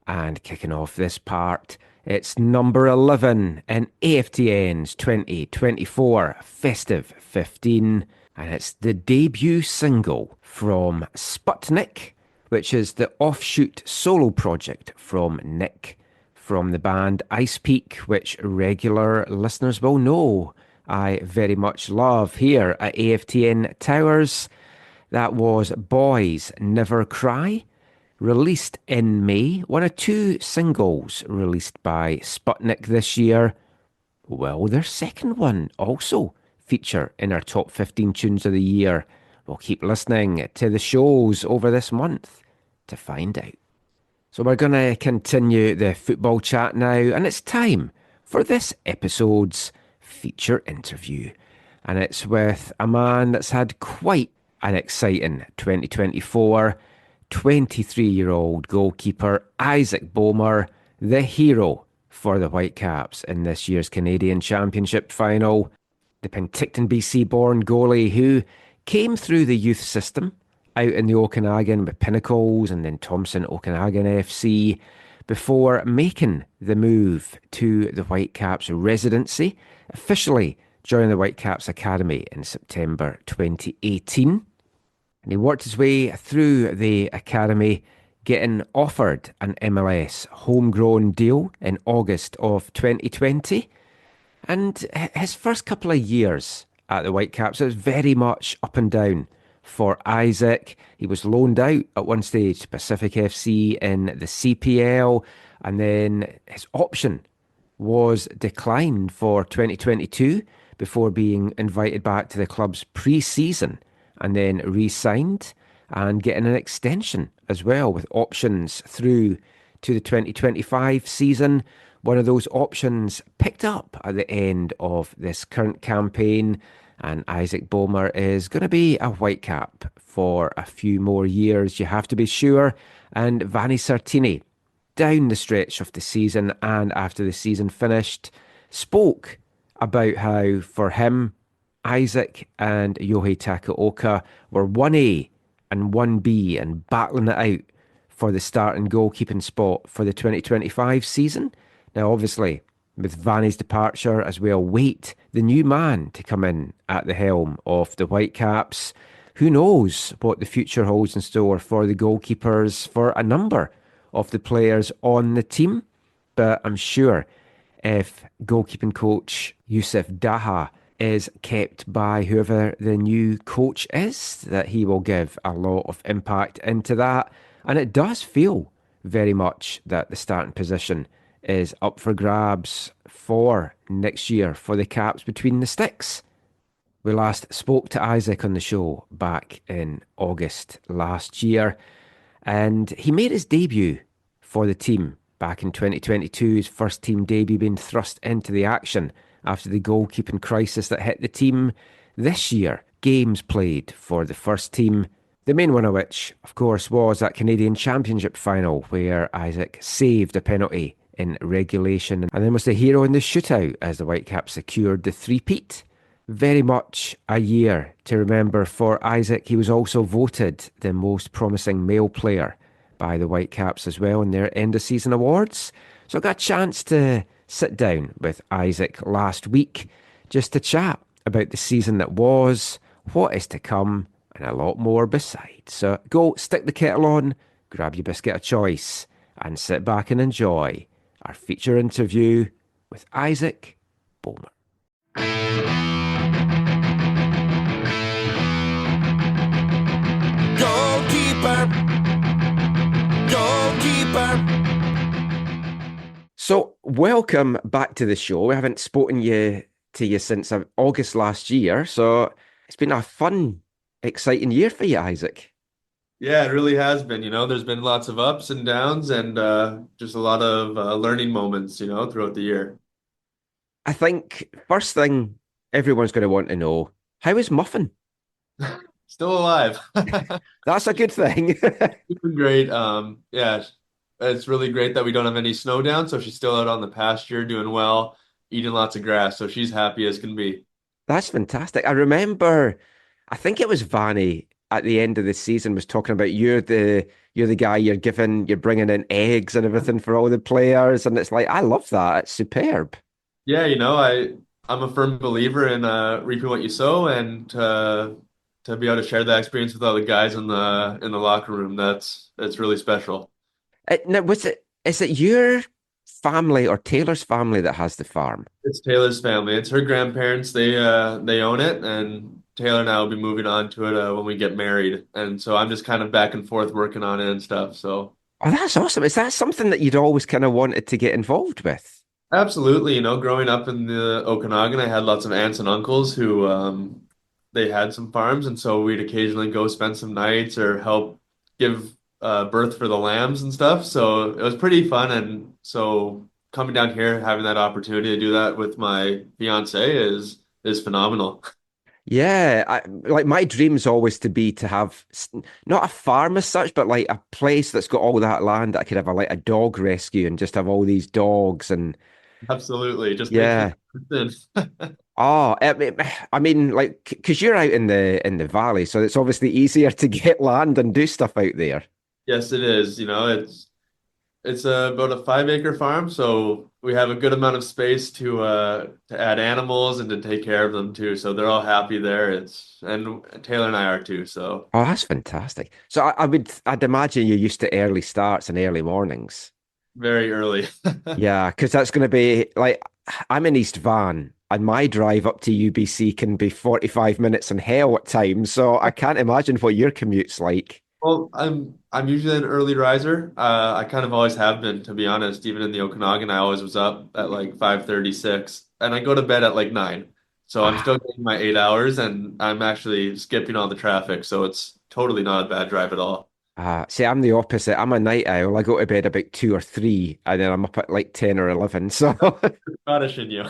S3: And kicking off this part, it's number 11 in AFTN's 2024 Festive 15. And it's the debut single from Sputnik, which is the offshoot solo project from Nick from the band Ice Peak, which regular listeners will know I very much love here at AFTN Towers. That was Boys Never Cry, released in May. One of two singles released by Sputnik this year. Will their second one also feature in our top 15 tunes of the year? We'll keep listening to the shows over this month to find out. So we're going to continue the football chat now, and it's time for this episode's feature interview. And it's with a man that's had quite an exciting 2024, 23-year-old goalkeeper Isaac Boehmer, the hero for the Whitecaps in this year's Canadian Championship final. The Penticton BC-born goalie who came through the youth system out in the Okanagan with Pinnacles and then Thompson Okanagan FC before making the move to the Whitecaps residency, officially joining the Whitecaps Academy in September 2018. And he worked his way through the academy, getting offered an MLS homegrown deal in August of 2020. And his first couple of years at the Whitecaps, it was very much up and down for Isaac. He was loaned out at one stage to Pacific FC in the CPL, and then his option was declined for 2022 before being invited back to the club's pre-season and then re-signed and getting an extension as well with options through to the 2025 season. One of those options picked up at the end of this current campaign, and Isaac Boehmer is going to be a Whitecap for a few more years, you have to be sure. And Vanni Sartini, down the stretch of the season and after the season finished, spoke about how for him, Isaac and Yohei Takaoka were 1A and 1B and battling it out for the starting goalkeeping spot for the 2025 season. Now, obviously, with Vanni's departure, as we await the new man to come in at the helm of the Whitecaps, who knows what the future holds in store for the goalkeepers, for a number of the players on the team. But I'm sure if goalkeeping coach Youssef Daha is kept by whoever the new coach is, that he will give a lot of impact into that. And it does feel very much that the starting position is up for grabs for next year for the Caps between the sticks. We last spoke to Isaac on the show back in August last year, and he made his debut for the team back in 2022, his first team debut being thrust into the action after the goalkeeping crisis that hit the team this year. Games played for the first team, the main one of which, of course, was that Canadian Championship final where Isaac saved a penalty in regulation and then was the hero in the shootout as the Whitecaps secured the three-peat. Very much a year to remember for Isaac. He was also voted the most promising male player by the Whitecaps as well in their end-of-season awards. So I got a chance to sit down with Isaac last week just to chat about the season that was, what is to come, and a lot more besides. So go stick the kettle on, grab your biscuit of choice, and sit back and enjoy our feature interview with Isaac Boehmer. Goalkeeper. So, welcome back to the show. We haven't spoken to you since August last year, so it's been a fun, exciting year for you, Isaac.
S8: Yeah, it really has been. There's been lots of ups and downs and just a lot of learning moments, throughout the year.
S3: I think first thing everyone's going to want to know, how is Muffin?
S8: Still alive.
S3: That's a good thing.
S8: Doing great. Yeah, it's really great that we don't have any snow down, so she's still out on the pasture doing well, eating lots of grass, so she's happy as can be.
S3: That's fantastic. I remember, I think it was Vanny at the end of the season was talking about you're the guy you're bringing in eggs and everything for all the players, and it's like I love that. It's superb.
S8: Yeah, I'm a firm believer in reaping what you sow, and to be able to share that experience with all the guys in the locker room, that's really special.
S3: Now, is it your family or Taylor's family that has the farm?
S8: It's Taylor's family. It's her grandparents. They own it, and Taylor and I will be moving on to it when we get married. And so I'm just kind of back and forth working on it and stuff. So
S3: Oh, that's awesome. Is that something that you'd always kind of wanted to get involved with?
S8: absolutely, growing up in the Okanagan, I had lots of aunts and uncles who they had some farms, and so we'd occasionally go spend some nights or help give birth for the lambs and stuff. So it was pretty fun, and so coming down here, having that opportunity to do that with my fiance is phenomenal.
S3: Yeah, like my dream's always to be to have not a farm as such, but like a place that's got all that land that I could have like a dog rescue and just have all these dogs and
S8: Absolutely, just make
S3: yeah.
S8: things happen.
S3: Oh, I mean, like, because you're out in the valley, so it's obviously easier to get land and do stuff out there.
S8: Yes, it is. It's about a 5 acre farm, so we have a good amount of space to add animals and to take care of them too. So they're all happy there. And Taylor and I are too. So
S3: Oh, that's fantastic. So I'd imagine you're used to early starts and early mornings.
S8: very early.
S3: Yeah, because that's going to be like I'm in East Van, and my drive up to UBC can be 45 minutes in hell at times. So I can't imagine what your commute's like.
S8: Well, I'm usually an early riser. I kind of always have been, to be honest. Even in the Okanagan, I always was up at like 5:36, and I go to bed at like 9. So I'm
S3: Ah,
S8: still getting my 8 hours, and I'm actually skipping all the traffic. So it's totally not a bad drive at all.
S3: see, I'm the opposite. I'm a night owl. I go to bed about 2 or 3, and then I'm up at like 10 or 11. So
S8: Scottish in you.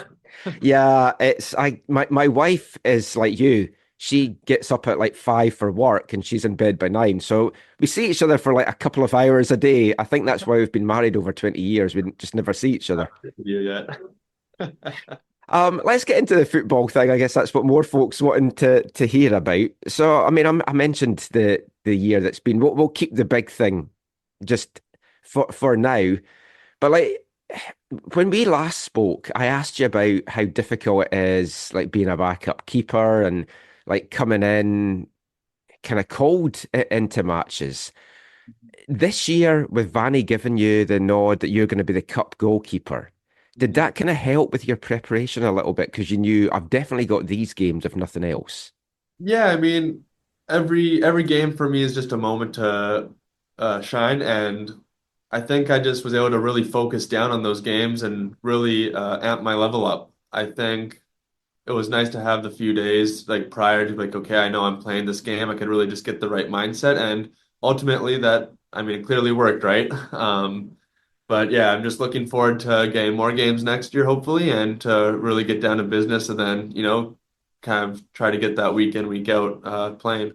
S3: yeah, it's my wife is like you. She gets up at like 5 for work and she's in bed by 9. So we see each other for like a couple of hours a day. I think that's why we've been married over 20 years. We just never see each other.
S8: You yet?
S3: Let's get into the football thing. I guess that's what more folks wanting to hear about. So, I mean, I mentioned the year that's been. We'll keep the big thing just for now. But like when we last spoke, I asked you about how difficult it is, like being a backup keeper and like coming in kind of cold into matches. This year, with Vanny giving you the nod that you're going to be the cup goalkeeper, did that kind of help with your preparation a little bit? Because you knew I've definitely got these games, if nothing else.
S8: Yeah, I mean, every game for me is just a moment to shine, and I think I just was able to really focus down on those games and really amp my level up. I think it was nice to have the few days like prior to like, okay, I know I'm playing this game. I could really just get the right mindset, and ultimately that, I mean, it clearly worked, right? But yeah, I'm just looking forward to getting more games next year, hopefully, and to really get down to business, and then kind of try to get that week in, week out playing.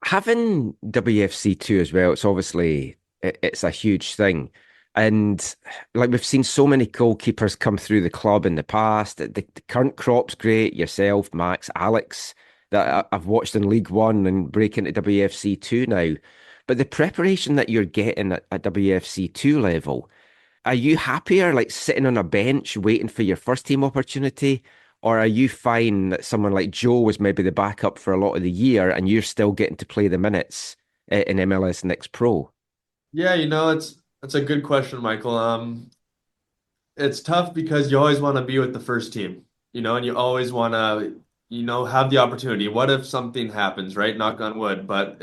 S3: Having WFC2 as well, it's obviously it's a huge thing. And like we've seen so many goalkeepers come through the club in the past. The current crop's great. Yourself, Max, Alex, that I've watched in League One and break into WFC2 now. But the preparation that you're getting at WFC2 level, are you happier like sitting on a bench waiting for your first team opportunity? Or are you fine that someone like Joe was maybe the backup for a lot of the year and you're still getting to play the minutes in MLS Next Pro?
S8: Yeah, it's a good question, Michael. It's tough because you always want to be with the first team, and you always want to, have the opportunity. What if something happens, right? Knock on wood. But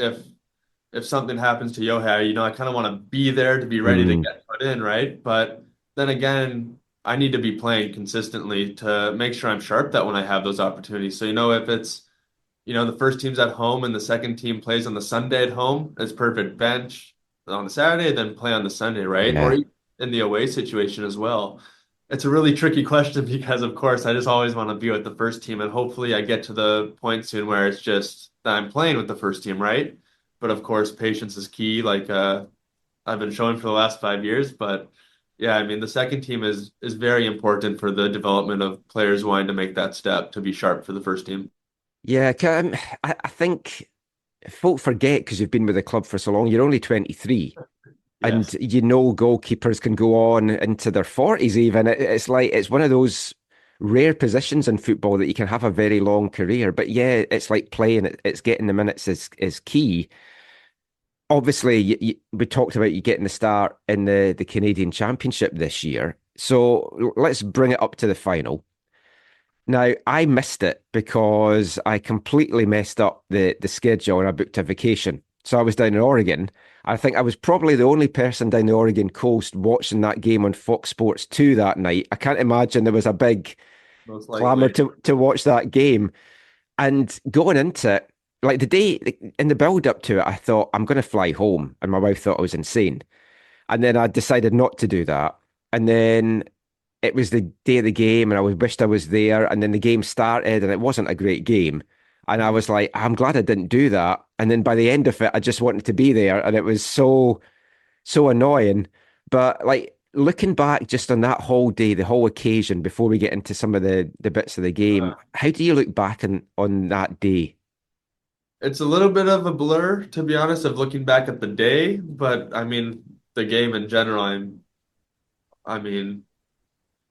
S8: if something happens to Yohei, I kind of want to be there to be ready to
S3: Mm,
S8: get put in, right? But then again, I need to be playing consistently to make sure I'm sharp that when I have those opportunities. So, if it's, the first team's at home and the second team plays on the Sunday at home, it's perfect. Bench on the Saturday, then play on the Sunday, right? Or
S3: yeah.
S8: in the away situation as well. It's a really tricky question because, of course, I just always want to be with the first team, and hopefully I get to the point soon where it's just that I'm playing with the first team, right? But of course, patience is key, like I've been showing for the last 5 years. But Yeah, I mean, the second team is very important for the development of players wanting to make that step to be sharp for the first team.
S6: Yeah, I think folk forget because you've been with the club for so long. You're only 23, and
S8: Yes.
S6: goalkeepers can go on into their 40s even. It's like it's one of those rare positions in football that you can have a very long career. But yeah, it's like playing. It's getting the minutes is key. Obviously, we talked about you getting the start in the Canadian Championship this year. So let's bring it up to the final. Now, I missed it because I completely messed up the schedule and I booked a vacation. So I was down in Oregon. I think I was probably the only person down the Oregon coast watching that game on Fox Sports 2 that night. I can't imagine there was a big
S8: Most
S6: clamour
S8: likely.
S6: to watch that game. And going into it, like the day in the build up to it, I thought I'm going to fly home. And my wife thought I was insane. And then I decided not to do that. And then it was the day of the game and wished I was there. And then the game started and it wasn't a great game. And I was like, I'm glad I didn't do that. And then by the end of it, I just wanted to be there. And it was so annoying. But like looking back just on that whole day, the whole occasion, before we get into some of the bits of the game, how do you look back on that day?
S8: It's a little bit of a blur, to be honest, of looking back at the day, but I mean, the game in general, I mean,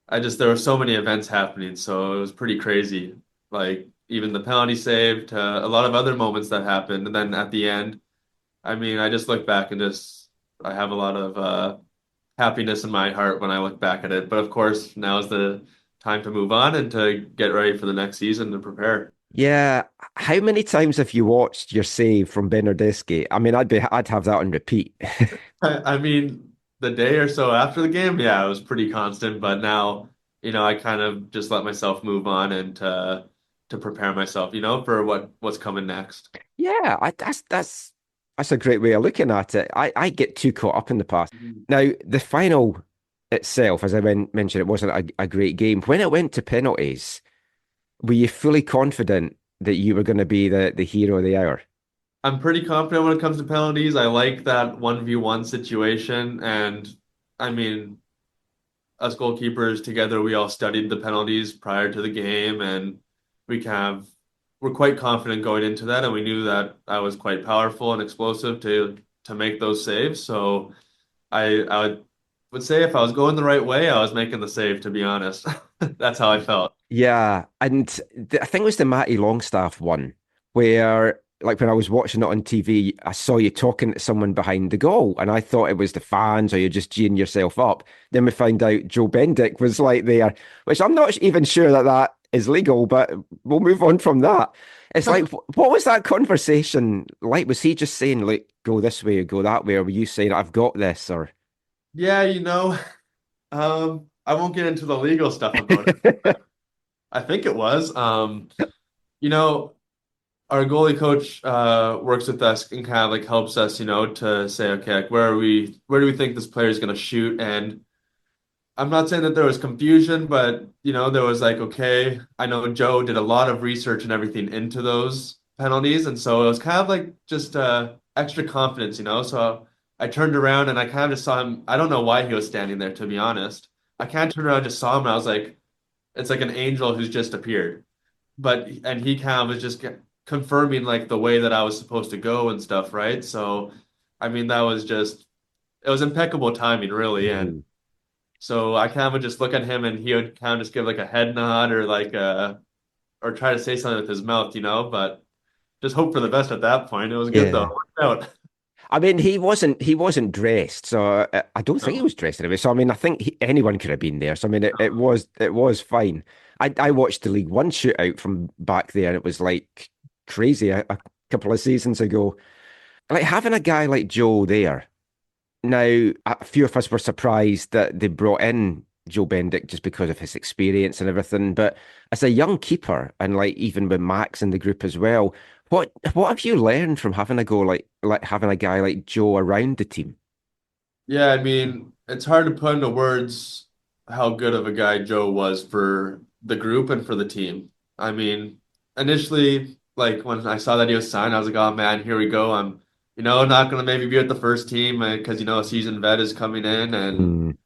S8: there were so many events happening, so it was pretty crazy. Like even the penalty save to a lot of other moments that happened. And then at the end, I mean, I just look back and I have a lot of happiness in my heart when I look back at it. But of course, now is the time to move on and to get ready for the next season to prepare.
S6: Yeah. How many times have you watched your save from Bernardeschi? I mean, I'd have that on repeat.
S8: I mean, the day or so after the game, yeah, it was pretty constant. But now, I kind of just let myself move on and to prepare myself, for what's coming next.
S6: Yeah, that's a great way of looking at it. I get too caught up in the past.
S8: Mhm.
S6: Now, the final itself, as I mentioned, it wasn't a great game. When it went to penalties, were you fully confident that you were going to be the hero of the hour?
S8: I'm pretty confident when it comes to penalties. I like that 1v1 situation. And I mean, us goalkeepers together, we all studied the penalties prior to the game, and we're quite confident going into that, and we knew that I was quite powerful and explosive to make those saves. So I would say if I was going the right way, I was making the save, to be honest. That's how I felt.
S6: Yeah, and I think it was the Matty Longstaff one where, like, when I was watching it on TV, I saw you talking to someone behind the goal, and I thought it was the fans or you're just geeing yourself up. Then we found out Joe Bendick was like there, which I'm not even sure that is legal, but we'll move on from that. It's like, what was that conversation like? Was he just saying, like, go this way or go that way, or were you saying, I've got this, or?
S8: Yeah, I won't get into the legal stuff about it. I think it was. You know, our goalie coach works with us and kind of like helps us, to say, okay, like where do we think this player is going to shoot? And I'm not saying that there was confusion, but there was like, okay, I know Joe did a lot of research and everything into those penalties, and so it was kind of like just extra confidence, So I turned around and I kind of just saw him. I don't know why he was standing there, to be honest. I kind of turned around, and just saw him, and I was like, it's like an angel who's just appeared. And he kind of was just confirming like the way that I was supposed to go and stuff, right? So, I mean, it was impeccable timing, really, and.
S6: Mm.
S8: So I kind of would just look at him and he would kind of just give like a head nod or or try to say something with his mouth, but just hope for the best at that point. It was good though.
S6: Yeah.
S8: It worked out.
S6: I mean, he wasn't dressed, so I don't think he
S8: No.
S6: was dressed anyway. So I mean, I think anyone could have been there. So I mean, it was fine. I watched the League One shootout from back there, and it was like crazy a couple of seasons ago. Like having a guy like Joe there. Now, a few of us were surprised that they brought in Joe Bendick just because of his experience and everything. But as a young keeper, and like even with Max in the group as well, what have you learned from having a go like having a guy like Joe around the team?
S8: Yeah, I mean, it's hard to put into words how good of a guy Joe was for the group and for the team. I mean, initially, like when I saw that he was signed, I was like, oh man, here we go. I'm, not gonna maybe be with the first team because a seasoned vet is coming in and
S6: Mm,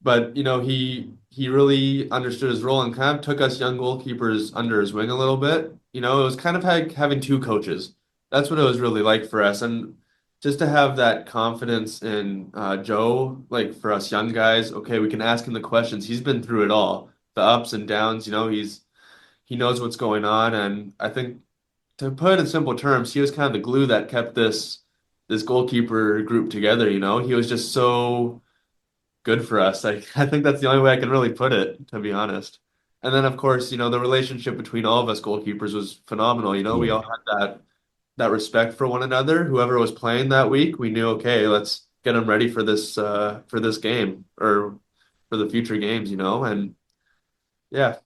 S8: but he really understood his role and kind of took us young goalkeepers under his wing a little bit. It was kind of like having two coaches. That's what it was really like for us, and just to have that confidence in Joe, like for us young guys, okay, we can ask him the questions. He's been through it all, the ups and downs. He knows what's going on, and I think to put it in simple terms, he was kind of the glue that kept this goalkeeper group together. He was just so good for us. I think that's the only way I can really put it, to be honest. And then, of course, the relationship between all of us goalkeepers was phenomenal. We
S6: Yeah.
S8: all had that respect for one another. Whoever was playing that week, we knew, okay, let's get them ready for this game or for the future games. And yeah.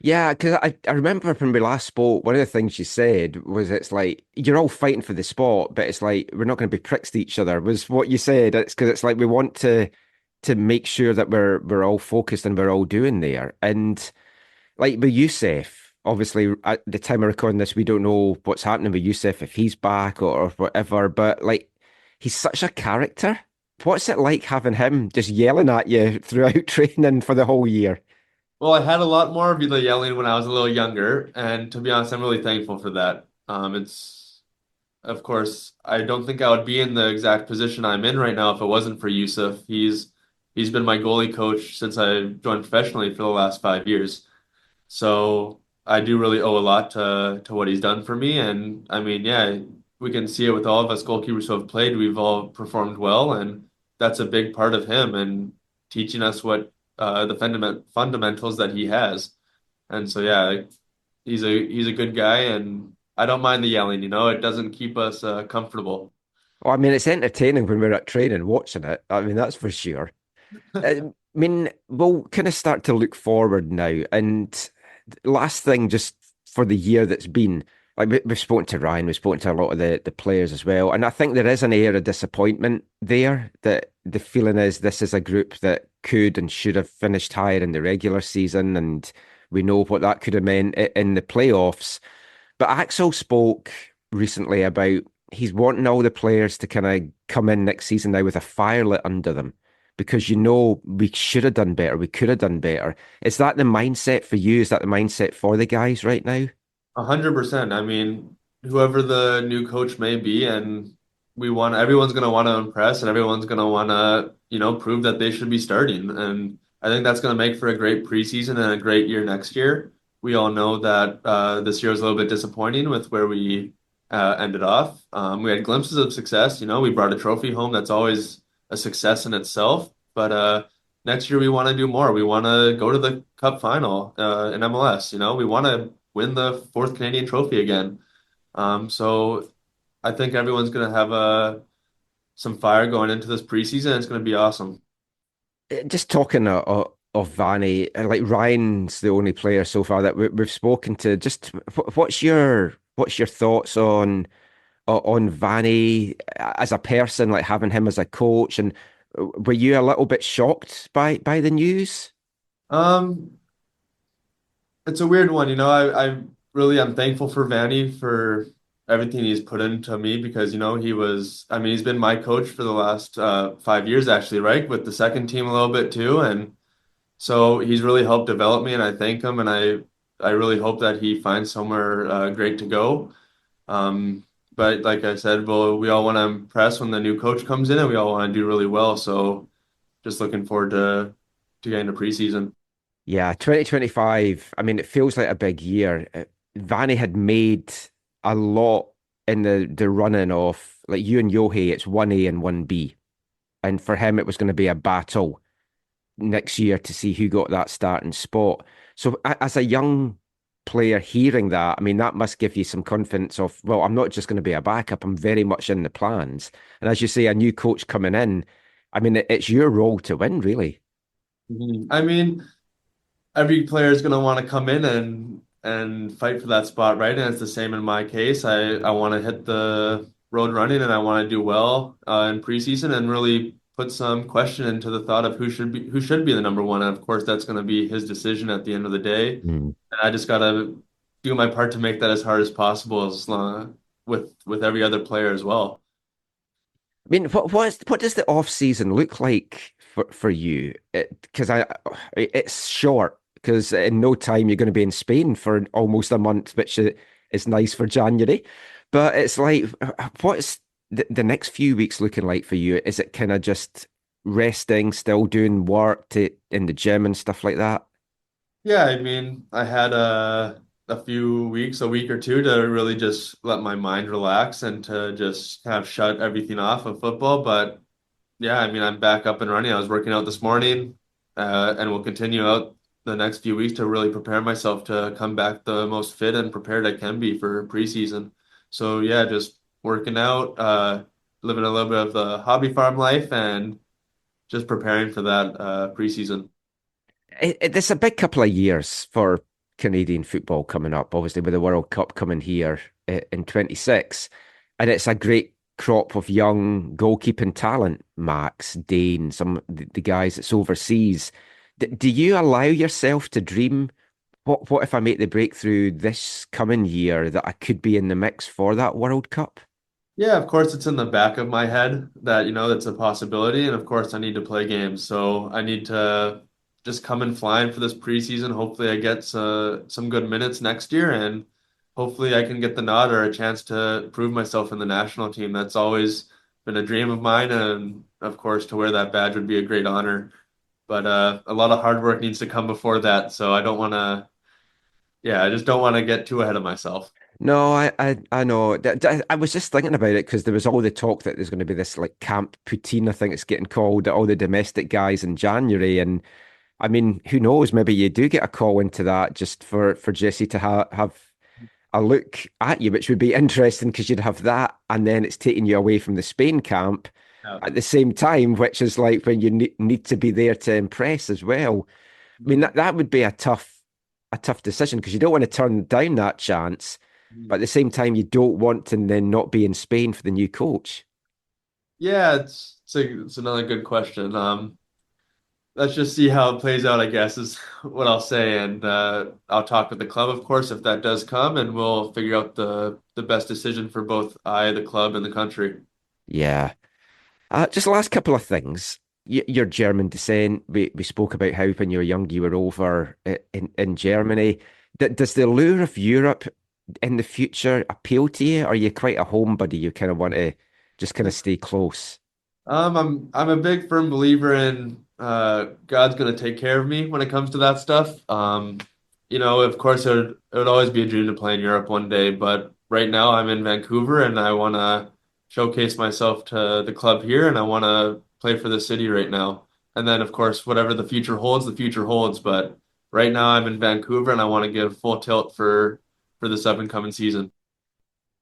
S6: Yeah, because I remember when we last spoke, one of the things you said was it's like you're all fighting for the spot, but it's like we're not going to be pricks to each other, was what you said. It's because it's like we want to make sure that we're all focused and we're all doing there. And like with Youssef, obviously at the time of recording this, we don't know what's happening with Youssef, if he's back or whatever, but like he's such a character. What's it like having him just yelling at you throughout training for the whole year?
S8: Well, I had a lot more of the yelling when I was a little younger, and to be honest, I'm really thankful for that. Of course, I don't think I would be in the exact position I'm in right now if it wasn't for Yusuf. He's been my goalie coach since I joined professionally for the last 5 years. So I do really owe a lot to what he's done for me. And I mean, yeah, we can see it with all of us goalkeepers who have played. We've all performed well, and that's a big part of him and teaching us what the fundamentals that he has. And so yeah, he's a good guy, and I don't mind the yelling. It doesn't keep us comfortable.
S6: Well, I mean, it's entertaining when we're at training watching it. I mean, that's for sure. I mean, we'll kind of start to look forward now. And last thing, just for the year that's been, like we've spoken to Ryan, we've spoken to a lot of the players as well. And I think there is an air of disappointment there that the feeling is this is a group that could and should have finished higher in the regular season. And we know what that could have meant in the playoffs. But Axel spoke recently about he's wanting all the players to kind of come in next season now with a fire lit under them because we should have done better, we could have done better. Is that the mindset for you? Is that the mindset for the guys right now?
S8: 100%. I mean, whoever the new coach may be, and everyone's going to want to impress, and everyone's going to want to, prove that they should be starting. And I think that's going to make for a great preseason and a great year next year. We all know that this year was a little bit disappointing with where we ended off. We had glimpses of success. We brought a trophy home. That's always a success in itself. But next year we want to do more. We want to go to the Cup final in MLS. We want to win the fourth Canadian trophy again. So I think everyone's going to have some fire going into this preseason. It's going to be awesome.
S6: Just talking of Vanny, like Ryan's the only player so far that we've spoken to. Just what's your thoughts on Vanny as a person, like having him as a coach, and were you a little bit shocked by the news?
S8: It's a weird one. I really am thankful for Vanny for everything he's put into me because, he's been my coach for the last 5 years actually, right? With the second team a little bit too. And so he's really helped develop me and I thank him and I really hope that he finds somewhere great to go. But like I said, we all want to impress when the new coach comes in and we all want to do really well. So just looking forward to getting to preseason.
S6: Yeah, 2025. I mean, it feels like a big year. Vanny had made a lot in the running of like you and Yohei, it's 1A and 1B. And for him, it was going to be a battle next year to see who got that starting spot. So as a young player hearing that, I mean, that must give you some confidence of, well, I'm not just going to be a backup, I'm very much in the plans. And as you say, a new coach coming in, I mean, it's your role to win, really.
S8: I mean, every player is going to want to come in and fight for that spot, right? And it's the same in my case. I want to hit the road running and I want to do well in preseason and really put some question into the thought of who should be the number one. And of course, that's going to be his decision at the end of the day. And I just got to do my part to make that as hard as possible with every other player as well.
S6: I mean, what does the off season look like for you? Because it's short, because in no time you're going to be in Spain for almost a month, which is nice for January. But it's like, what's the next few weeks looking like for you? Is it kind of just resting, still doing work in the gym and stuff like that?
S8: Yeah, I mean, I had a few weeks, a week or two to really just let my mind relax and to just kind of shut everything off of football. But yeah, I mean, I'm back up and running. I was working out this morning, and will continue out the next few weeks to really prepare myself to come back the most fit and prepared I can be for preseason. So yeah, just working out, living a little bit of the hobby farm life, and just preparing for that preseason.
S6: It's a big couple of years for Canadian football coming up, obviously with the World Cup coming here in 26. And it's a great crop of young goalkeeping talent, Max, Dane, some of the guys that's overseas. Do you allow yourself to dream, what if I make the breakthrough this coming year, that I could be in the mix for that World Cup?
S8: Yeah, of course, it's in the back of my head that, that's a possibility. And of course, I need to play games. So I need to just come in flying for this preseason. Hopefully, I get some good minutes next year, and hopefully, I can get the nod or a chance to prove myself in the national team. That's always been a dream of mine. And of course, to wear that badge would be a great honor. But a lot of hard work needs to come before that. So I don't want to, yeah, I just don't want to get too ahead of myself.
S6: No, I know. I was just thinking about it because there was all the talk that there's going to be this like Camp Poutine, I think it's getting called, all the domestic guys in January. And I mean, who knows? Maybe you do get a call into that just for Jesse to have a look at you, which would be interesting because you'd have that, and then it's taking you away from the Spain camp
S8: Yeah.
S6: at the same time, which is like when you need to be there to impress as well. I mean, that would be a tough decision because you don't want to turn down that chance, but at the same time, you don't want to then not be in Spain for the new coach.
S8: Yeah, it's another good question. Let's just see how it plays out, I guess, is what I'll say. And I'll talk with the club, of course, if that does come, and we'll figure out the best decision for both the club, and the country.
S6: Yeah. Just the last couple of things. Your German descent. We spoke about how when you were young, you were over in Germany. Does the allure of Europe in the future appeal to you? Or are you quite a homebody? You kind of want to just kind of stay close?
S8: I'm a big firm believer in God's gonna take care of me when it comes to that stuff. Of course, it would always be a dream to play in Europe one day, but right now I'm in Vancouver and I want to showcase myself to the club here, and I want to play for the city right now. And then, of course, whatever the future holds, the future holds. But right now I'm in Vancouver and I want to give full tilt for this up and coming season.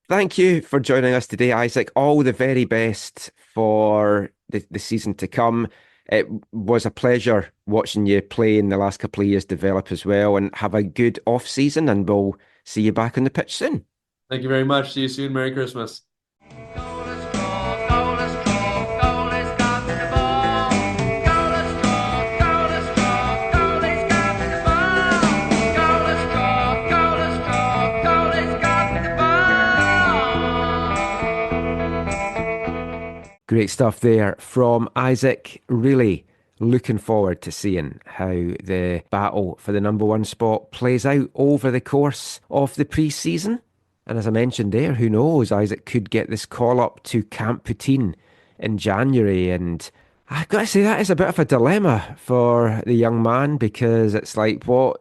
S6: Thank you for joining us today, Isaac. All the very best for the season to come. It was a pleasure watching you play in the last couple of years, develop as well, and have a good off season. And we'll see you back on the pitch soon.
S8: Thank you very much. See you soon. Merry Christmas.
S6: Great stuff there from Isaac. Really looking forward to seeing how the battle for the number one spot plays out over the course of the pre-season. And as I mentioned there, who knows, Isaac could get this call up to Camp Poutine in January. And I've got to say that is a bit of a dilemma for the young man, because it's like, what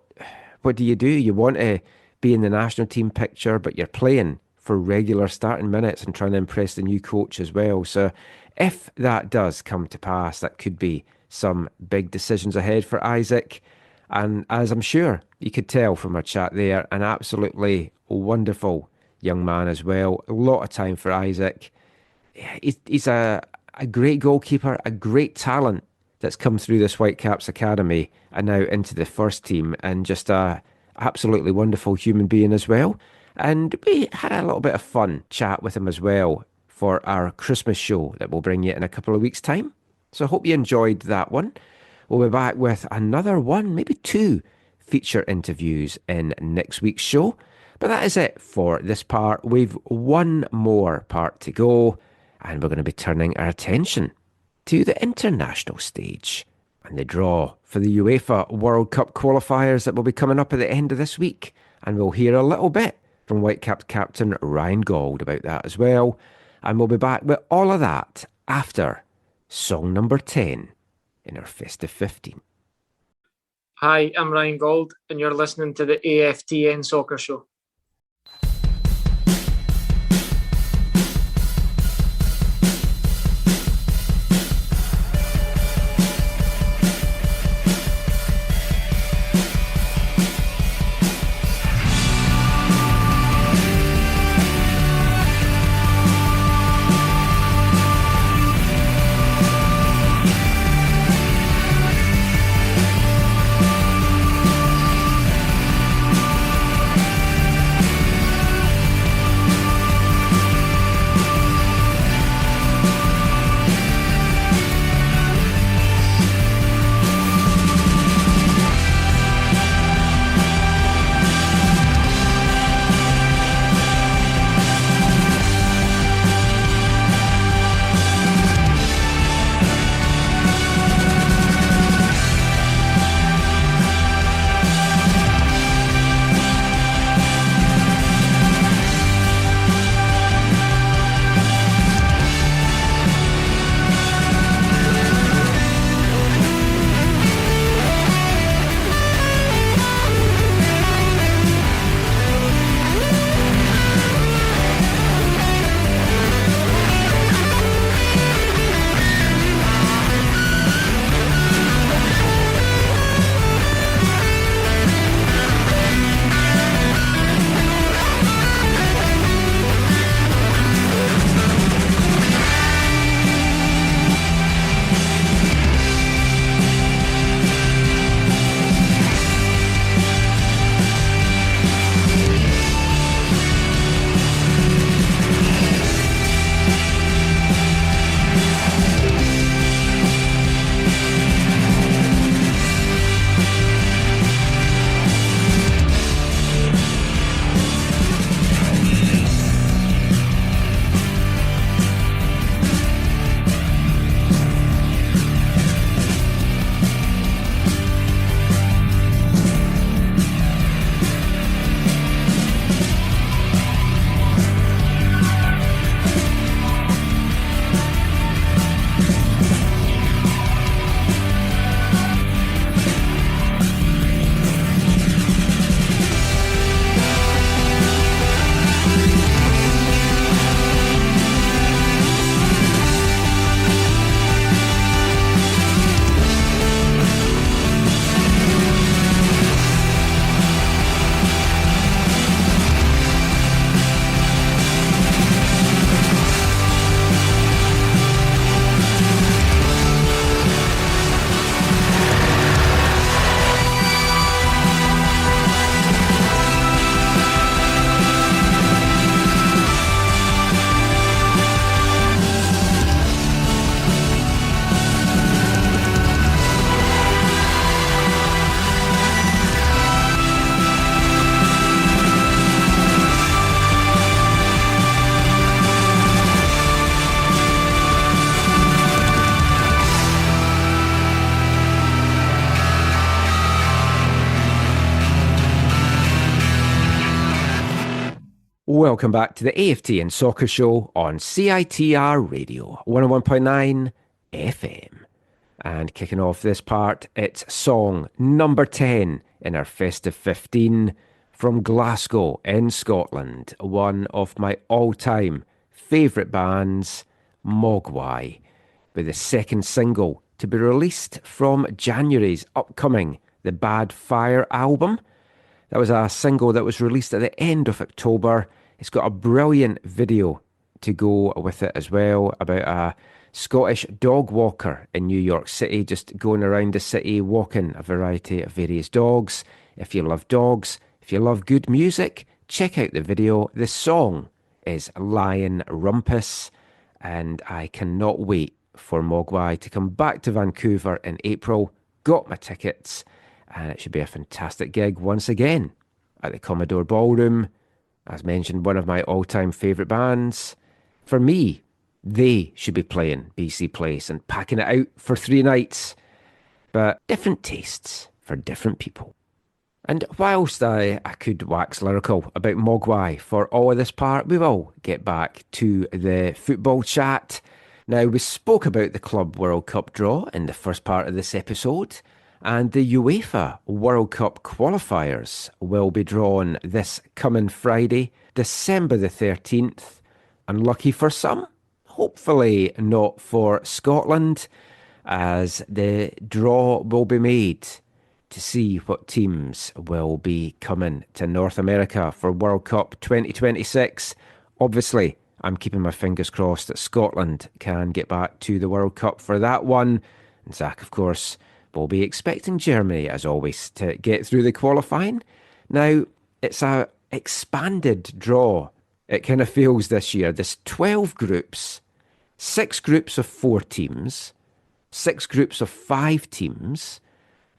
S6: do? You want to be in the national team picture, but you're playing for regular starting minutes and trying to impress the new coach as well. So if that does come to pass, that could be some big decisions ahead for Isaac. And as I'm sure you could tell from our chat there, an absolutely wonderful young man as well. A lot of time for Isaac. He's a great goalkeeper, a great talent that's come through this Whitecaps Academy and now into the first team, and just a absolutely wonderful human being as well. And we had a little bit of fun chat with him as well for our Christmas show that we'll bring you in a couple of weeks' time. So I hope you enjoyed that one. We'll be back with another one, maybe two feature interviews in next week's show. But that is it for this part. We've one more part to go, and we're going to be turning our attention to the international stage and the draw for the UEFA World Cup qualifiers that will be coming up at the end of this week. And we'll hear a little bit from Whitecaps captain Ryan Gauld about that as well. And we'll be back with all of that after song number 10 in our festive 15.
S10: Hi, I'm Ryan Gauld, and you're listening to the AFTN Soccer Show.
S6: Welcome back to the AFTN Soccer Show on CITR Radio 101.9 FM. And kicking off this part, it's song number 10 in our festive 15 from Glasgow in Scotland, one of my all-time favourite bands, Mogwai, with the second single to be released from January's upcoming The Bad Fire album. That was a single that was released at the end of October. It's got a brilliant video to go with it as well, about a Scottish dog walker in New York City, just going around the city walking a variety of various dogs. If you love dogs, if you love good music, check out the video. The song is Lion Rumpus, and I cannot wait for Mogwai to come back to Vancouver in April. Got my tickets, and it should be a fantastic gig once again at the Commodore Ballroom. As mentioned, one of my all-time favourite bands. For me,
S3: They should be playing BC Place and packing it out for 3 nights. But different tastes for different people. And whilst I could wax lyrical about Mogwai for all of this part, we will get back to the football chat. Now, we spoke about the Club World Cup draw in the first part of this episode, and the UEFA World Cup qualifiers will be drawn this coming Friday, December the 13th. Unlucky for some, hopefully not for Scotland, as the draw will be made to see what teams will be coming to North America for World Cup 2026. Obviously, I'm keeping my fingers crossed that Scotland can get back to the World Cup for that one. And Zach, of course, will be expecting Germany, as always, to get through the qualifying. Now, it's a expanded draw. It kind of feels this year. There's 12 groups, 6 groups of 4 teams, 6 groups of 5 teams,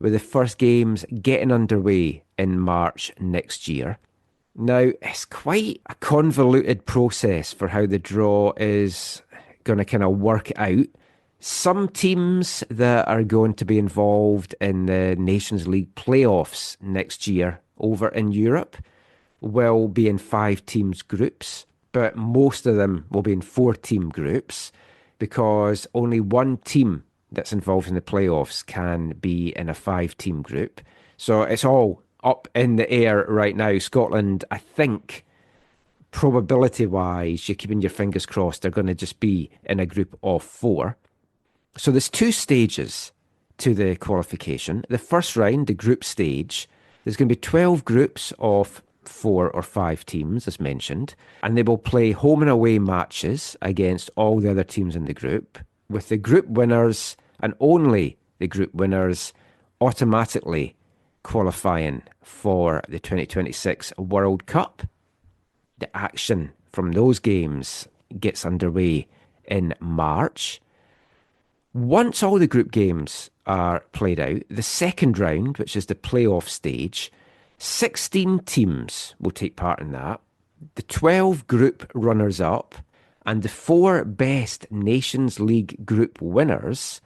S3: with the first games getting underway in March next year. Now, it's quite a convoluted process for how the draw is going to kind of work out. Some teams that are going to be involved in the Nations League playoffs next year over in Europe will be in 5 teams groups, but most of them will be in 4-team groups because only one team that's involved in the playoffs can be in a 5-team group. So it's all up in the air right now. Scotland, I think, probability-wise, you're keeping your fingers crossed, they're going to just be in a group of 4. So there's 2 stages to the qualification. The first round, the group stage, there's going to be 12 groups of 4 or 5 teams, as mentioned, and they will play home and away matches against all the other teams in the group, with the group winners and only the group winners automatically qualifying for the 2026 World Cup. The action from those games gets underway in March. Once all the group games are played out, the second round, which is the playoff stage, 16 teams will take part in that. The 12 group runners-up and the 4 best Nations League group winners,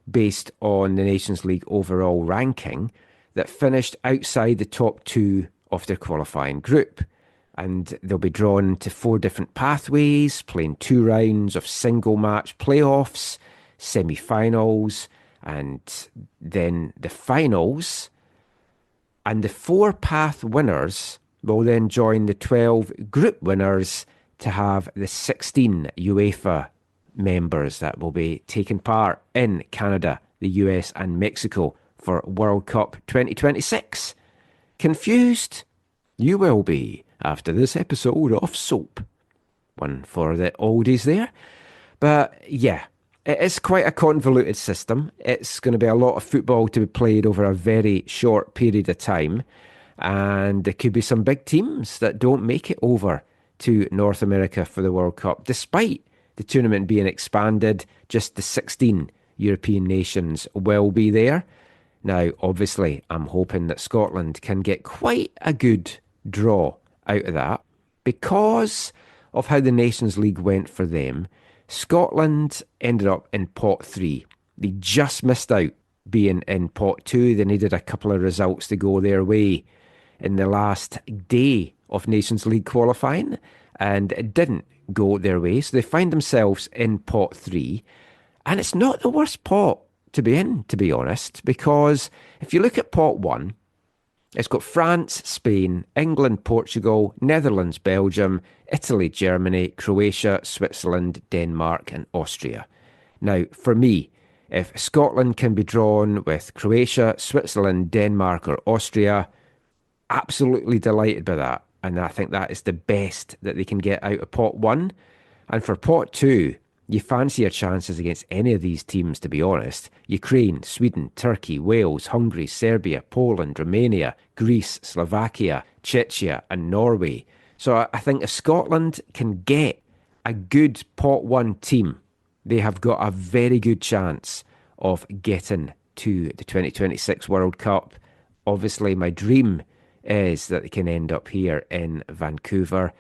S3: based on the Nations League overall ranking, that finished outside the top 2 of their qualifying group. And they'll be drawn to 4 different pathways, playing 2 rounds of single-match playoffs, semi-finals, and then the finals. And the 4 path winners will then join the 12 group winners to have the 16 UEFA members that will be taking part in Canada, the US and Mexico for World Cup 2026. Confused? You will be after this episode of Soap. One for the oldies there. But yeah, it is quite a convoluted system. It's going to be a lot of football to be played over a very short period of time. And there could be some big teams that don't make it over to North America for the World Cup, despite the tournament being expanded. Just the 16 European nations will be there. Now, obviously, I'm hoping that Scotland can get quite a good draw out of that. Because of how the Nations League went for them, Scotland ended up in pot 3. They just missed out being in pot 2. They needed a couple of results to go their way in the last day of Nations League qualifying, and it didn't go their way. So they find themselves in pot 3. And it's not the worst pot to be in, to be honest, because if you look at pot 1, it's got France, Spain, England, Portugal, Netherlands, Belgium, Italy, Germany, Croatia, Switzerland, Denmark and Austria. Now, for me, if Scotland can be drawn with Croatia, Switzerland, Denmark or Austria, absolutely delighted by that. And I think that is the best that they can get out of pot 1. And for pot 2, you fancy your chances against any of these teams, to be honest. Ukraine, Sweden, Turkey, Wales, Hungary, Serbia, Poland, Romania, Greece, Slovakia, Czechia and Norway. So I think if Scotland can get a good pot 1 team, they have got a very good chance of getting to the 2026 World Cup. Obviously, my dream is that they can end up here in Vancouver.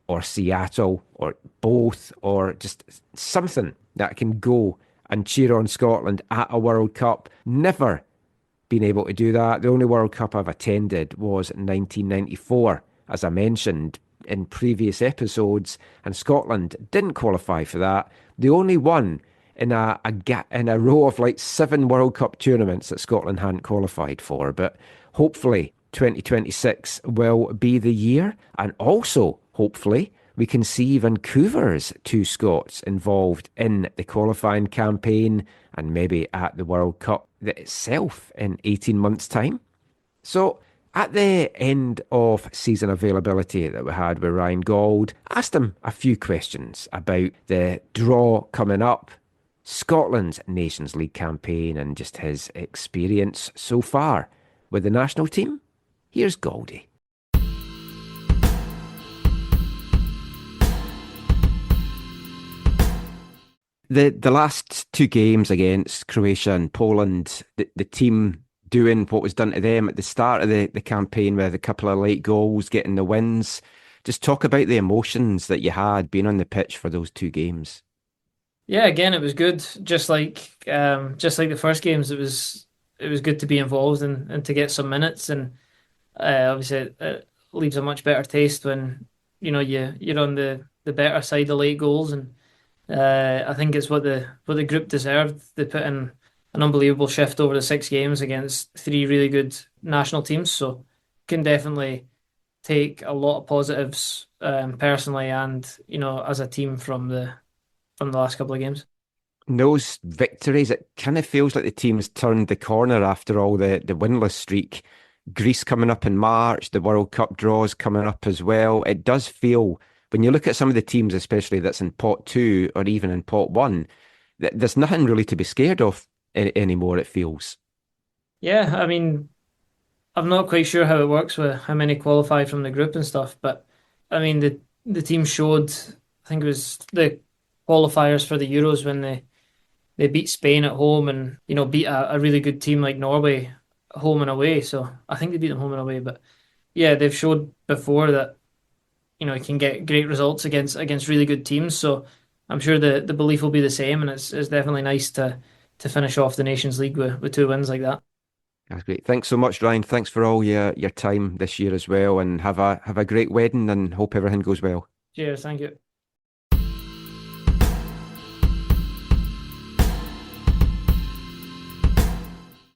S3: or Seattle or both, or just something that can go and cheer on Scotland at a World Cup. Never been able to do that. The only World Cup I've attended was 1994, as I mentioned in previous episodes, and Scotland didn't qualify for that. The only one in a row of like 7 World Cup tournaments that Scotland hadn't qualified for. But hopefully 2026 will be the year, and also hopefully we can see Vancouver's 2 Scots involved in the qualifying campaign and maybe at the World Cup itself in 18 months' time. So at the end of season availability that we had with Ryan Gauld, I asked him a few questions about the draw coming up, Scotland's Nations League campaign, and just his experience so far with the national team. Here's Gauldy. The last 2 games against Croatia and Poland, the team doing what was done to them at the start of the campaign with a couple of late goals, getting the wins. Just talk about the emotions that you had being on the pitch for those 2 games.
S10: Yeah, again, it was good. Just like the first games, it was good to be involved and to get some minutes. And obviously, it leaves a much better taste when you're on the better side of late goals. And I think it's what the group deserved. They put in an unbelievable shift over the 6 games against 3 really good national teams. So can definitely take a lot of positives personally and as a team from the last couple of games.
S3: Those victories, it kind of feels like the team's turned the corner after all the winless streak. Greece coming up in March, the World Cup draws coming up as well. It does feel, when you look at some of the teams, especially that's in pot 2 or even in pot 1, there's nothing really to be scared of anymore, it feels.
S10: Yeah, I mean, I'm not quite sure how it works with how many qualify from the group and stuff, but I mean, the team showed, I think it was the qualifiers for the Euros when they beat Spain at home and beat a really good team like Norway home and away. So I think they beat them home and away, but yeah, they've showed before that you can get great results against really good teams. So I'm sure the belief will be the same, and it's definitely nice to finish off the Nations League with 2 wins like that.
S3: That's great. Thanks so much, Ryan. Thanks for all your time this year as well, and have a great wedding, and hope everything goes well.
S10: Cheers, thank you.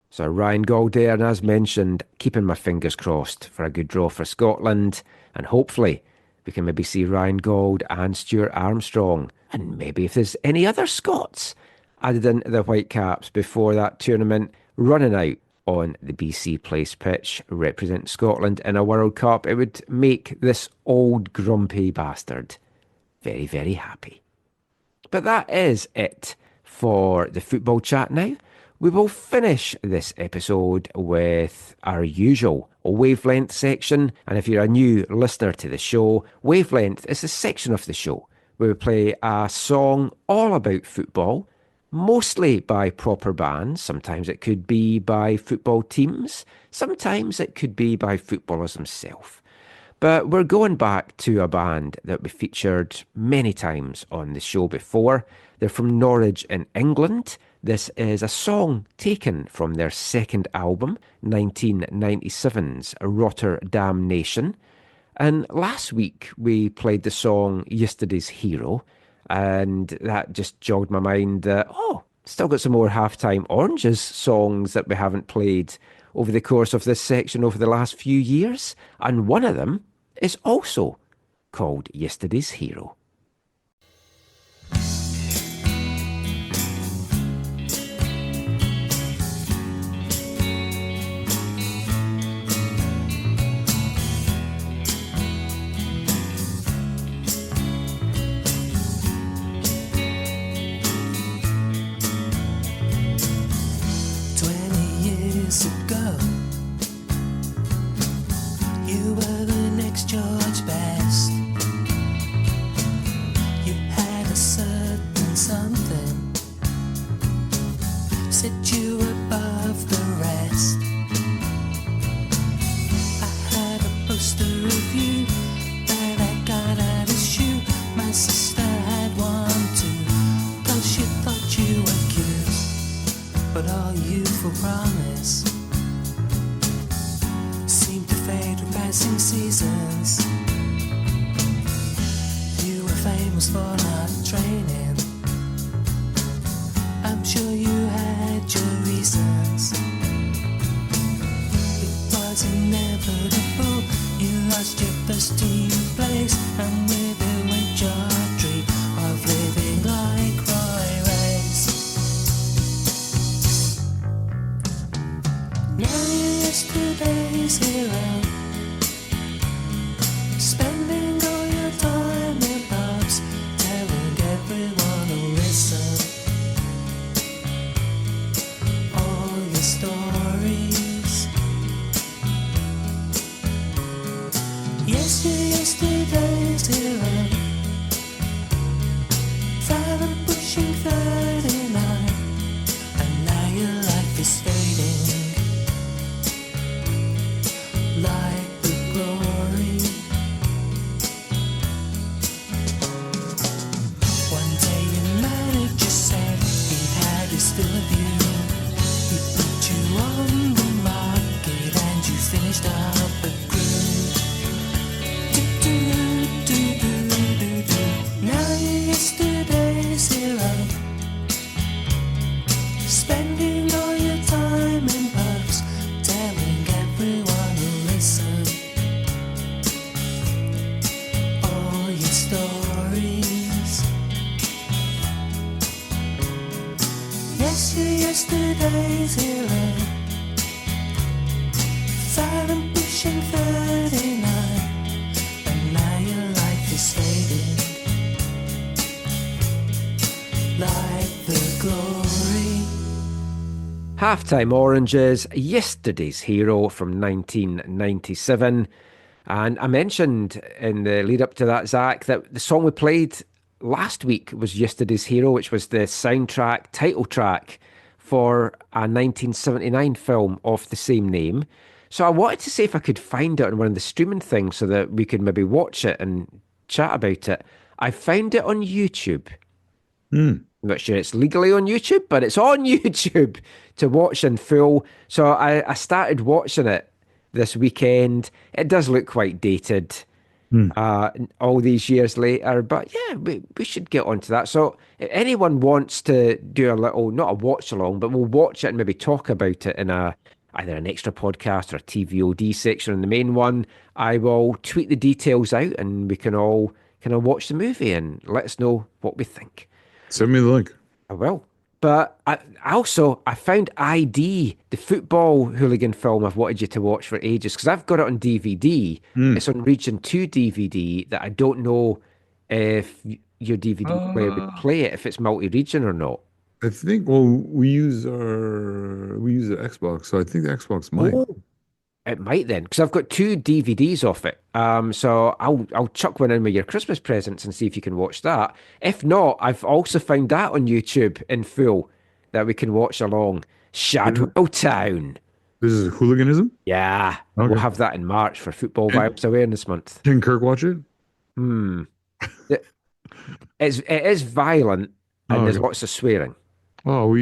S3: So Ryan Gauld there, and as mentioned, keeping my fingers crossed for a good draw for Scotland, and hopefully we can maybe see Ryan Gauld and Stuart Armstrong, and maybe if there's any other Scots added into the Whitecaps before that tournament, running out on the BC Place pitch, represent Scotland in a World Cup. It would make this old grumpy bastard very, very happy. But that is it for the football chat now. We will finish this episode with our usual Wavelength section. And if you're a new listener to the show, Wavelength is a section of the show where we play a song all about football, mostly by proper bands. Sometimes it could be by football teams. Sometimes it could be by footballers themselves. But we're going back to a band that we featured many times on the show before. They're from Norwich in England. This is a song taken from their second album, 1997's Rotterdam Nation. And last week we played the song Yesterday's Hero, and that just jogged my mind that, still got some more Halftime Oranges songs that we haven't played over the course of this section over the last few years. And one of them is also called Yesterday's Hero.
S9: Poster of you that I got at a promise seem to fade with passing seasons. You were famous for not training. I'm sure you had your reasons. It was inevitable. You lost your first team place, and with it went your dream of living like Roy Race. Now you're yesterday's hero, spending all your time in pubs, telling everyone to listen. All your stories. Yes, you're yesterday's hero, silent pushing 39, and now your life is fading like the glory. One day your manager said he had his fill of you. He put you on the market and you finished up a crew. Now you're yesterday's hero, spending all your time in pubs, telling everyone to listen. All your stories. Yes, you're yesterday's hero, silent pushing 39, and now your life is fading like the glory.
S3: Halftime Oranges, yesterday's hero from 1997. And I mentioned in the lead up to that, Zach, that the song we played last week was Yesterday's Hero, which was the soundtrack, title track for a 1979 film of the same name. So I wanted to see if I could find it on one of the streaming things so that we could maybe watch it and chat about it. I found it on YouTube. I'm not sure it's legally on YouTube, but it's on YouTube to watch in full. So I started watching it this weekend. It does look quite dated all these years later, but yeah, we should get onto that. So if anyone wants to do a little, not a watch along, but we'll watch it and maybe talk about it in either an extra podcast or a TVOD section in the main one, I will tweet the details out and we can all kind of watch the movie and let us know what we think.
S4: Send me the link.
S3: I will. But I found ID, the football hooligan film I've wanted you to watch for ages, because I've got it on DVD. It's on Region 2 DVD that I don't know if your DVD player would play it, if it's multi-region or not.
S4: I think, well, we use the Xbox, so I think the Xbox might.
S3: It might then, because I've got 2 DVDs of it. So I'll chuck one in with your Christmas presents and see if you can watch that. If not, I've also found that on YouTube in full that we can watch along. Shadwell Town.
S4: This is hooliganism?
S3: Yeah.
S4: Okay.
S3: We'll have that in March for Football Violence Awareness Month.
S4: Can Kirk watch it?
S3: It is violent and there's
S4: okay.
S3: lots of swearing.
S4: Oh,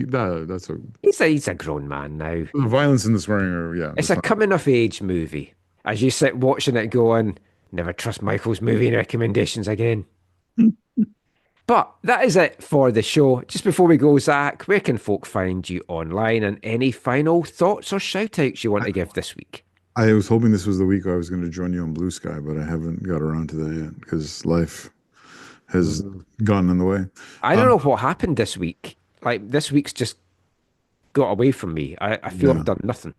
S4: that's a...
S3: He's a grown man now.
S4: The violence and the swearing are, yeah.
S3: It's a coming-of-age movie. As you sit watching it going, never trust Michael's movie recommendations again. But that is it for the show. Just before we go, Zach, where can folk find you online, and any final thoughts or shout-outs you want to give this week?
S4: I was hoping this was the week I was going to join you on Blue Sky, but I haven't got around to that yet because life has gotten in the way.
S3: I don't know what happened this week. Like, this week's just got away from me. I feel I've done nothing.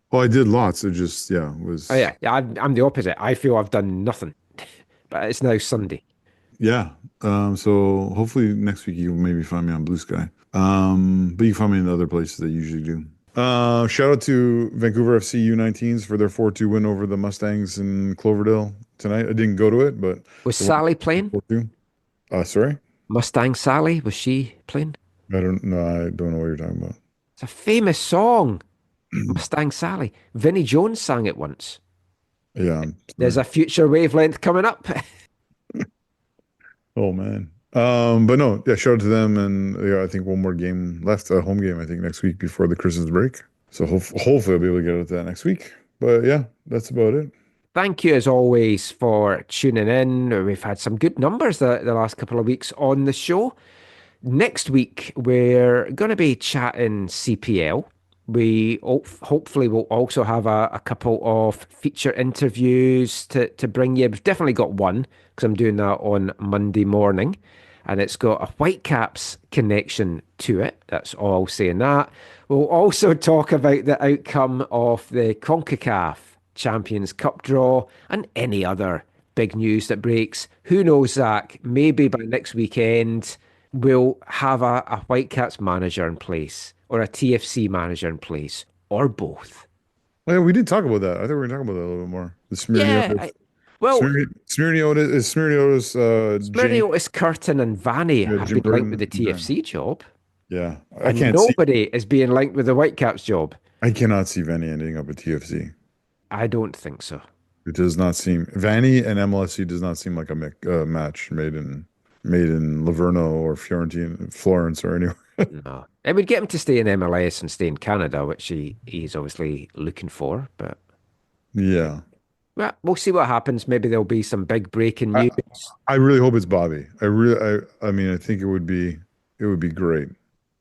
S4: Well, I did lots. It just, was...
S3: Oh, yeah. I'm the opposite. I feel I've done nothing. But it's now Sunday.
S4: Yeah. So hopefully next week you will maybe find me on Blue Sky. But you can find me in other places that you usually do. Shout out to Vancouver FC U19s for their 4-2 win over the Mustangs in Cloverdale tonight. I didn't go to it, but...
S3: Was Sally playing?
S4: 4-2. Sorry?
S3: Mustang Sally, was she playing?
S4: I don't know what you're talking about.
S3: It's a famous song. Mustang Sally. Vinnie Jones sang it once.
S4: Yeah.
S3: There's a future wavelength coming up.
S4: Oh, man. But no, yeah, shout out to them, and yeah, I think one more game left, a home game, I think next week before the Christmas break. So hopefully I'll be able to get at that next week. But yeah, that's about it.
S3: Thank you as always for tuning in. We've had some good numbers the last couple of weeks on the show. Next week, we're going to be chatting CPL. We hopefully will also have a couple of feature interviews to bring you. We've definitely got one because I'm doing that on Monday morning, and it's got a Whitecaps connection to it. That's all saying that. We'll also talk about the outcome of the CONCACAF Champions Cup draw and any other big news that breaks. Who knows, Zach? Maybe by next weekend we'll have a Whitecaps manager in place or a TFC manager in place or both.
S4: Well, yeah, we did talk about that. I think we're going to talk about that a little bit more. The Smyrniotis.
S3: Smyrniotis, Curtin and Vanny have been linked with the TFC job.
S4: Yeah.
S3: Nobody is being linked with the Whitecaps job.
S4: I cannot see Vanny ending up at TFC.
S3: I don't think so.
S4: It does not seem Vanny and MLSC does not seem like a match made in Livorno or Florence or anywhere.
S3: No, it would get him to stay in MLS and stay in Canada, which he's obviously looking for. But
S4: yeah,
S3: well, we'll see what happens. Maybe there'll be some big breaking news.
S4: I really hope it's Bobby. I mean, I think it would be great.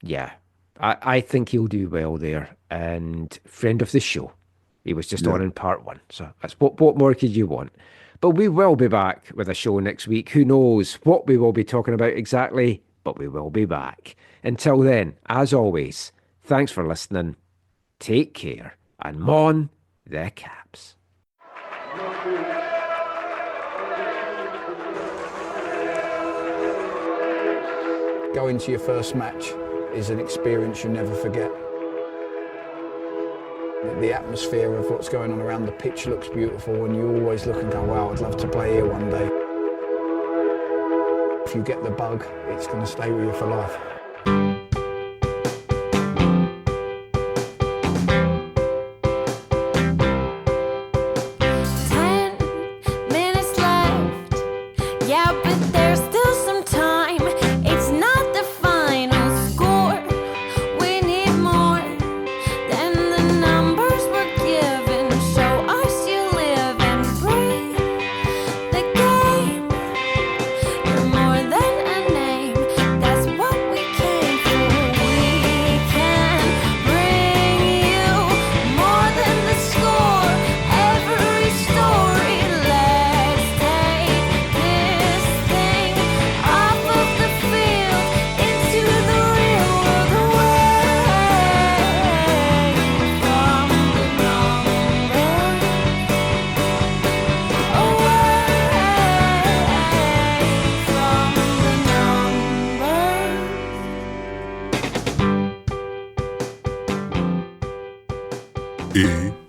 S3: Yeah, I think he'll do well there. And friend of the show. He was just on in part 1. So that's what more could you want? But we will be back with a show next week. Who knows what we will be talking about exactly, but we will be back. Until then, as always, thanks for listening. Take care and mon the Caps.
S11: Going to your first match is an experience you never forget. The atmosphere of what's going on around the pitch looks beautiful, and you always look and go, wow, I'd love to play here one day. If you get the bug, it's going to stay with you for life.
S2: 10 minutes left. Yeah, but there's still some time. It's not the final score. We need more than the numbers we're given. Show us you live and breathe the game. You're more than a name. That's what we came for. We can bring you more than the score. Every story. Let's take this thing off of the field into the real world, away from the numbers, away from the numbers.